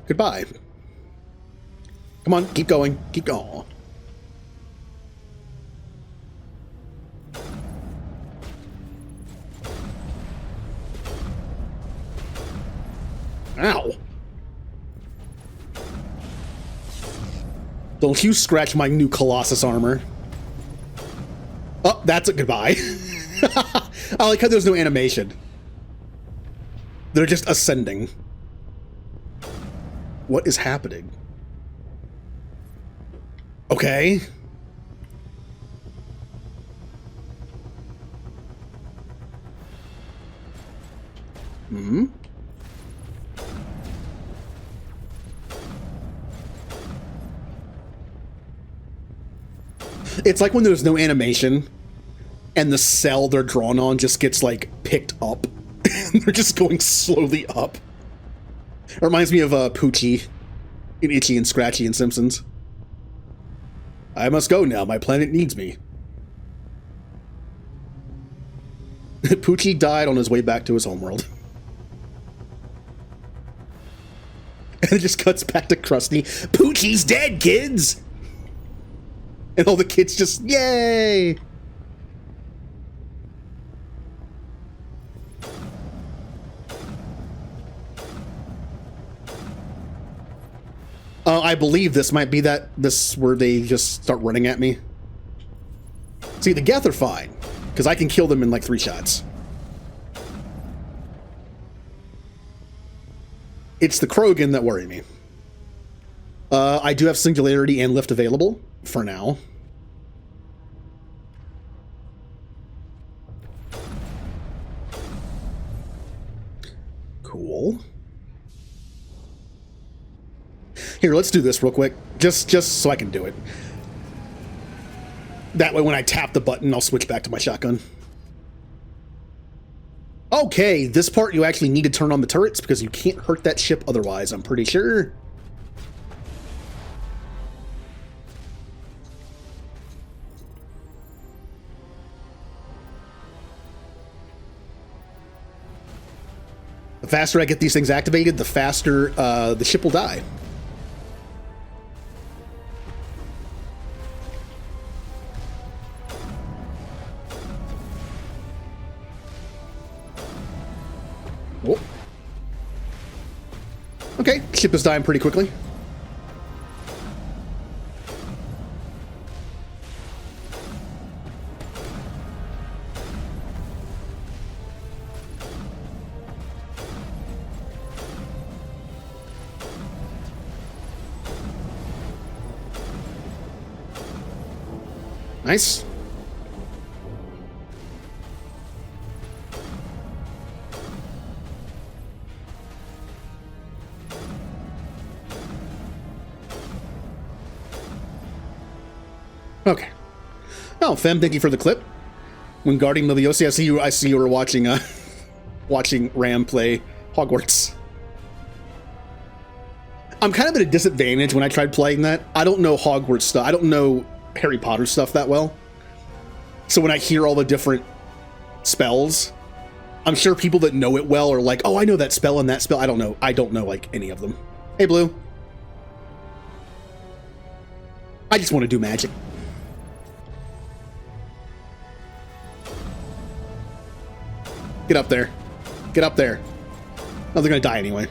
Goodbye. Come on, keep going. Keep going. Ow. Don't you scratch my new Colossus armor. Oh, that's a goodbye. I like how there's no animation. They're just ascending. What is happening? Okay. It's like when there's no animation and the cell they're drawn on just gets like picked up. They're just going slowly up. It reminds me of Poochie in Itchy and Scratchy and Simpsons. I must go now. My planet needs me. Poochie died on his way back to his homeworld. And it just cuts back to Krusty. Poochie's dead, kids! And all the kids just, yay! I believe this might be this where they just start running at me. See, the Geth are fine, because I can kill them in like 3 shots. It's the Krogan that worry me. I do have Singularity and Lift available for now. Cool. Here, let's do this real quick. Just so I can do it. That way when I tap the button, I'll switch back to my shotgun. Okay, this part you actually need to turn on the turrets because you can't hurt that ship otherwise, I'm pretty sure. The faster I get these things activated, the faster the ship will die. Oh. Okay, ship is dying pretty quickly. Nice. Okay. Oh, Fem, thank you for the clip. When guarding Leviosi, I see you were watching watching Ram play Hogwarts. I'm kind of at a disadvantage when I tried playing that. I don't know Hogwarts stuff. I don't know Harry Potter stuff that well. So when I hear all the different spells, I'm sure people that know it well are like, oh, I know that spell and that spell. I don't know. I don't know like any of them. Hey, Blue. I just want to do magic. Get up there. Get up there. Oh, they're gonna die anyway.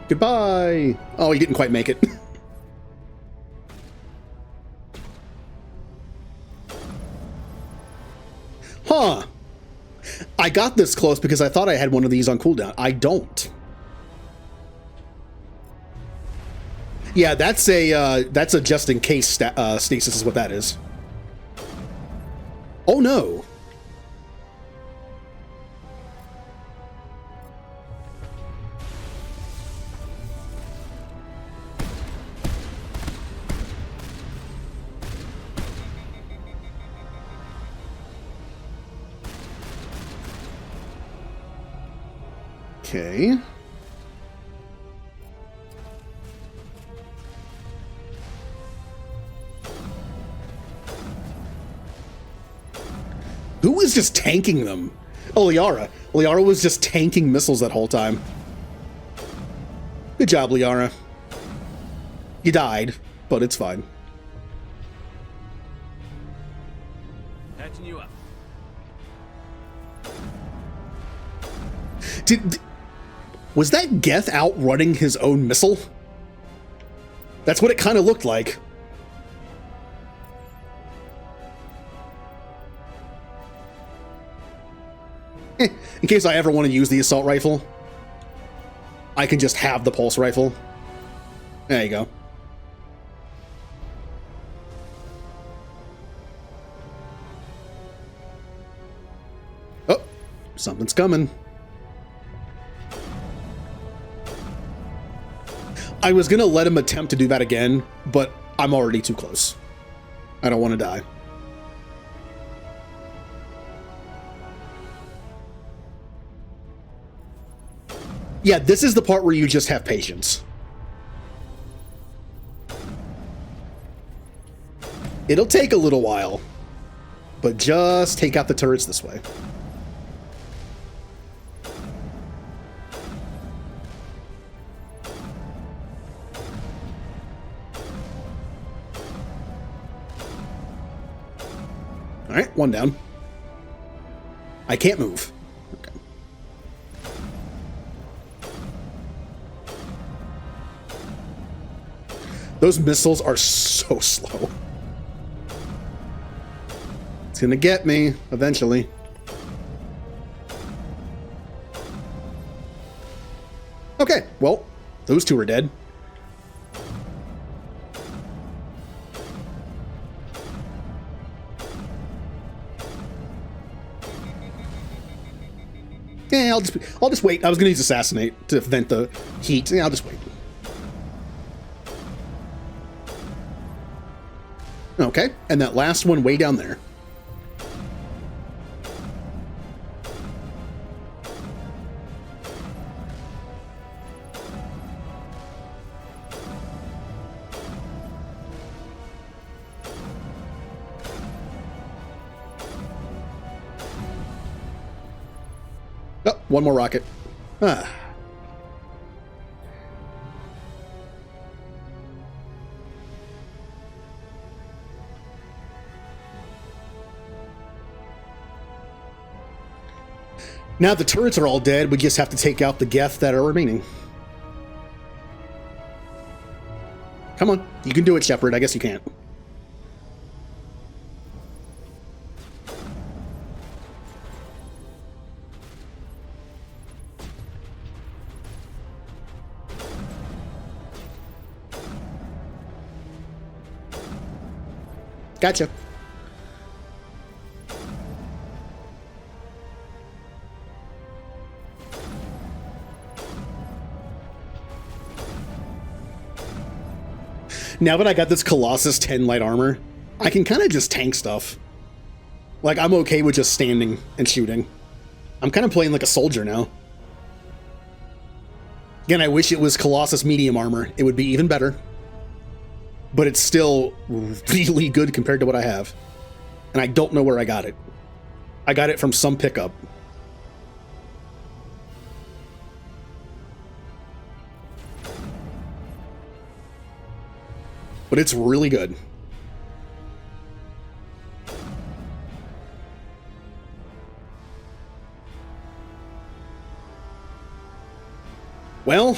Goodbye. Oh, he didn't quite make it. Huh. I got this close because I thought I had one of these on cooldown. I don't. Yeah, that's a just in case stasis is what that is. Oh no. Okay. Who was just tanking them? Oh, Liara. Liara was just tanking missiles that whole time. Good job, Liara. You died, but it's fine. Patching you up. Was that Geth outrunning his own missile? That's what it kind of looked like. In case I ever want to use the assault rifle, I can just have the pulse rifle. There you go. Oh, something's coming. I was gonna let him attempt to do that again, but I'm already too close. I don't want to die. Yeah, this is the part where you just have patience. It'll take a little while, but just take out the turrets this way. All right, one down. I can't move. Okay. Those missiles are so slow. It's gonna get me eventually. Okay, well, those two are dead. Yeah, I'll just wait. I was gonna use assassinate to vent the heat. Yeah, I'll just wait. Okay, and that last one way down there. Oh, one more rocket. Ah. Now the turrets are all dead, we just have to take out the Geth that are remaining. Come on, you can do it, Shepard. I guess you can't. Gotcha. Now that I got this Colossus 10 light armor, I can kind of just tank stuff. Like, I'm okay with just standing and shooting. I'm kind of playing like a soldier now. Again, I wish it was Colossus medium armor. It would be even better. But it's still really good compared to what I have. And I don't know where I got it. I got it from some pickup. But it's really good. Well,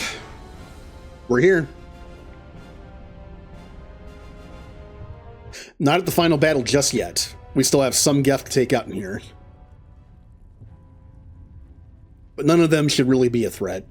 we're here. Not at the final battle just yet. We still have some Geth to take out in here. But none of them should really be a threat.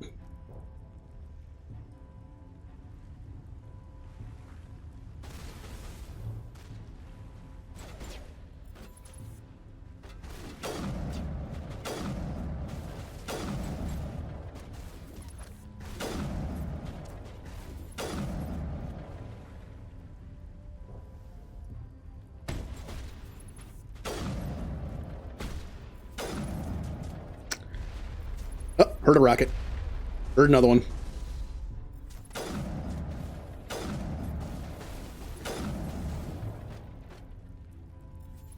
Oh, heard a rocket. Heard another one.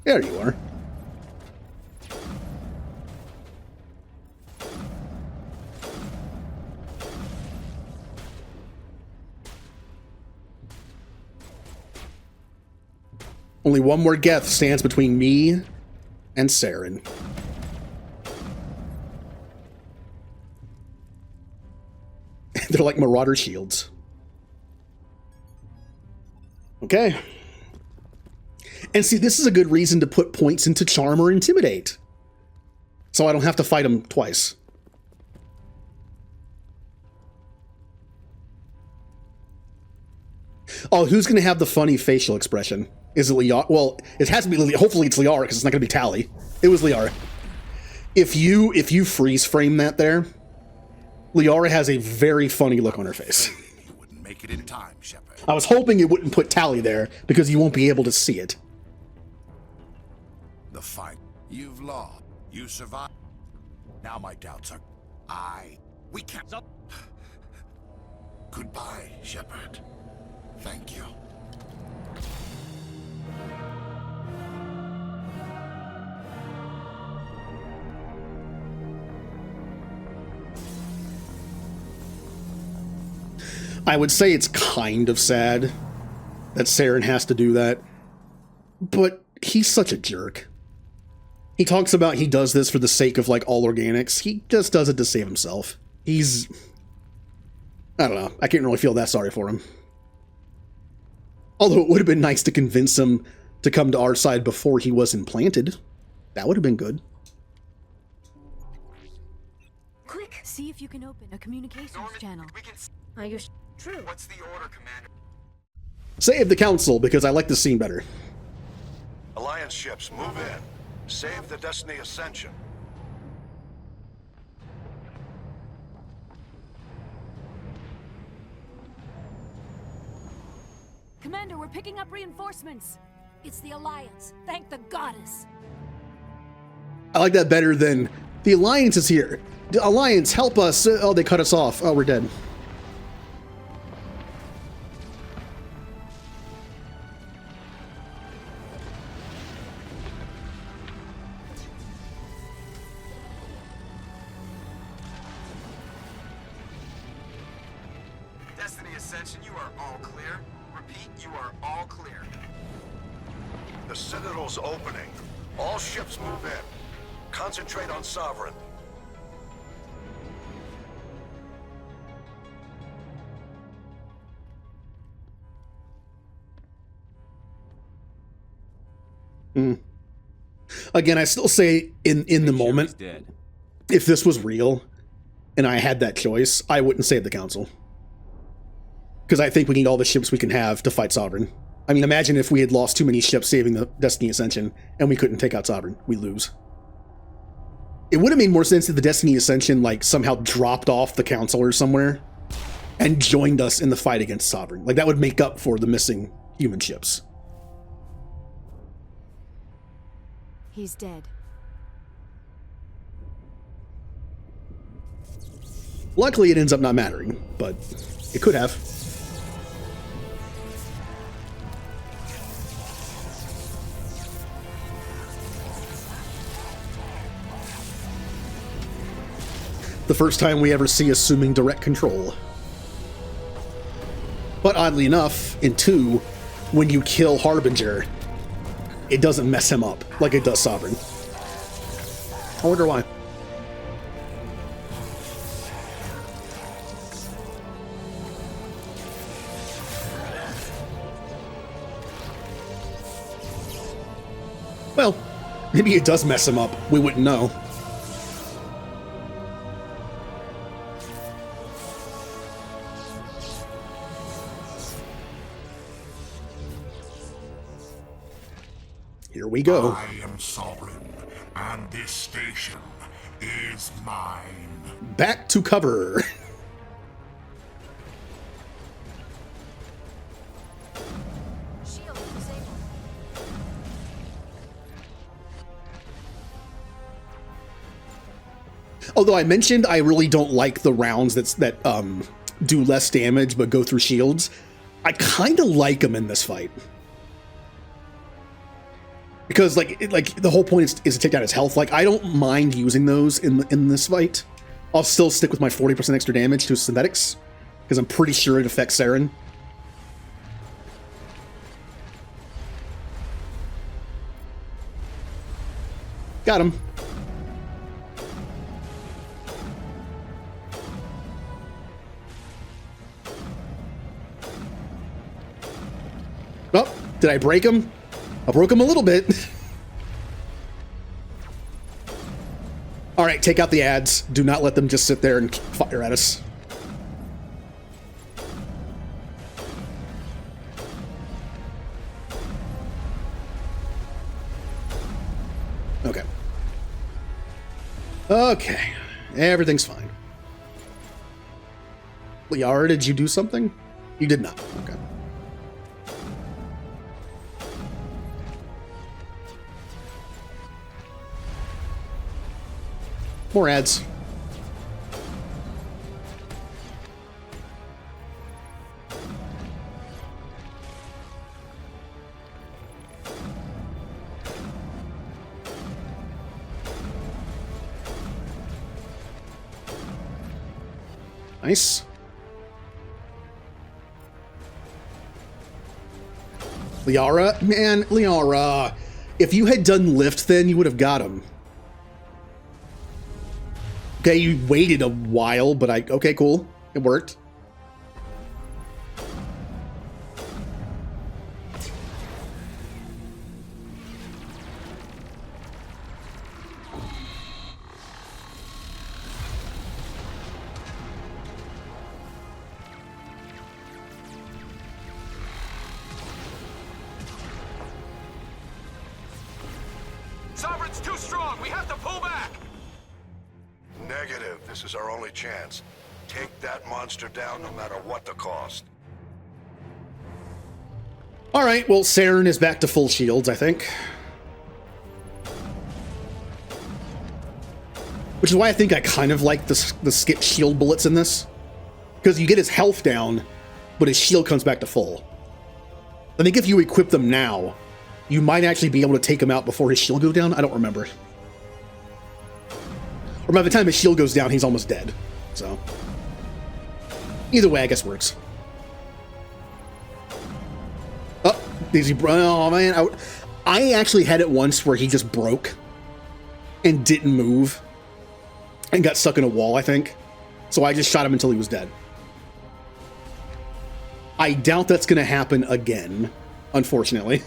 There you are. Only one more Geth stands between me and Saren. They're like Marauder shields. Okay. And see, this is a good reason to put points into Charm or Intimidate. So I don't have to fight them twice. Oh, who's going to have the funny facial expression? Is it Liara? Well, it has to be, hopefully it's Liara, because it's not going to be Tali. It was Liara. If you freeze frame that there, Liara has a very funny look on her face. You wouldn't make it in time, Shepard. I was hoping it wouldn't put Tally there, because you won't be able to see it. The fight. You've lost. You survived. Now my doubts are... We can't... Goodbye, Shepard. Thank you. I would say it's kind of sad that Saren has to do that, but he's such a jerk. He talks about he does this for the sake of, like, all organics. He just does it to save himself. He's... I don't know. I can't really feel that sorry for him. Although it would have been nice to convince him to come to our side before he was implanted. That would have been good. Quick! See if you can open a communications channel. Are you true? What's the order, Commander? Save the Council, because I like the scene better. Alliance ships, move in. Save the Destiny Ascension. Commander, we're picking up reinforcements. It's the Alliance. Thank the goddess. I like that better than, the Alliance is here. The Alliance, help us. Oh, they cut us off. Oh, we're dead. Destiny Ascension, you are all clear. Repeat, you are all clear. The Citadel's opening. All ships move in. Concentrate on Sovereign. Again, I still say in the moment, if this was real and I had that choice, I wouldn't save the Council. Because I think we need all the ships we can have to fight Sovereign. I mean, imagine if we had lost too many ships saving the Destiny Ascension and we couldn't take out Sovereign. We lose. It would have made more sense if the Destiny Ascension, like, somehow dropped off the Council or somewhere and joined us in the fight against Sovereign. Like, that would make up for the missing human ships. He's dead. Luckily, it ends up not mattering, but it could have. The first time we ever see assuming direct control. But oddly enough, in 2, when you kill Harbinger, it doesn't mess him up like it does Sovereign. I wonder why. Well, maybe it does mess him up. We wouldn't know. Here we go. I am Sovereign, and this station is mine. Back to cover. Shield disabled. Although I mentioned I really don't like the rounds that do less damage but go through shields. I kind of like them in this fight. Because like the whole point is to take down his health. Like, I don't mind using those in this fight. I'll still stick with my 40% extra damage to synthetics, because I'm pretty sure it affects Saren. Got him. Oh, did I break him? I broke him a little bit. All right, take out the ads. Do not let them just sit there and fire at us. Okay. Okay. Everything's fine. Liara, did you do something? You did not. Okay. More ads. Nice. Liara? Man, Liara. If you had done lift then, you would have got him. Okay, you waited a while, but okay, cool. It worked. Sovereign's too strong. We have to pull back. Negative. This is our only chance. Take that monster down no matter what the cost. All right, well, Saren is back to full shields, I think. Which is why I think I kind of like the skip shield bullets in this. Because you get his health down, but his shield comes back to full. I think if you equip them now, you might actually be able to take him out before his shield goes down. I don't remember. Or by the time his shield goes down, he's almost dead. So, either way, I guess works. Oh, Daisy, oh man, I actually had it once where he just broke and didn't move and got stuck in a wall, I think. So I just shot him until he was dead. I doubt that's going to happen again, unfortunately.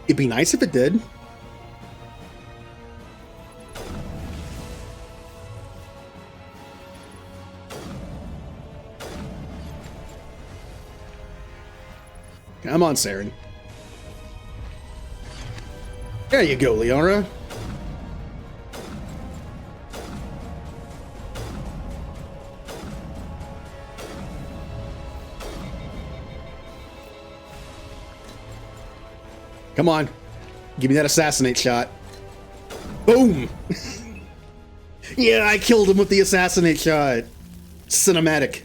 It'd be nice if it did. Come on, Saren. There you go, Liara. Come on. Give me that assassinate shot. Boom! Yeah, I killed him with the assassinate shot. Cinematic.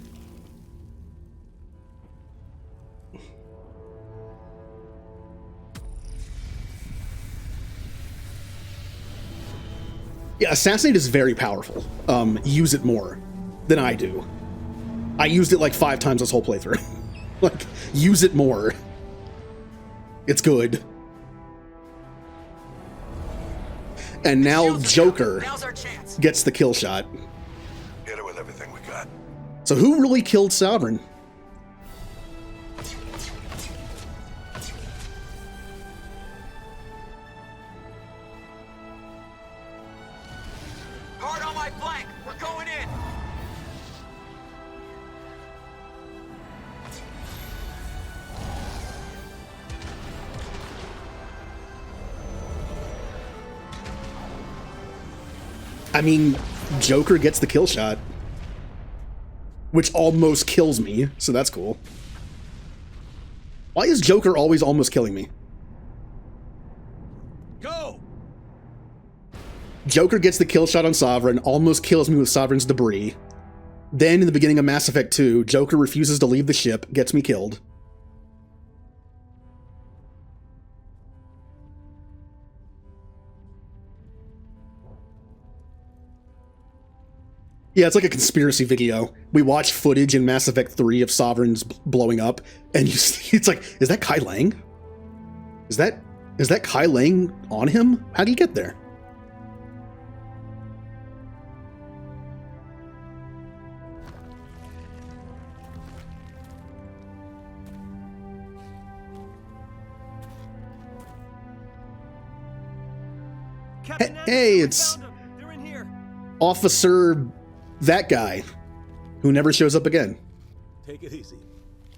Yeah, assassinate is very powerful. Use it more than I do. I used it like 5 times this whole playthrough. Like, use it more. It's good. And now Joker gets the kill shot. Hit it with everything we got. So who really killed Sovereign? Hard on my flank. We're going in. I mean, Joker gets the kill shot, which almost kills me, so that's cool. Why is Joker always almost killing me? Go! Joker gets the kill shot on Sovereign, almost kills me with Sovereign's debris. Then, in the beginning of Mass Effect 2, Joker refuses to leave the ship, gets me killed. Yeah, it's like a conspiracy video. We watch footage in Mass Effect 3 of Sovereigns blowing up, and you see, it's like, is that Kai Lang? Is that Kai Lang on him? How do you get there? Hey, it's Officer that guy who never shows up again. Take it easy.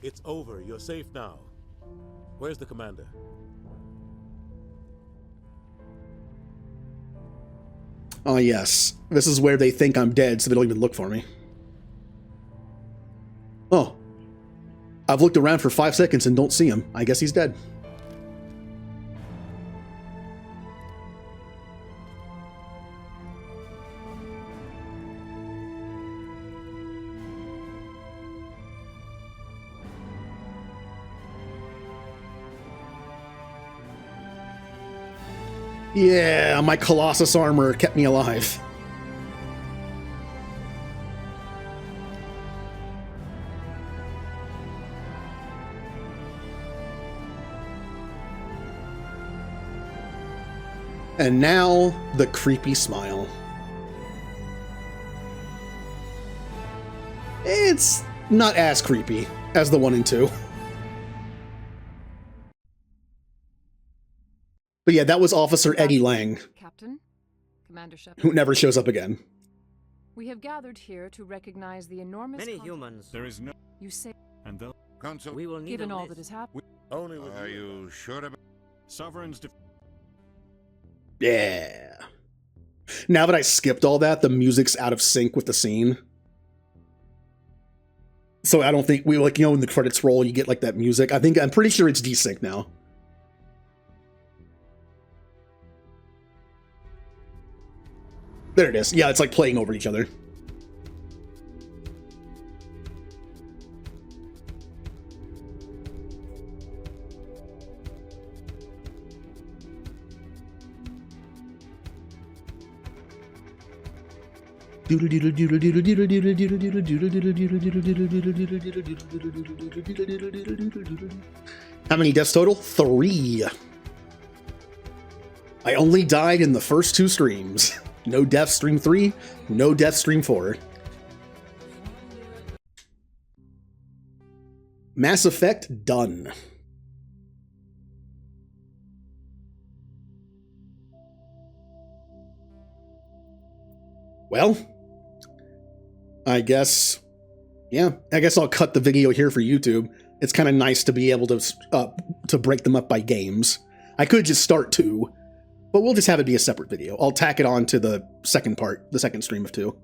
It's over. You're safe now. Where's the commander? Oh yes, this is where they think I'm dead, so they don't even look for me. Oh. I've looked around for 5 seconds and don't see him. I guess he's dead. Yeah, my Colossus armor kept me alive. And now, the creepy smile. It's not as creepy as the 1 and 2. But yeah, that was Officer Eddie Lang, Captain, Commander Shepard. who never shows up again. We have gathered here to recognize the enormous. Many humans. There is no. You say. And they'll. Consul. We will need Given a all list. that has happened. Only with Are you sure about? Sovereign's. Yeah. Now that I skipped all that, the music's out of sync with the scene. So I don't think we, like, you know, when the credits roll, you get like that music. I'm pretty sure it's desync now. There it is. Yeah, it's like playing over each other. How many deaths total? 3. I only died in the first 2 streams. No death stream 3, no death stream 4. Mass Effect done. Well, I guess I'll cut the video here for YouTube. It's kind of nice to be able to break them up by games. I could just start 2, but we'll just have it be a separate video. I'll tack it on to the second part, the second stream of 2.